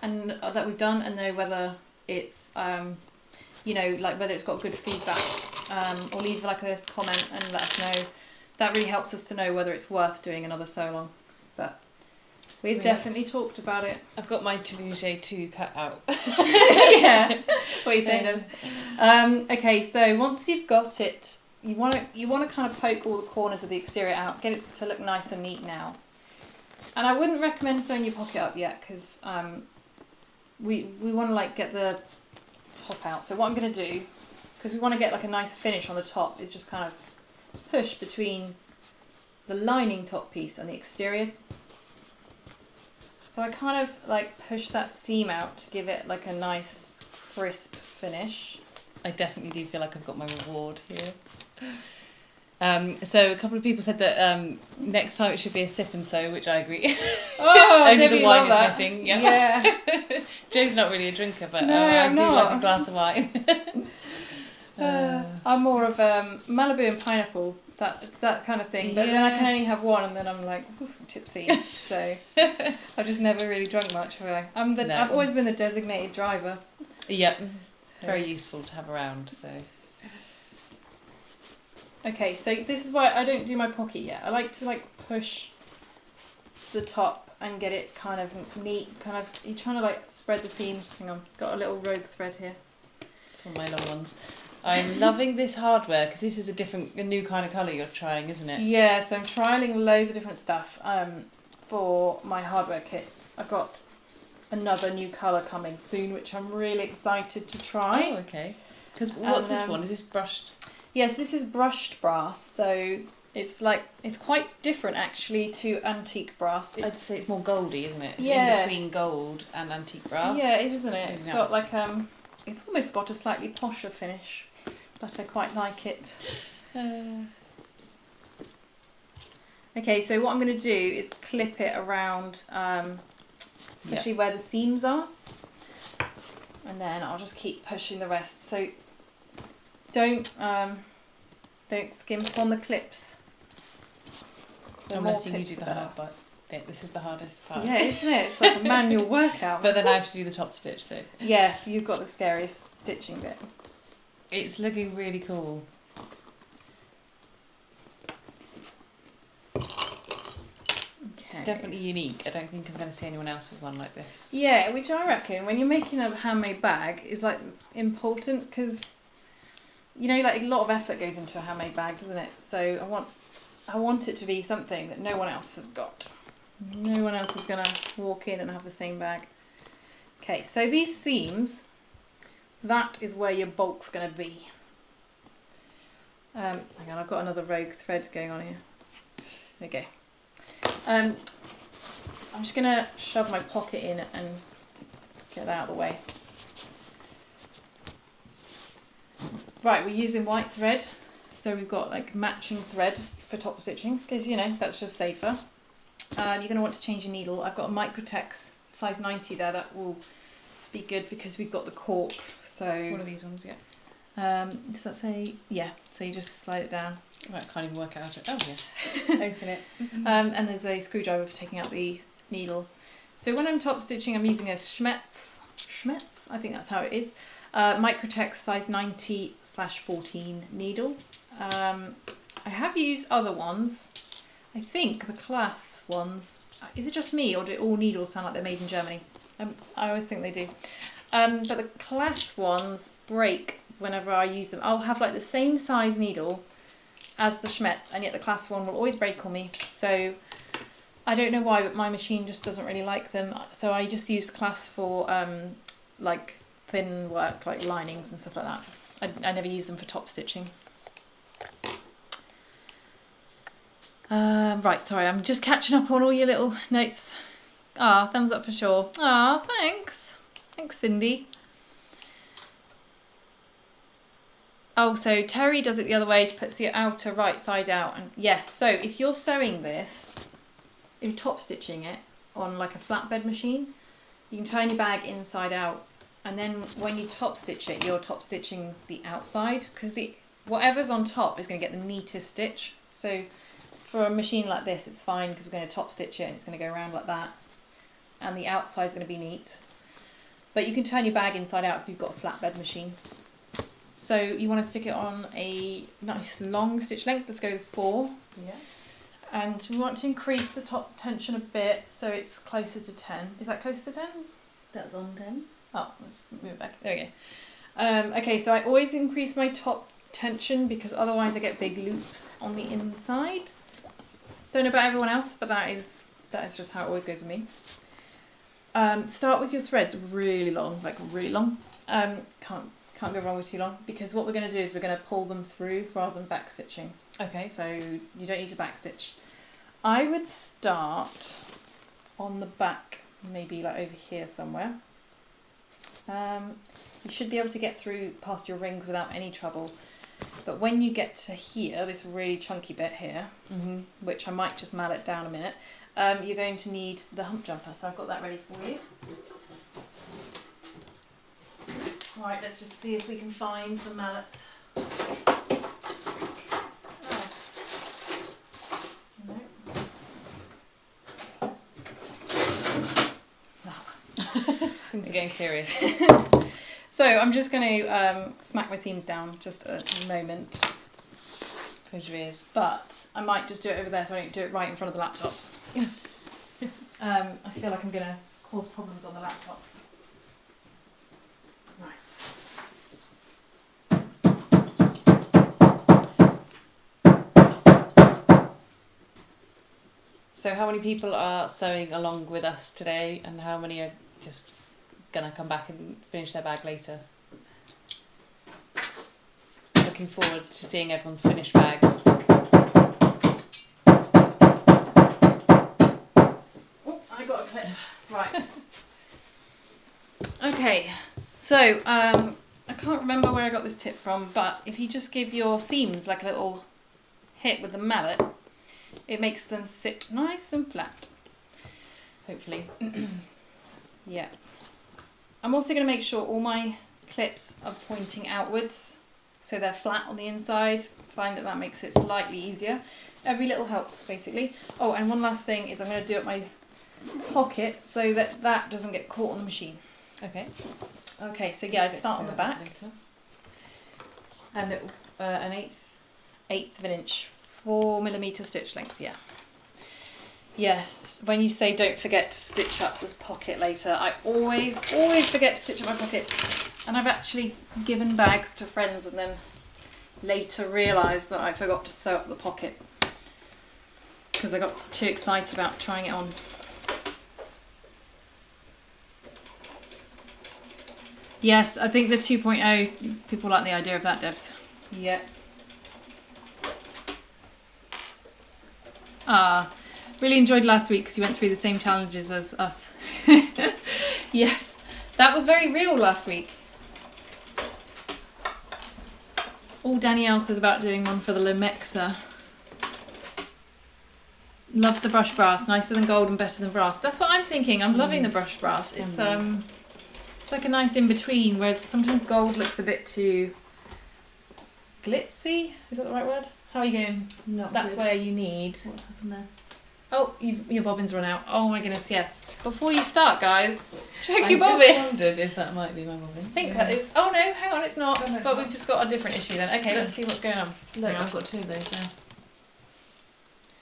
and that we've done and know whether it's you know, like whether it's got good feedback, or leave like a comment and let us know. That really helps us to know whether it's worth doing another sew along. But we've definitely talked about it. I've got my Toulouse 2 cut out. Yeah, what are you saying, Des? Okay, so once you've got it you want to kind of poke all the corners of the exterior out, get it to look nice and neat now. And I wouldn't recommend sewing your pocket up yet because we want to like get the top out. So what I'm going to do, because we want to get like a nice finish on the top, is just kind of push between the lining top piece and the exterior. So I kind of like push that seam out to give it like a nice crisp finish. I definitely do feel like I've got my reward here. So a couple of people said that next time it should be a sip and sew, which I agree. Oh, only Debbie, the wine is love that. missing. Yeah. Joe's not really a drinker, but No, I I'm do not. like a glass of wine. I'm more of Malibu and pineapple, that kind of thing. But then I can only have one, and then I'm like oof, I'm tipsy. So I've just never really drunk much, have I? I've always been the designated driver. Yep. Very useful to have around. So. Okay, so this is why I don't do my pocket yet. I like to like push the top and get it kind of neat. Kind of, you're trying to like spread the seams. Hang on, got a little rogue thread here. It's one of my long ones. I'm loving this hardware because this is a new kind of colour you're trying, isn't it? Yeah, so I'm trialling loads of different stuff for my hardware kits. I've got another new colour coming soon, which I'm really excited to try. Oh, okay. Because what's this one? Is this brushed? Yes, this is brushed brass, so it's quite different actually to antique brass. I'd say it's more goldy, isn't it? It's Yeah. in between gold and antique brass. Yeah, it is, isn't it? It's Nice. got like it's almost got a slightly posher finish, but I quite like it. Okay, so what I'm going to do is clip it around, especially where the seams are, and then I'll just keep pushing the rest. So don't skimp on the clips. I'm letting you do the hard part. This is the hardest part. Yeah, isn't it? It's like a manual workout. But then I have to do the top stitch, so. Yes, you've got the scariest stitching bit. It's looking really cool. It's definitely unique. I don't think I'm going to see anyone else with one like this. Yeah, which I reckon when you're making a handmade bag is like important because you know, like a lot of effort goes into a handmade bag, doesn't it? So I want it to be something that no one else has got. No one else is gonna walk in and have the same bag. Okay, so these seams, that is where your bulk's gonna be. Hang on, I've got another rogue thread going on here. There we go. I'm just gonna shove my pocket in and get that out of the way. Right, we're using white thread, so we've got like matching thread for top stitching because you know that's just safer. You're going to want to change your needle. I've got a Microtex size 90 there. That will be good because we've got the cork. So what are these ones? Yeah. Does that say? Yeah. So you just slide it down. I can't even work out it. Oh yeah. Open it. And there's a screwdriver for taking out the needle. So when I'm top stitching, I'm using a Schmetz. I think that's how it is. Microtex size 90/14 needle. I have used other ones. I think the class ones. Is it just me, or do all needles sound like they're made in Germany? I always think they do. But the class ones break whenever I use them. I'll have like the same size needle as the Schmetz, and yet the class one will always break on me. So I don't know why, but my machine just doesn't really like them. So I just use class for like thin work, like linings and stuff like that. I never use them for top stitching. Right, sorry, I'm just catching up on all your little notes. Ah, thumbs up for sure. Ah, thanks. Thanks, Cindy. Oh, so Terry does it the other way. She puts the outer right side out. And yes, so if you're sewing this, if you're top stitching it on like a flatbed machine, you can turn your bag inside out. And then when you top stitch it, you're top stitching the outside because whatever's on top is going to get the neatest stitch. So for a machine like this, it's fine because we're going to top stitch it and it's going to go around like that. And the outside is going to be neat. But you can turn your bag inside out if you've got a flatbed machine. So you want to stick it on a nice long stitch length. Let's go with 4. Yeah. And we want to increase the top tension a bit so it's closer to 10. Is that close to 10? That's on 10. Oh, let's move it back. There we go. Okay, so I always increase my top tension because otherwise I get big loops on the inside. Don't know about everyone else, but that is just how it always goes with me. Start with your threads really long, like really long. Can't go wrong with too long, because what we're going to do is we're going to pull them through rather than back stitching. Okay. So you don't need to back stitch. I would start on the back, maybe like over here somewhere. You should be able to get through past your rings without any trouble. But when you get to here, this really chunky bit here, which I might just mallet down a minute, you're going to need the hump jumper. So I've got that ready for you. Right, let's just see if we can find the mallet. Things are getting serious. So I'm just going to smack my seams down just a moment. Close your ears. But I might just do it over there so I don't do it right in front of the laptop. I feel like I'm going to cause problems on the laptop. Right. So how many people are sewing along with us today, and how many are just going to come back and finish their bag later? Looking forward to seeing everyone's finished bags. Oh, I got a clip. Right. Okay, so I can't remember where I got this tip from, but if you just give your seams like a little hit with the mallet, it makes them sit nice and flat, hopefully. Yeah. I'm also going to make sure all my clips are pointing outwards, so they're flat on the inside. Find that makes it slightly easier. Every little helps, basically. Oh, and one last thing is I'm going to do up my pocket so that that doesn't get caught on the machine. Okay. Okay, so yeah, I'd start on the back. And an eighth of an inch, 4mm stitch length, yeah. Yes, when you say don't forget to stitch up this pocket later, I always forget to stitch up my pocket. And I've actually given bags to friends and then later realised that I forgot to sew up the pocket because I got too excited about trying it on. Yes, I think the 2.0, people like the idea of that, Debs. Yeah. Really enjoyed last week because you went through the same challenges as us. Yes, that was very real last week. All Danielle says about doing one for the Momexa. Love the brush brass, nicer than gold and better than brass. That's what I'm thinking. I'm loving the brush brass. It's like a nice in between, whereas sometimes gold looks a bit too glitzy. Is that the right word? How are you going? That's where you need. What's happened there? Oh, your bobbins run out. Oh my goodness, yes. Before you start, guys, check your bobbin. I just wondered if that might be my bobbin. I think that is. Oh no, hang on, it's not. Oh, no, it's but not. we've just got a different issue then. Okay, let's see what's going on. Look, I've got two of those now.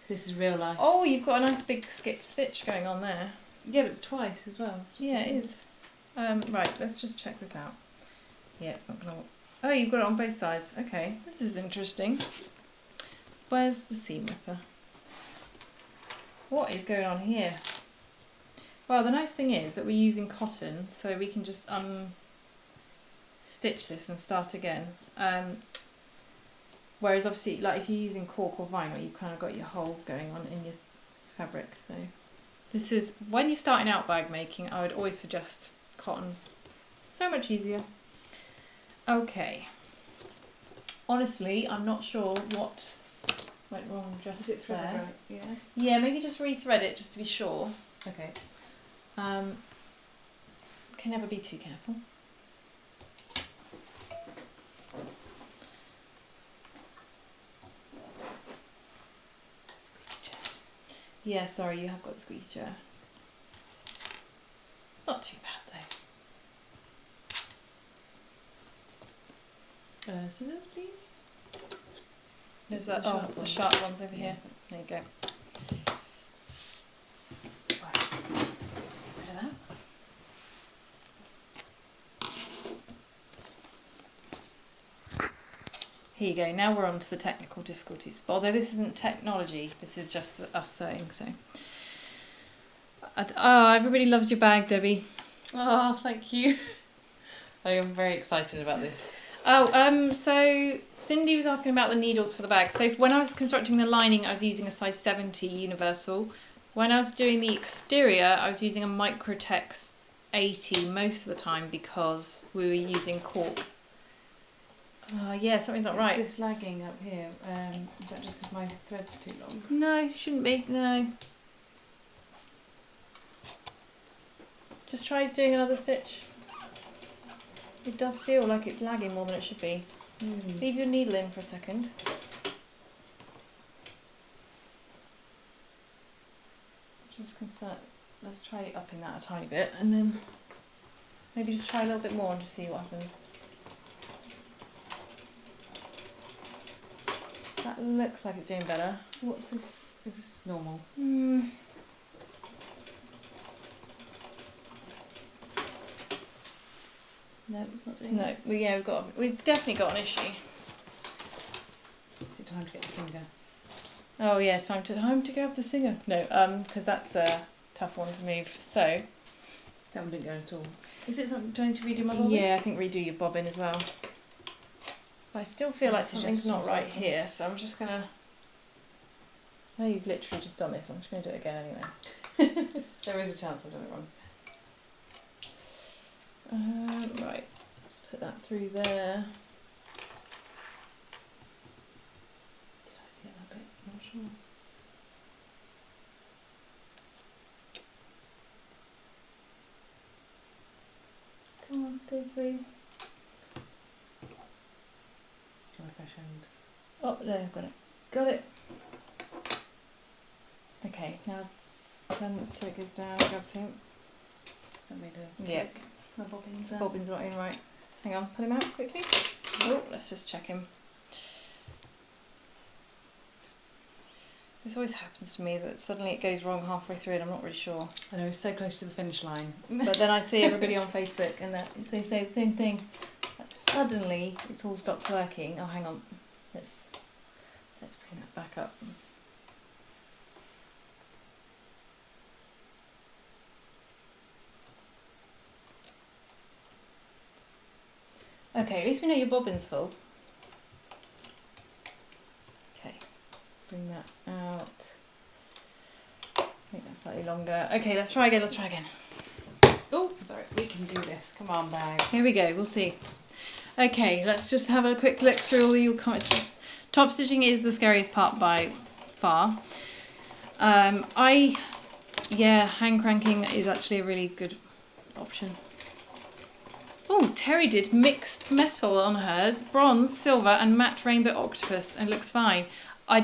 This is real life. Oh, you've got a nice big skip stitch going on there. Yeah, but it's twice as well. Yeah, it is. Right, let's just check this out. Yeah, it's not going to... Oh, you've got it on both sides. Okay, this is interesting. Where's the seam ripper? What is going on here? Well, the nice thing is that we're using cotton, so we can just stitch this and start again. Whereas obviously, like if you're using cork or vinyl, you've kind of got your holes going on in your fabric. So this is, when you're starting out bag making, I would always suggest cotton. So much easier. Okay. Honestly, I'm not sure what went wrong just Is it threaded there. right? Yeah. Yeah, maybe just rethread it just to be sure. Okay. Can never be too careful. Yeah, sorry, you have got the squeeze chair. Not too bad though. Scissors, please. There's that. The Oh, sharp the ones. sharp ones over Yeah, here. There you go. Right. Rid of that. Here you go. Now we're on to the technical difficulties. But although this isn't technology, this is just us sewing. So, everybody loves your bag, Debbie. Oh, thank you. I am very excited about this. So Cindy was asking about the needles for the bag. So when I was constructing the lining, I was using a size 70 universal. When I was doing the exterior, I was using a Microtex 80 most of the time because we were using cork. Yeah, something's not right. Is this lagging up here? Is that just because my thread's too long? No, shouldn't be. No. Just try doing another stitch. It does feel like it's lagging more than it should be. Leave your needle in for a second. Just let's try upping that a tiny bit, and then maybe just try a little bit more and just see what happens. That looks like it's doing better. What's this? Is this normal? No, it's not doing it. No, we've definitely got an issue. Is it time to get the singer? Oh yeah, time to grab the singer. No, because that's a tough one to move. So that one didn't go at all. Is it something? Do I need to redo my bobbin? Yeah, I think redo your bobbin as well. But I still feel like something's not right here, so I'm just gonna. Oh, you've literally just done this. I'm just gonna do it again anyway. There is a chance I've done it wrong. Right, let's put that through there. Did I forget that bit? I'm not sure. Come on, go through. Do my fresh hand. Oh, there, I've got it. Got it. Okay, now turn so it goes down, grab some. That made a Yeah. My bobbins out. Bobbin's not in right. Hang on, pull him out quickly. Oh, let's just check him. This always happens to me that suddenly it goes wrong halfway through and I'm not really sure. I know, it's so close to the finish line. But then I see everybody on Facebook and they say the same thing. Like suddenly it's all stopped working. Oh, hang on. Let's bring that back up. Okay, at least we know your bobbin's full. Okay, bring that out. Make that slightly longer. Okay, let's try again. Oh, sorry, we can do this. Come on, bag. Here we go, we'll see. Okay, let's just have a quick look through all your comments. Top stitching is the scariest part by far. Hand cranking is actually a really good option. Oh, Terry did mixed metal on hers, bronze, silver and matte rainbow octopus, and it looks fine. I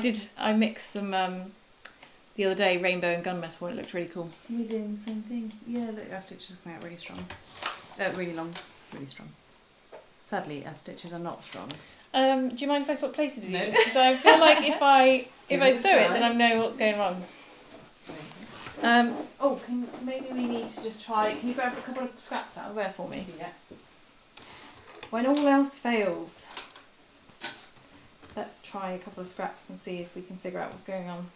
mixed some the other day, rainbow and gunmetal, and it looked really cool. We're doing the same thing. Yeah, look, our stitches come out really strong. Really long, really strong. Sadly, our stitches are not strong. Do you mind if I swap places with you? Just because I feel like if I sew it, then I know what's going wrong. Maybe we need to just try. Can you grab a couple of scraps out of there for me? Yeah. When all else fails, let's try a couple of scraps and see if we can figure out what's going on.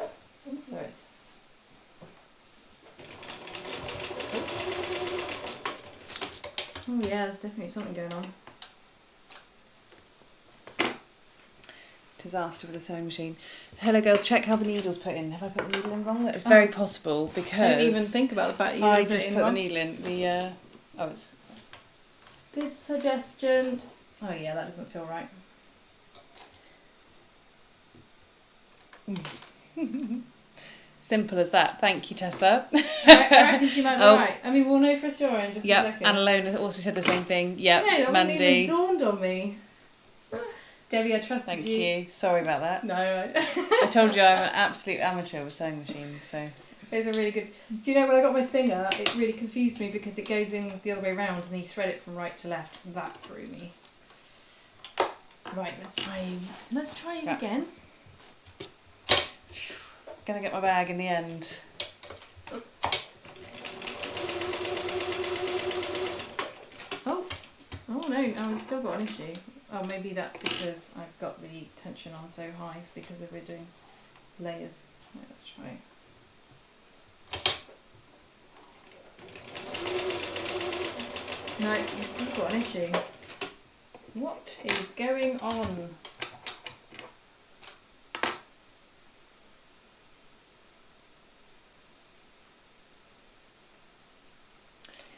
Oh, there it is. Oh yeah, there's definitely something going on. Disaster with the sewing machine. Hello girls, check how the needle's put in. Have I put the needle in wrong? That's very possible because I didn't even think about the fact that I you just put the needle in. It's good suggestion. Oh yeah, that doesn't feel right. simple as that. Thank you, Tessa. I reckon she might be right. I mean, we'll know for sure in just a second. Anna Lone also said the same thing. Yep, yeah, that Mandy. wouldn't even dawned on me. Debbie, I trust Thank you. Sorry about that. No, I told you I'm an absolute amateur with sewing machines, so. Those are really good. Do you know when I got my Singer, it really confused me because it goes in the other way around and then you thread it from right to left. That threw me. Right, let's try you again. Gonna get my bag in the end. don't. Oh, we've still got an issue. Oh, maybe that's because I've got the tension on so high because if we're doing layers. Right, let's try. No, we've still got an issue. What is going on?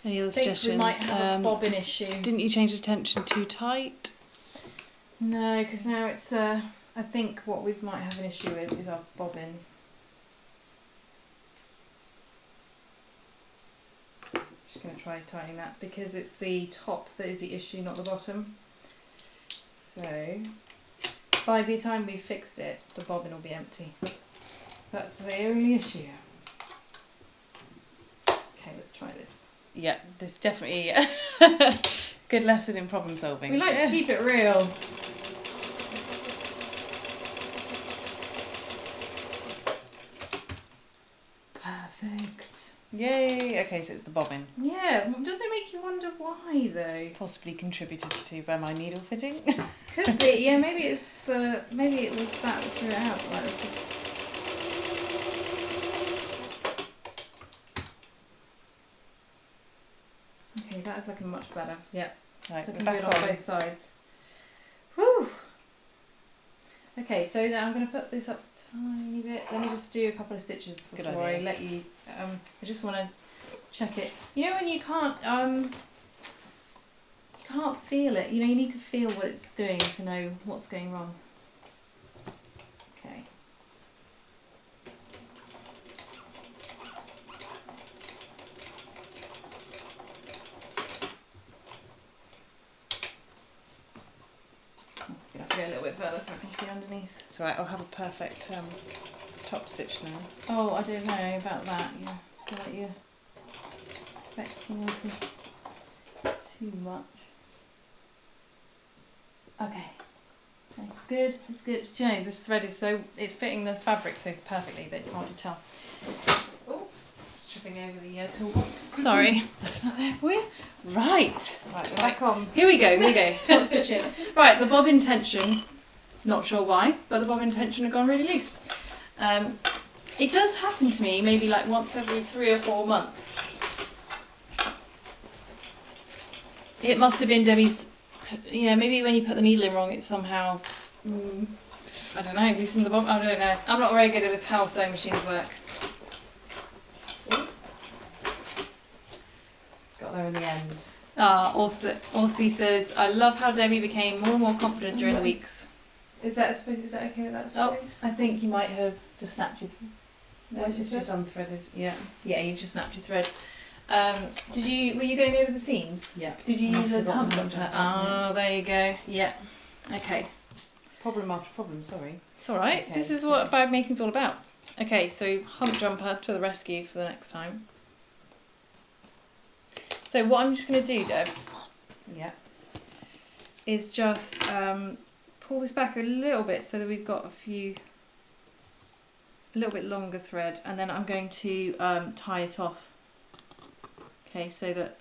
Any other I think suggestions? we might have a bobbin issue. Didn't you change the tension too tight? No, because now it's. I think what we might have an issue with is our bobbin. Just going to try tightening that because it's the top that is the issue, not the bottom. So, by the time we've fixed it, the bobbin will be empty. That's the only issue. Okay, let's try this. Yeah, this is definitely good lesson in problem solving. We like to keep it real. Perfect. Yay! Okay, so it's the bobbin. Yeah, doesn't it make you wonder why though? Possibly contributed to by my needle fitting. Could be, yeah, maybe it was that that threw it out. Like, it's just... Okay, that is looking much better. Yeah, Right, it's we're looking back good on on. both sides. Whew! Okay, so now I'm going to put this up a tiny bit. Let me just do a couple of stitches Good before I idea. let you... I just want to check it. You know when you can't feel it, you know, you need to feel what it's doing to know what's going wrong. Okay. I'm gonna have to go a little bit further so I can see underneath. It's alright, I'll have a perfect top stitch now. Oh, I don't know about that. Yeah, I feel like you're expecting anything too much. Okay. It's good. It's good. Do you know, this thread is it's fitting this fabric so perfectly that it's hard to tell. Oh, it's tripping over the toolbox. Sorry. Left that there for you. Right. Right, we're back on. Here we go. Top stitch in. Right, the bobbin tension. Not sure why, but the bobbin tension had gone really loose. It does happen to me maybe like once every 3 or 4 months. It must have been Debbie's. Yeah, maybe when you put the needle in wrong, it somehow. I don't know. Loosen the bobbin. I don't know. I'm not very good with how sewing machines work. Got there in the end. Aussie says, I love how Debbie became more and more confident during the weeks. Is that okay? That's Oh, I think you might have just snapped your. No, it's just unthreaded. Yeah. Yeah, you've just snapped your thread. Were you going over the seams? Yeah. Did you use a hump jumper? jumper. Oh, there you go. Yeah. Okay. Problem after problem. Sorry. It's all right. Okay, This is so- what bag making's all about. Okay, so hump jumper to the rescue for the next time. So what I'm just going to do, Debs, Yeah. is just pull this back a little bit so that we've got a little bit longer thread, and then I'm going to tie it off. Okay, so that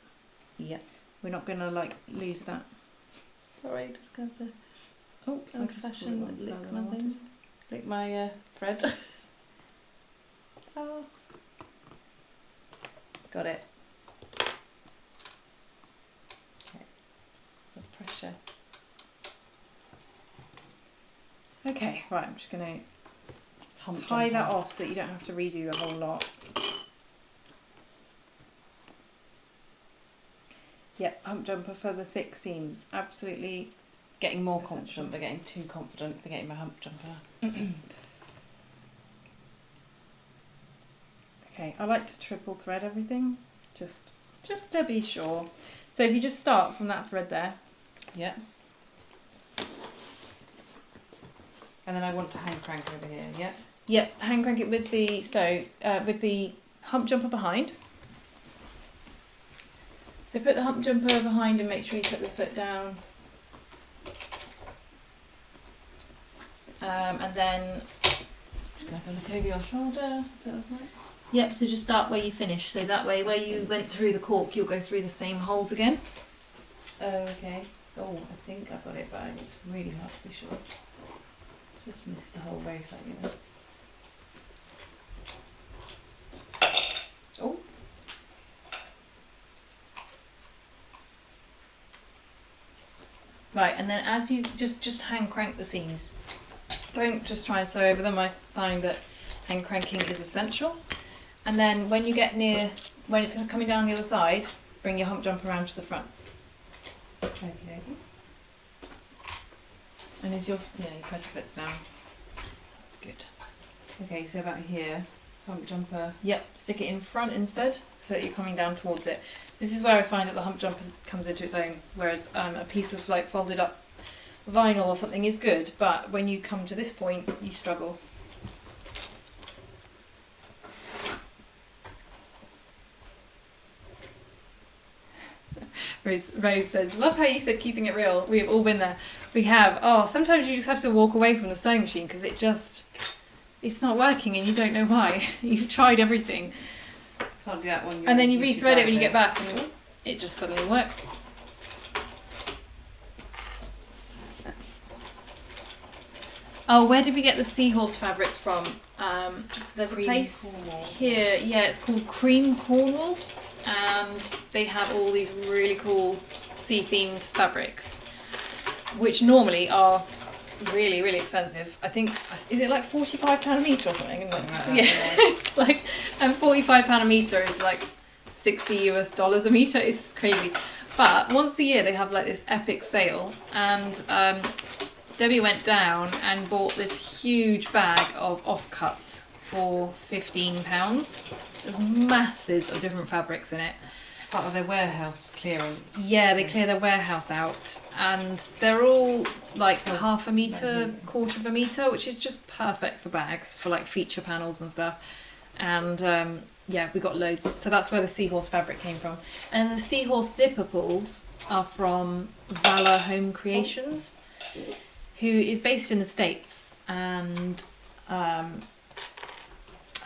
we're not going to like lose that. Sorry, just going to. Oh, some fashion lick my thing. Lick my thread. Oh. Got it. Okay. The pressure. Okay, right. I'm just going to Hump tie jumper. that off so that you don't have to redo the whole lot. Yep, hump jumper for the thick seams. Absolutely. Getting more Essential. confident, but getting too confident for getting my hump jumper. Okay, I like to triple thread everything, just to be sure. So if you just start from that thread there. Yeah. And then I want to hand crank over here. Yeah. Yep, hand crank it with the with the hump jumper behind. So put the hump jumper behind and make sure you put the foot down. And then just gonna have a look over your shoulder. Is that right? Yep, so just start where you finish. So that way where you went through the cork, you'll go through the same holes again. Oh, okay. Oh, I think I've got it, but it's really hard to be sure. Just missed the hole very slightly there. Oh. Right, and then as you just hand crank the seams. Don't just try and sew over them. I find that hand cranking is essential. And then when you get near, when it's coming down the other side, bring your hump jumper around to the front. Okay. And is your, you press the bits down. That's good. Okay, so about here, hump jumper. Yep, stick it in front instead, so that you're coming down towards it. This is where I find that the hump jumper comes into its own, whereas a piece of like folded up vinyl or something is good, but when you come to this point, you struggle. Rose says, love how you said keeping it real. We've all been there. We have. Oh, sometimes you just have to walk away from the sewing machine because it's not working and you don't know why. You've tried everything. Can't do that one. And then you re-thread it when you get back and it just suddenly works. Oh, where did we get the seahorse fabrics from? There's a place here. Yeah, it's called Cream Cornwall. And they have all these really cool sea-themed fabrics, which normally are really, really expensive. I think, is it like £45 a metre or something? Isn't it? Yeah, it's like, and £45 a metre is like $60 a metre. It's crazy. But once a year they have like this epic sale, and Debbie went down and bought this huge bag of offcuts for £15. There's masses of different fabrics in it. Part of their warehouse clearance. Yeah, they clear their warehouse out, and they're all like half a metre, quarter of a metre, which is just perfect for bags, for like feature panels and stuff. And yeah, we got loads. So that's where the seahorse fabric came from. And the seahorse zipper pulls are from Valor Home Creations, who is based in the States, and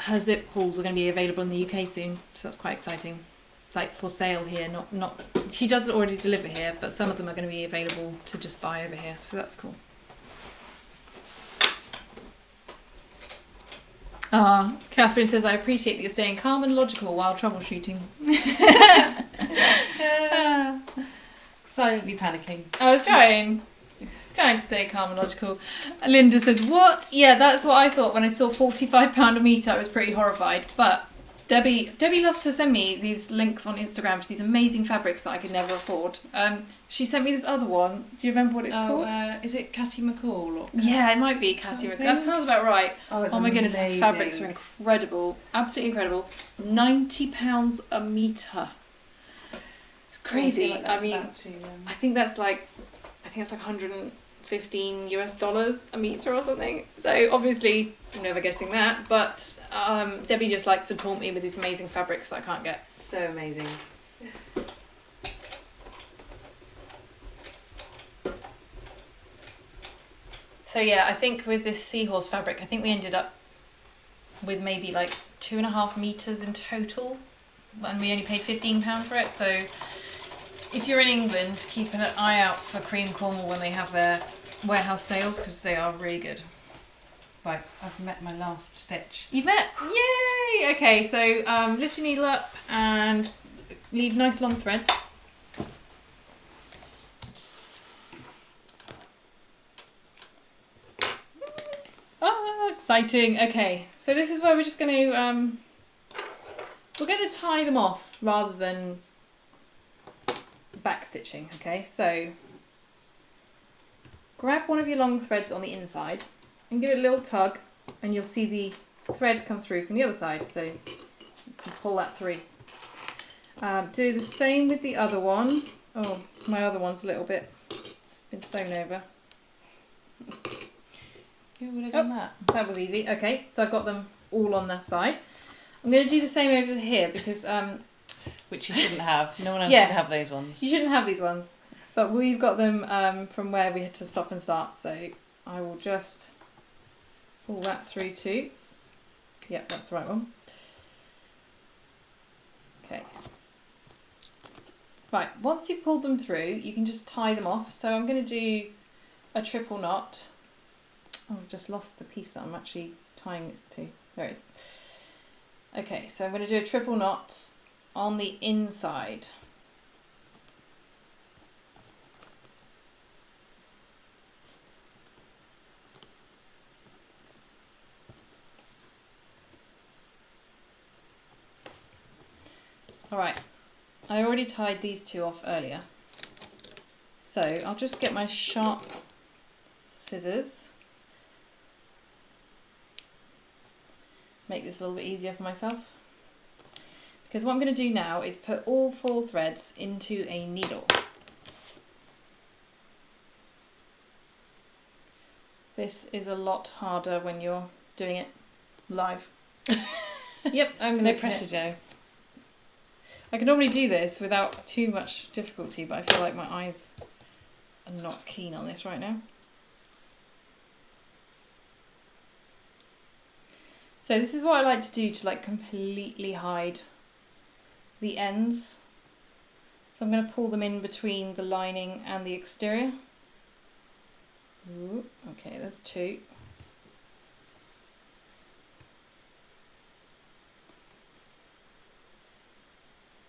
her zip pulls are going to be available in the UK soon, so that's quite exciting. Like for sale here, not. She does already deliver here, but some of them are going to be available to just buy over here, so that's cool. Catherine says, I appreciate that you're staying calm and logical while troubleshooting. Silently panicking. I was trying to stay calm and logical. Linda says, what? Yeah, that's what I thought when I saw £45 a metre. I was pretty horrified. But Debbie loves to send me these links on Instagram to these amazing fabrics that I could never afford. She sent me this other one. Do you remember what it's called? Is it Catty McCall? Or yeah, it might be Catty McCall. That sounds about right. Oh my goodness, the fabrics are incredible. Absolutely incredible. £90 a metre. It's crazy. I mean, I think that's like $115 a metre or something. So obviously I'm never getting that, but Debbie just likes to taunt me with these amazing fabrics that I can't get. So amazing. So yeah, I think with this seahorse fabric, I think we ended up with maybe like 2.5 metres in total, and we only paid £15 for it. So if you're in England, keep an eye out for Cream Cornwall when they have their warehouse sales, because they are really good. Right, I've met my last stitch. You've met? Yay! Okay, so lift your needle up and leave nice long threads. Oh, exciting. Okay, so this is where we're just going to, we're going to tie them off rather than back stitching. Okay, so grab one of your long threads on the inside and give it a little tug, and you'll see the thread come through from the other side, so you can pull that through. Do the same with the other one. Oh, my other one's a little bit, it's been sewn over. Who would have done that? That was easy. Okay, so I've got them all on that side. I'm going to do the same over here because which you shouldn't have. No one else should have those ones. You shouldn't have these ones. But we've got them from where we had to stop and start. So I will just pull that through too. Yep, that's the right one. Okay. Right, once you've pulled them through, you can just tie them off. So I'm going to do a triple knot. Oh, I've just lost the piece that I'm actually tying this to. There it is. Okay, so I'm going to do a triple knot on the inside. Alright, I already tied these two off earlier. So I'll just get my sharp scissors. Make this a little bit easier for myself. Because what I'm going to do now is put all 4 threads into a needle. This is a lot harder when you're doing it live. Yep, I'm No pressure, Joe. I can normally do this without too much difficulty, but I feel like my eyes are not keen on this right now. So this is what I like to do to like completely hide the ends. So I'm going to pull them in between the lining and the exterior. Ooh, okay, there's 2.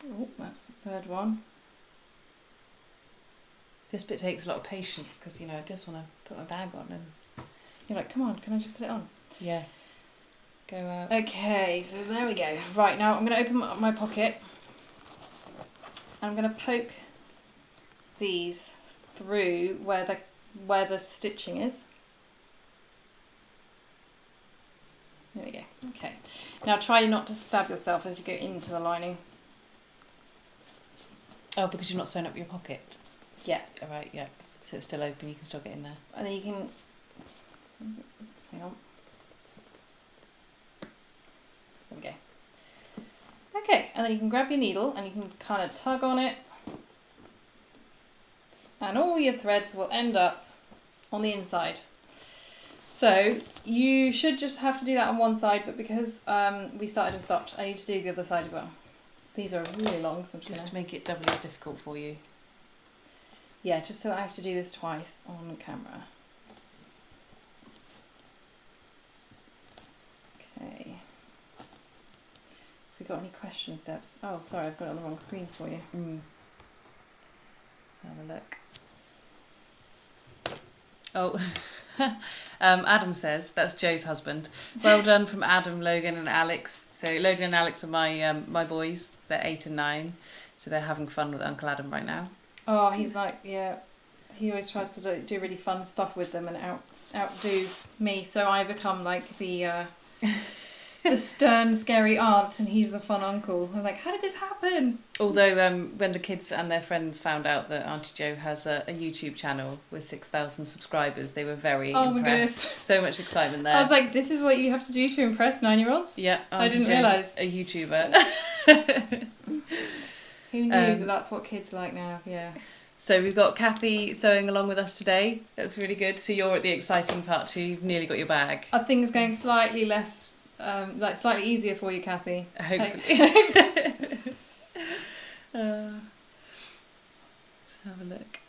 Oh, that's the 3rd one. This bit takes a lot of patience because, you know, I just want to put my bag on and... You're like, come on, can I just put it on? Yeah. Go out. Okay, so there we go. Right, now I'm going to open up my pocket. And I'm going to poke these through where the stitching is. There we go. Okay. Now try not to stab yourself as you go into the lining. Oh, because you're not sewing up your pocket? Yeah. All right, yeah. So it's still open, you can still get in there. And then you can... Hang on. There we go. Okay, and then you can grab your needle and you can kind of tug on it. And all your threads will end up on the inside. So you should just have to do that on one side, but because we started and stopped, I need to do the other side as well. These are really long, so I'm just to make it doubly as difficult for you. Yeah, just so that I have to do this twice on camera. Okay. Have we got any questions, Debs? Oh, sorry, I've got it on the wrong screen for you. Let's have a look. Oh, Adam says, that's Joe's husband. Well done from Adam, Logan and Alex. So Logan and Alex are my boys. They're 8 and 9. So they're having fun with Uncle Adam right now. Oh, he's like, yeah, he always tries to do really fun stuff with them and outdo me. So I become like the stern, scary aunt, and he's the fun uncle. I'm like, how did this happen? Although when the kids and their friends found out that Auntie Jo has a YouTube channel with 6,000 subscribers, they were very impressed. My goodness. So much excitement there. I was like, this is what you have to do to impress 9-year-olds? Yeah, I didn't realise. A YouTuber. Who knew that that's what kids like now? Yeah. So we've got Kathy sewing along with us today. That's really good. So you're at the exciting part too. You've nearly got your bag. Are things going slightly less, slightly easier for you, Kathy? Hopefully. Let's have a look.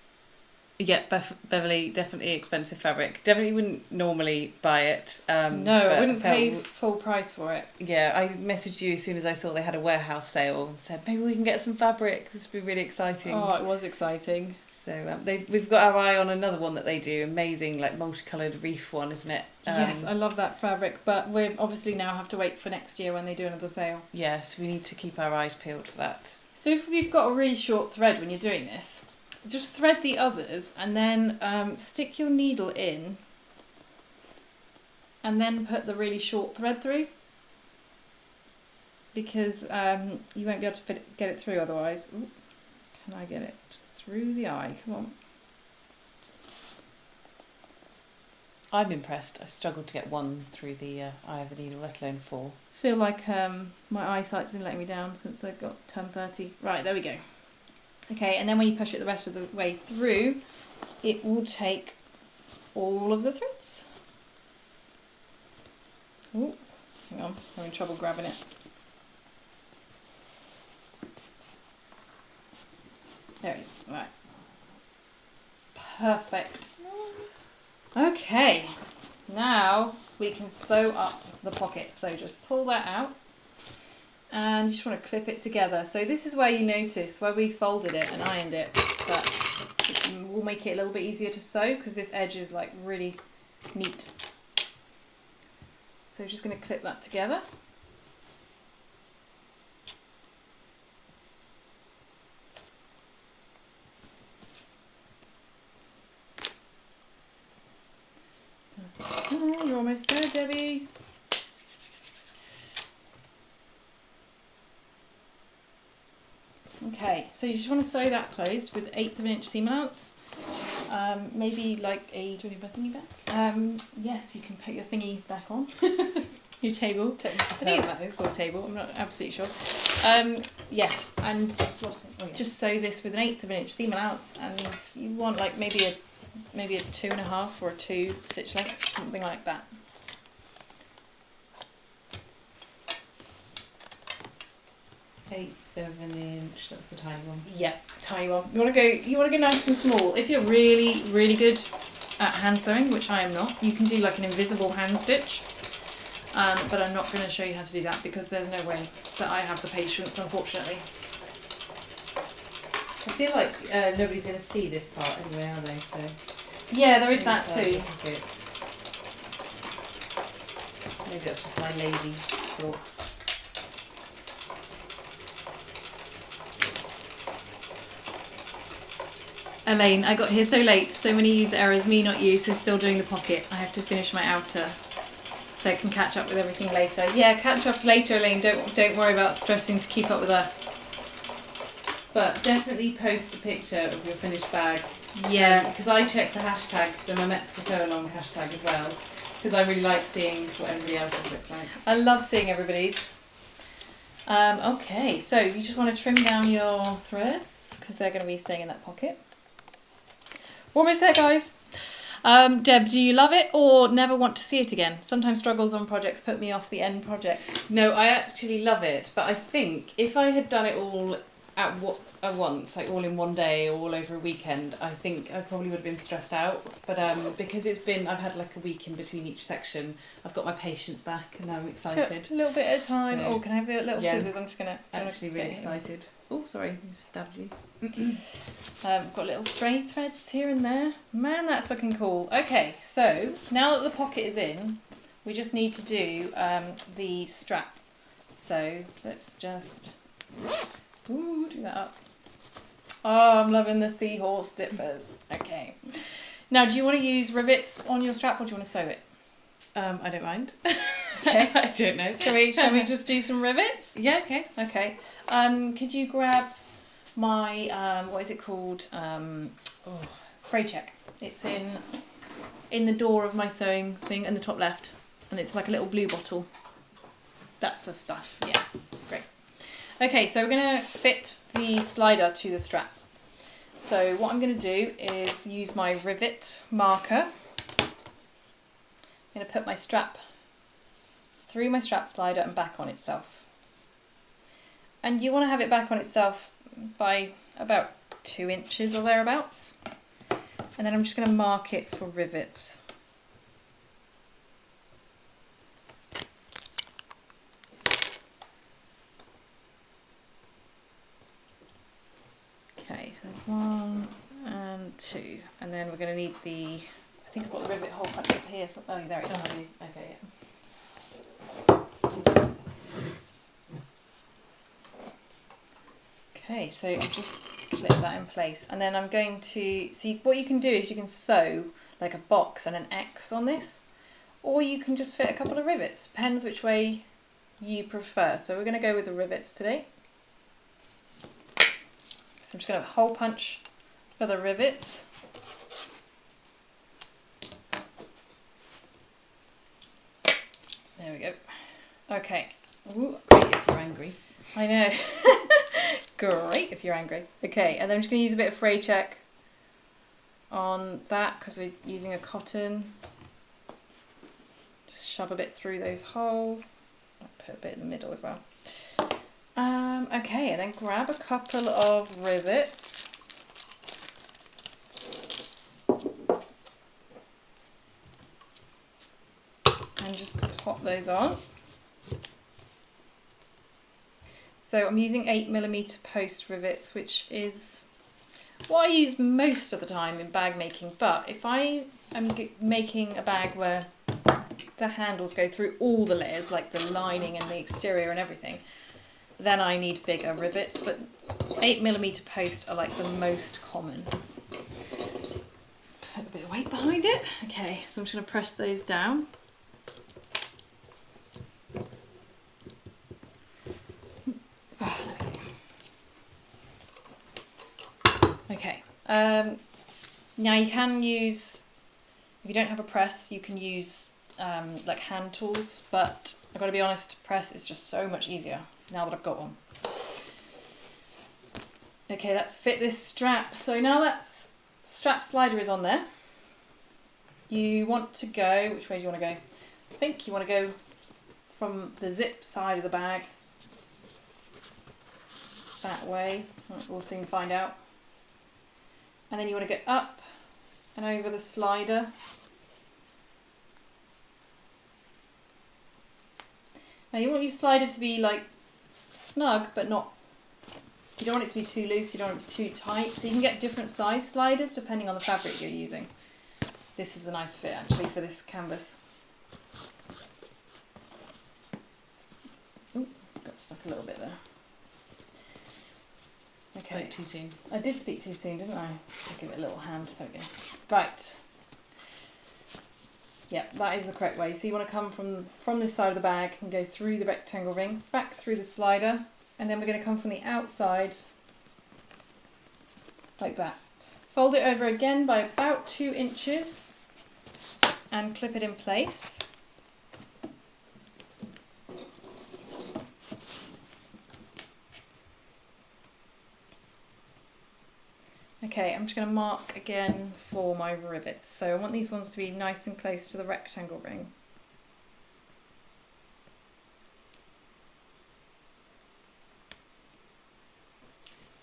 Yeah, Beverly, definitely expensive fabric. Definitely wouldn't normally buy it. No, I wouldn't pay full price for it. Yeah, I messaged you as soon as I saw they had a warehouse sale and said, maybe we can get some fabric. This would be really exciting. Oh, it was exciting. So we've got our eye on another one that they do. Amazing, like multicoloured reef one, isn't it? Yes, I love that fabric. But we obviously now have to wait for next year when they do another sale. Yes, we need to keep our eyes peeled for that. So if you've got a really short thread when you're doing this, just thread the others and then stick your needle in and then put the really short thread through, because you won't be able to get it through otherwise. Ooh, can I get it through the eye? Come on. I'm impressed. I struggled to get one through the eye of the needle, let alone 4. I feel like my eyesight's been letting me down since I got 10:30. Right, there we go. Okay, and then when you push it the rest of the way through, it will take all of the threads. Oh, hang on, I'm having trouble grabbing it. There it is. Right. Perfect. Okay. Now we can sew up the pocket. So just pull that out. And you just want to clip it together. So this is where you notice where we folded it and ironed it, that will make it a little bit easier to sew because this edge is like really neat. So just going to clip that together. Oh, you're almost there, Debbie. Okay, so you just want to sew that closed with 1/8 of an inch seam allowance. Maybe like a... Do you want to thingy back? Yes, you can put your thingy back on. Your table. I think it's called a table, I'm not absolutely sure. Yeah, and just sew this with 1/8 of an inch seam allowance, and you want like maybe a 2.5 or a 2 stitch length, something like that. Eighth of an inch. That's the tiny one. Yeah, tiny one. You want to go nice and small. If you're really, really good at hand sewing, which I am not, you can do like an invisible hand stitch. But I'm not going to show you how to do that because there's no way that I have the patience, unfortunately. I feel like nobody's going to see this part anyway, are they? So yeah, there is that too. Maybe that's just my lazy thought. Elaine, I got here so late, so many user errors, me not you, so still doing the pocket. I have to finish my outer so I can catch up with everything later. Yeah, catch up later, Elaine. Don't worry about stressing to keep up with us. But definitely post a picture of your finished bag. Yeah. Because I check the hashtag, the Momexa Sewalong hashtag as well, because I really like seeing what everybody else's looks like. I love seeing everybody's. Okay, so you just want to trim down your threads because they're going to be staying in that pocket. We're almost there, guys. Deb, do you love it or never want to see it again? Sometimes struggles on projects put me off the end project. No, I actually love it, but I think if I had done it all at once, like all in one day or all over a weekend, I think I probably would have been stressed out. But because I've had like a week in between each section, I've got my patience back and I'm excited. A little bit at a time. So, oh, can I have the little scissors? I'm just going to... Actually really excited. Oh, sorry, I stabbed you. Got little stray threads here and there. Man, that's looking cool. Okay, so now that the pocket is in, we just need to do the strap. So let's just do that up. Oh, I'm loving the seahorse zippers. Okay. Now, do you want to use rivets on your strap or do you want to sew it? I don't mind. Okay. I don't know. Shall we just do some rivets? Yeah, okay. Okay. Could you grab my what is it called? Fray check. It's in the door of my sewing thing in the top left, and it's like a little blue bottle. That's the stuff. Yeah, great. Okay, so we're gonna fit the slider to the strap. So what I'm gonna do is use my rivet marker. I'm gonna put my strap through my strap slider and back on itself. And you want to have it back on itself by about 2 inches or thereabouts. And then I'm just going to mark it for rivets. Okay, so 1 and 2. And then we're going to need I think I've got the rivet hole punch up here. So, oh, there it is. Oh, okay, yeah. Okay, so just clip that in place, and then I'm going to what you can do is you can sew like a box and an X on this, or you can just fit a couple of rivets. Depends which way you prefer. So we're going to go with the rivets today. So I'm just going to hole punch for the rivets. There we go. Okay. Ooh, great if you're angry. I know. Great if you're angry. Okay, and then I'm just going to use a bit of fray check on that because we're using a cotton. Just shove a bit through those holes. I'll put a bit in the middle as well. Okay, and then grab a couple of rivets. and just pop those on. So I'm using 8mm post rivets, which is what I use most of the time in bag making, but if I am making a bag where the handles go through all the layers, like the lining and the exterior and everything, then I need bigger rivets, but 8mm post are like the most common. Put a bit of weight behind it. Okay, so I'm just going to press those down. Okay, now you can use, if you don't have a press, you can use like hand tools, but I've got to be honest, press is just so much easier now that I've got one. Okay, let's fit this strap. So now that strap slider is on there, you want to go, which way do you want to go? I think you want to go from the zip side of the bag, that way, we'll soon find out. And then you want to go up and over the slider. Now you want your slider to be like snug, but not, you don't want it to be too loose, you don't want it to be too tight. So you can get different size sliders depending on the fabric you're using. This is a nice fit actually for this canvas. Ooh, got stuck a little bit there. Okay. Spoke too soon. I did speak too soon, didn't I? I'll give it a little hand. Okay. Right. Yeah, that is the correct way. So you want to come from this side of the bag and go through the rectangle ring, back through the slider, and then we're going to come from the outside like that. Fold it over again by about 2 inches and clip it in place. Okay, I'm just going to mark again for my rivets. So I want these ones to be nice and close to the rectangle ring.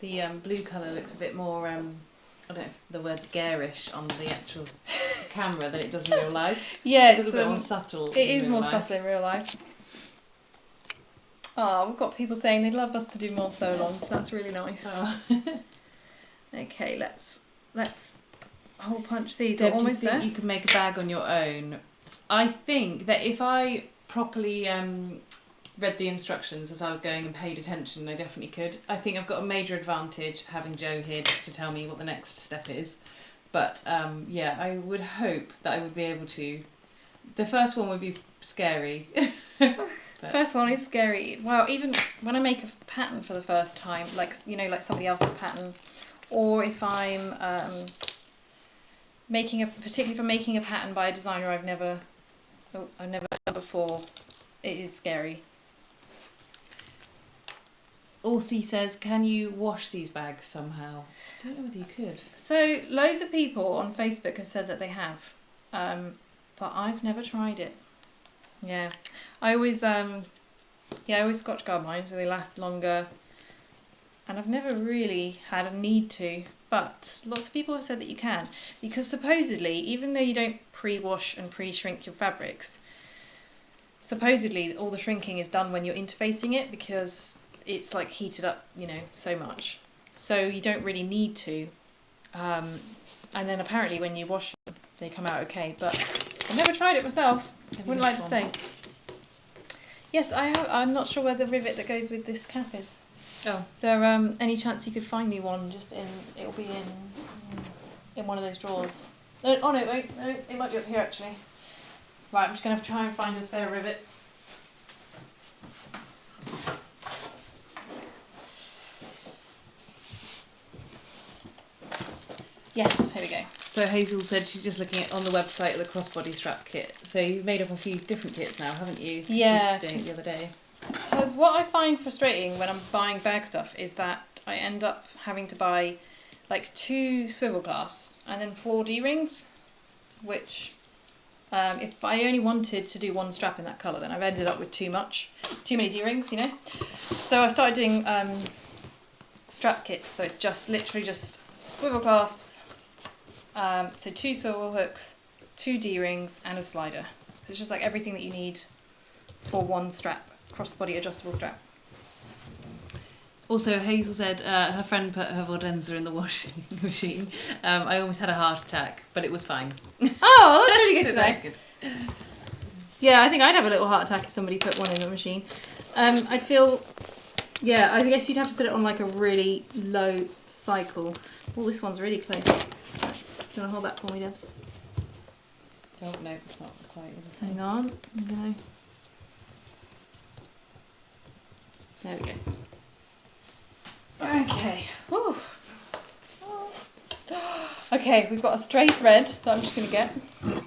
The blue colour looks a bit more, I don't know if the word's garish on the actual camera than it does in real life. Yeah, it's a little bit more subtle. It is more subtle in real life. Oh, we've got people saying they'd love us to do more Sewalongs. That's really nice. Oh. Okay, let's hole punch these. Deb, We're almost do you think there. you can make a bag on your own? I think that if I properly read the instructions as I was going and paid attention, I definitely could. I think I've got a major advantage having Jo here to tell me what the next step is. But yeah, I would hope that I would be able to. The first one would be scary. First one is scary. Well, even when I make a pattern for the first time, like like somebody else's pattern, or if I'm particularly for making a pattern by a designer I've never done before, it is scary. Orsi says, can you wash these bags somehow? I don't know whether you could. So loads of people on Facebook have said that they have, but I've never tried it. Yeah, I always Scotch guard mine so they last longer, and I've never really had a need to. But lots of people have said that you can, because supposedly, even though you don't pre-wash and pre-shrink your fabrics, supposedly all the shrinking is done when you're interfacing it, because it's like heated up, so much. So you don't really need to. And then apparently when you wash them, they come out okay. But I've never tried it myself. Wouldn't like to say. Yes, I have. I'm not sure where the rivet that goes with this cap is. Oh. So any chance you could find me one? It'll be in one of those drawers. Oh no, wait, no, it might be up here actually. Right, I'm just gonna have to try and find a spare rivet. Yes, here we go. So Hazel said she's just looking on the website at the crossbody strap kit. So you've made up a few different kits now, haven't you? Yeah. She was doing it the other day. Because what I find frustrating when I'm buying bag stuff is that I end up having to buy like 2 swivel clasps and then 4 D-rings, which if I only wanted to do one strap in that colour, then I've ended up with too many D-rings, So I started doing strap kits, so it's literally just swivel clasps, so 2 swivel hooks, 2 D-rings and a slider. it's just like everything that you need for one strap, crossbody adjustable strap. Also, Hazel said her friend put her Vordenza in the washing machine. I almost had a heart attack, but it was fine. Oh, that's really good So to know. that's good. Yeah, I think I'd have a little heart attack if somebody put one in the machine. I'd feel, yeah, I guess you'd have to put it on like a really low cycle. Oh, this one's really close. Do you want to hold that for me, Debs? Oh, no, it's not quite. Hang on. I'm gonna... There we go. Okay. Whew. Okay, we've got a stray thread that I'm just going to get. Have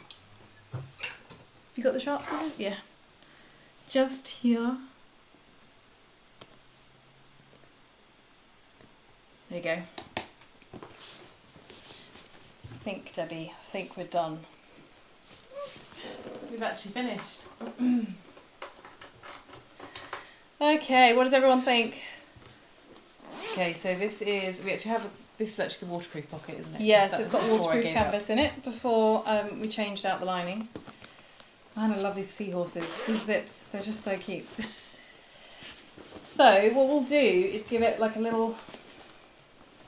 you got the sharp scissors? Yeah. Just here. There you go. I think, Debbie, I think we're done. We've actually finished. Okay, what does everyone think? Okay, so this is, this is actually the waterproof pocket, isn't it? Yes, it's got before I waterproof gave canvas in it before we changed out the lining. Man, I love these seahorses. These zips, they're just so cute. So what we'll do is give it like a little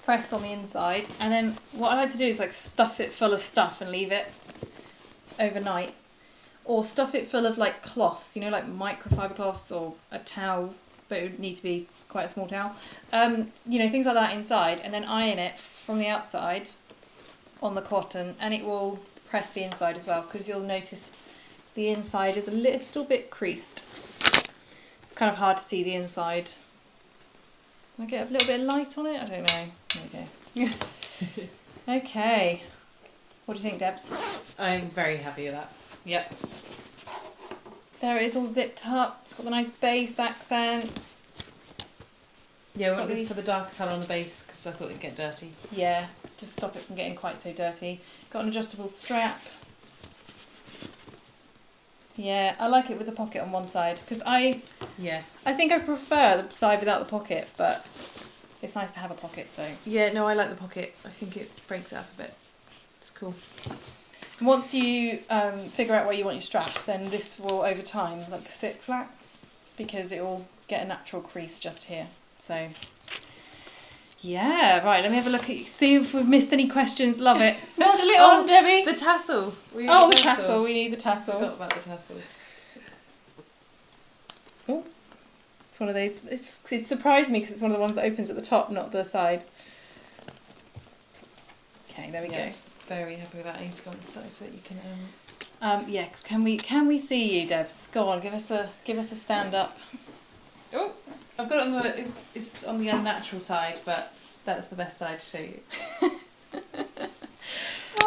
press on the inside, and then what I like to do is like stuff it full of stuff and leave it overnight, or stuff it full of like cloths, you know, like microfiber cloths or a towel, but it would need to be quite a small towel. You know, things like that inside, and then iron it from the outside on the cotton, and it will press the inside as well, because you'll notice the inside is a little bit creased. It's kind of hard to see the inside. Can I get a little bit of light on it? I don't know. There we go. Okay. What do you think, Debs? I'm very happy with that. Yep. There it is, all zipped up. It's got the nice base accent. Yeah, we went for the darker colour on the base because I thought it'd get dirty. Yeah, to stop it from getting quite so dirty. Got an adjustable strap. Yeah, I like it with the pocket on one side because I think I prefer the side without the pocket, but it's nice to have a pocket. So yeah, no, I like the pocket. I think it breaks it up a bit. It's cool. once you figure out where you want your strap, then this will over time like sit flat because it will get a natural crease just here. So yeah, right. Let me have a look at you. See if we've missed any questions. Love it. Model it on, Debbie. The tassel. The tassel. We need the tassel. Forgot about the tassel. Oh, it's one of those. It surprised me because it's one of the ones that opens at the top, not the side. Okay, there we go. Very happy with that. I need to go on the side so that you can. Yeah, 'cause can we see you, Debs? Go on, give us a stand up. Oh, I've got it on the. It's on the unnatural side, but that's the best side to show you.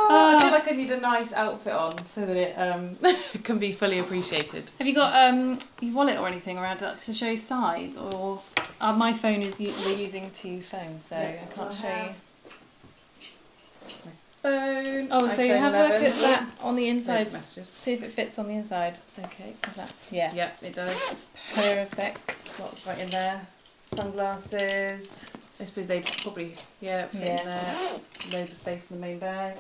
I feel like I need a nice outfit on so that it can be fully appreciated. Have you got your wallet or anything around that to show size? Or my phone is we're using two phones, so I can't show you. Phone. Oh, so you have a look at that on the inside. Messages. See if it fits on the inside. Okay, is that? Yeah. Yep, it does. Perfect. Lots right in there. Sunglasses. I suppose they probably fit in there. Loads of space in the main bag.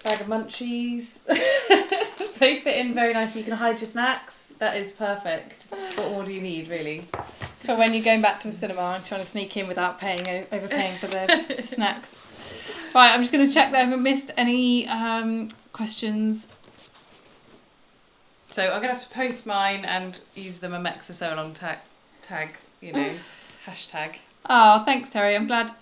Bag of munchies. They fit in very nicely. You can hide your snacks. That is perfect. What more do you need, really? For when you're going back to the cinema and trying to sneak in without overpaying for the snacks. Right, I'm just going to check that I haven't missed any questions. So I'm going to have to post mine and use the Momexa Sewalong tag, you know, hashtag. Oh, thanks, Terry. I'm glad.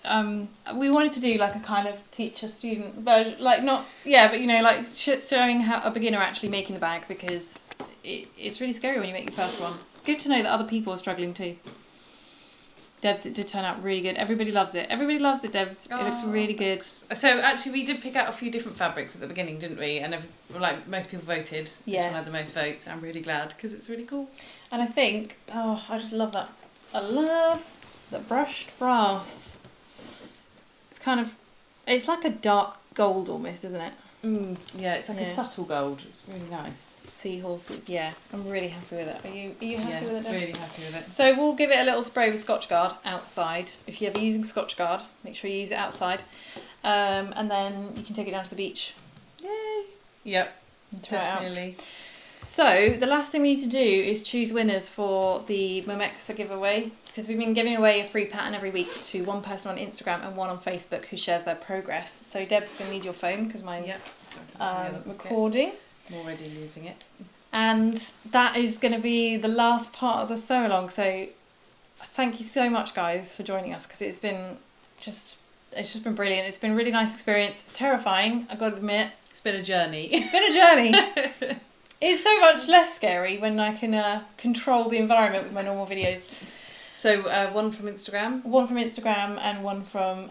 We wanted to do like a kind of teacher-student, but like not, but you know, like showing how a beginner actually making the bag, because it's really scary when you make your first one. Good to know that other people are struggling too. Debs, it did turn out really good. Everybody loves it. Everybody loves it, Debs. It looks really good. So actually, we did pick out a few different fabrics at the beginning, didn't we? And like most people voted. Yeah. This one had the most votes. I'm really glad because it's really cool. And I think, I just love that. I love the brushed brass. It's like a dark gold almost, isn't it? Yeah, it's like a subtle gold. It's really nice. Seahorses, yeah. I'm really happy with it. Are you happy with it, Debs? Really happy with it. So we'll give it a little spray with Scotchgard outside. If you're ever using Scotchgard, make sure you use it outside. And then you can take it down to the beach. Yay! Yep. And try it out. Definitely. So the last thing we need to do is choose winners for the Momexa giveaway, because we've been giving away a free pattern every week to one person on Instagram and one on Facebook who shares their progress. So Deb's going to need your phone because mine's recording. I'm already losing it. And that is going to be the last part of the sew along. So thank you so much, guys, for joining us, because it's just been brilliant. It's been a really nice experience. It's terrifying, I've got to admit. It's been a journey. It's been a journey. It's so much less scary when I can control the environment with my normal videos. So one from Instagram? One from Instagram and one from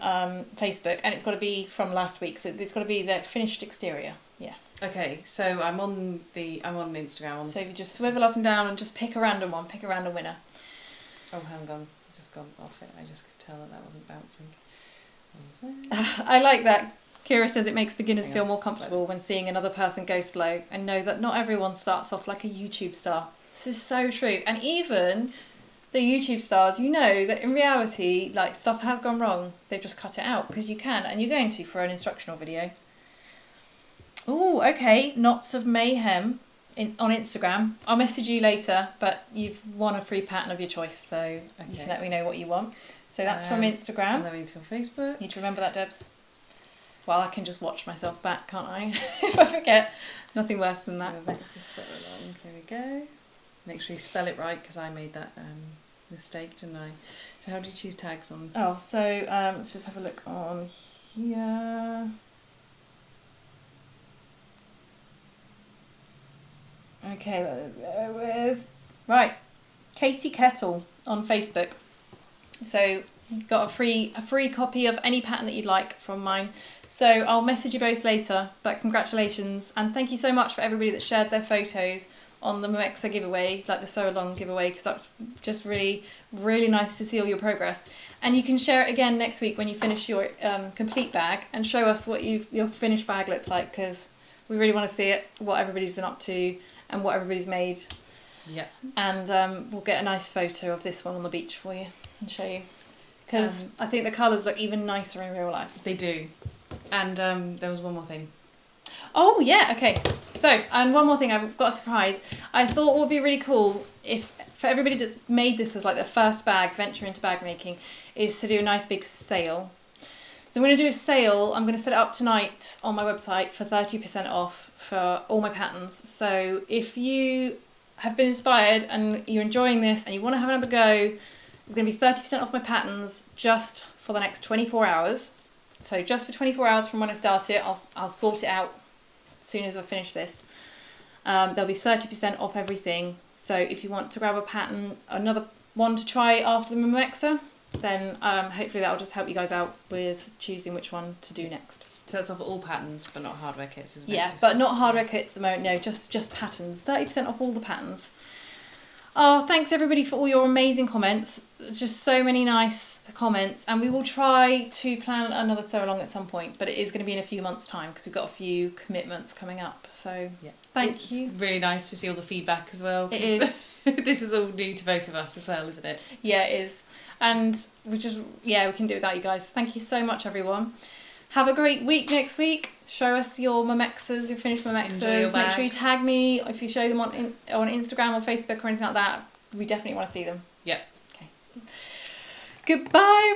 Facebook, and it's got to be from last week, so it's got to be the finished exterior. Yeah. Okay, so I'm on Instagram. So if you just swivel up and down and just pick a random one, pick a random winner. Oh, hang on, I've just gone off it. I just could tell that wasn't bouncing. I like that. Kira says it makes beginners feel more comfortable when seeing another person go slow and know that not everyone starts off like a YouTube star. This is so true. And even the YouTube stars, you know that in reality, like, stuff has gone wrong. They've just cut it out, because you can, and you're going to for an instructional video. Oh, okay. Knots of Mayhem on Instagram. I'll message you later, but you've won a free pattern of your choice, so you can let me know what you want. So that's from Instagram. And then we to Facebook. Need to remember that, Debs. Well, I can just watch myself back, can't I? If I forget. Nothing worse than that. Momexa Sewalong. There we go. Make sure you spell it right, because I made that mistake, didn't I? So how do you choose tags on? Oh, so let's just have a look on here. Okay, let's go with... Right, Katie Kettle on Facebook. So you've got a free copy of any pattern that you'd like from mine. So I'll message you both later, but congratulations. And thank you so much for everybody that shared their photos on the Momexa giveaway, like the Sew Along giveaway, because that's just really, really nice to see all your progress. And you can share it again next week when you finish your complete bag, and show us what your finished bag looks like, because we really want to see it, what everybody's been up to and what everybody's made. Yeah. And we'll get a nice photo of this one on the beach for you and show you, because I think the colours look even nicer in real life. They do. And there was one more thing. Oh, yeah, okay. So, and one more thing, I've got a surprise. I thought what would be really cool, if for everybody that's made this as like their first bag, venture into bag making, is to do a nice big sale. So I'm going to do a sale. I'm going to set it up tonight on my website for 30% off for all my patterns. So if you have been inspired and you're enjoying this and you want to have another go, there's going to be 30% off my patterns just for the next 24 hours. So just for 24 hours from when I start it, I'll sort it out as soon as I finish this. There'll be 30% off everything. So if you want to grab a pattern, another one to try after the Momexa, then hopefully that'll just help you guys out with choosing which one to do next. So that's off all patterns, but not hardware kits, isn't it? Yeah, but not hardware kits at the moment. No, just patterns. 30% off all the patterns. Oh, thanks everybody for all your amazing comments. There's just so many nice comments, and we will try to plan another sew along at some point, but it is going to be in a few months' time because we've got a few commitments coming up. So yeah, thank you. It's really nice to see all the feedback as well. It is. This is all new to both of us as well, isn't it? Yeah, it is. And we can do it without you guys. Thank you so much, everyone. Have a great week next week. Show us your Momexas, your finished Momexas. Make sure you tag me if you show them on Instagram or Facebook or anything like that. We definitely want to see them. Yep. Okay. Goodbye, everyone.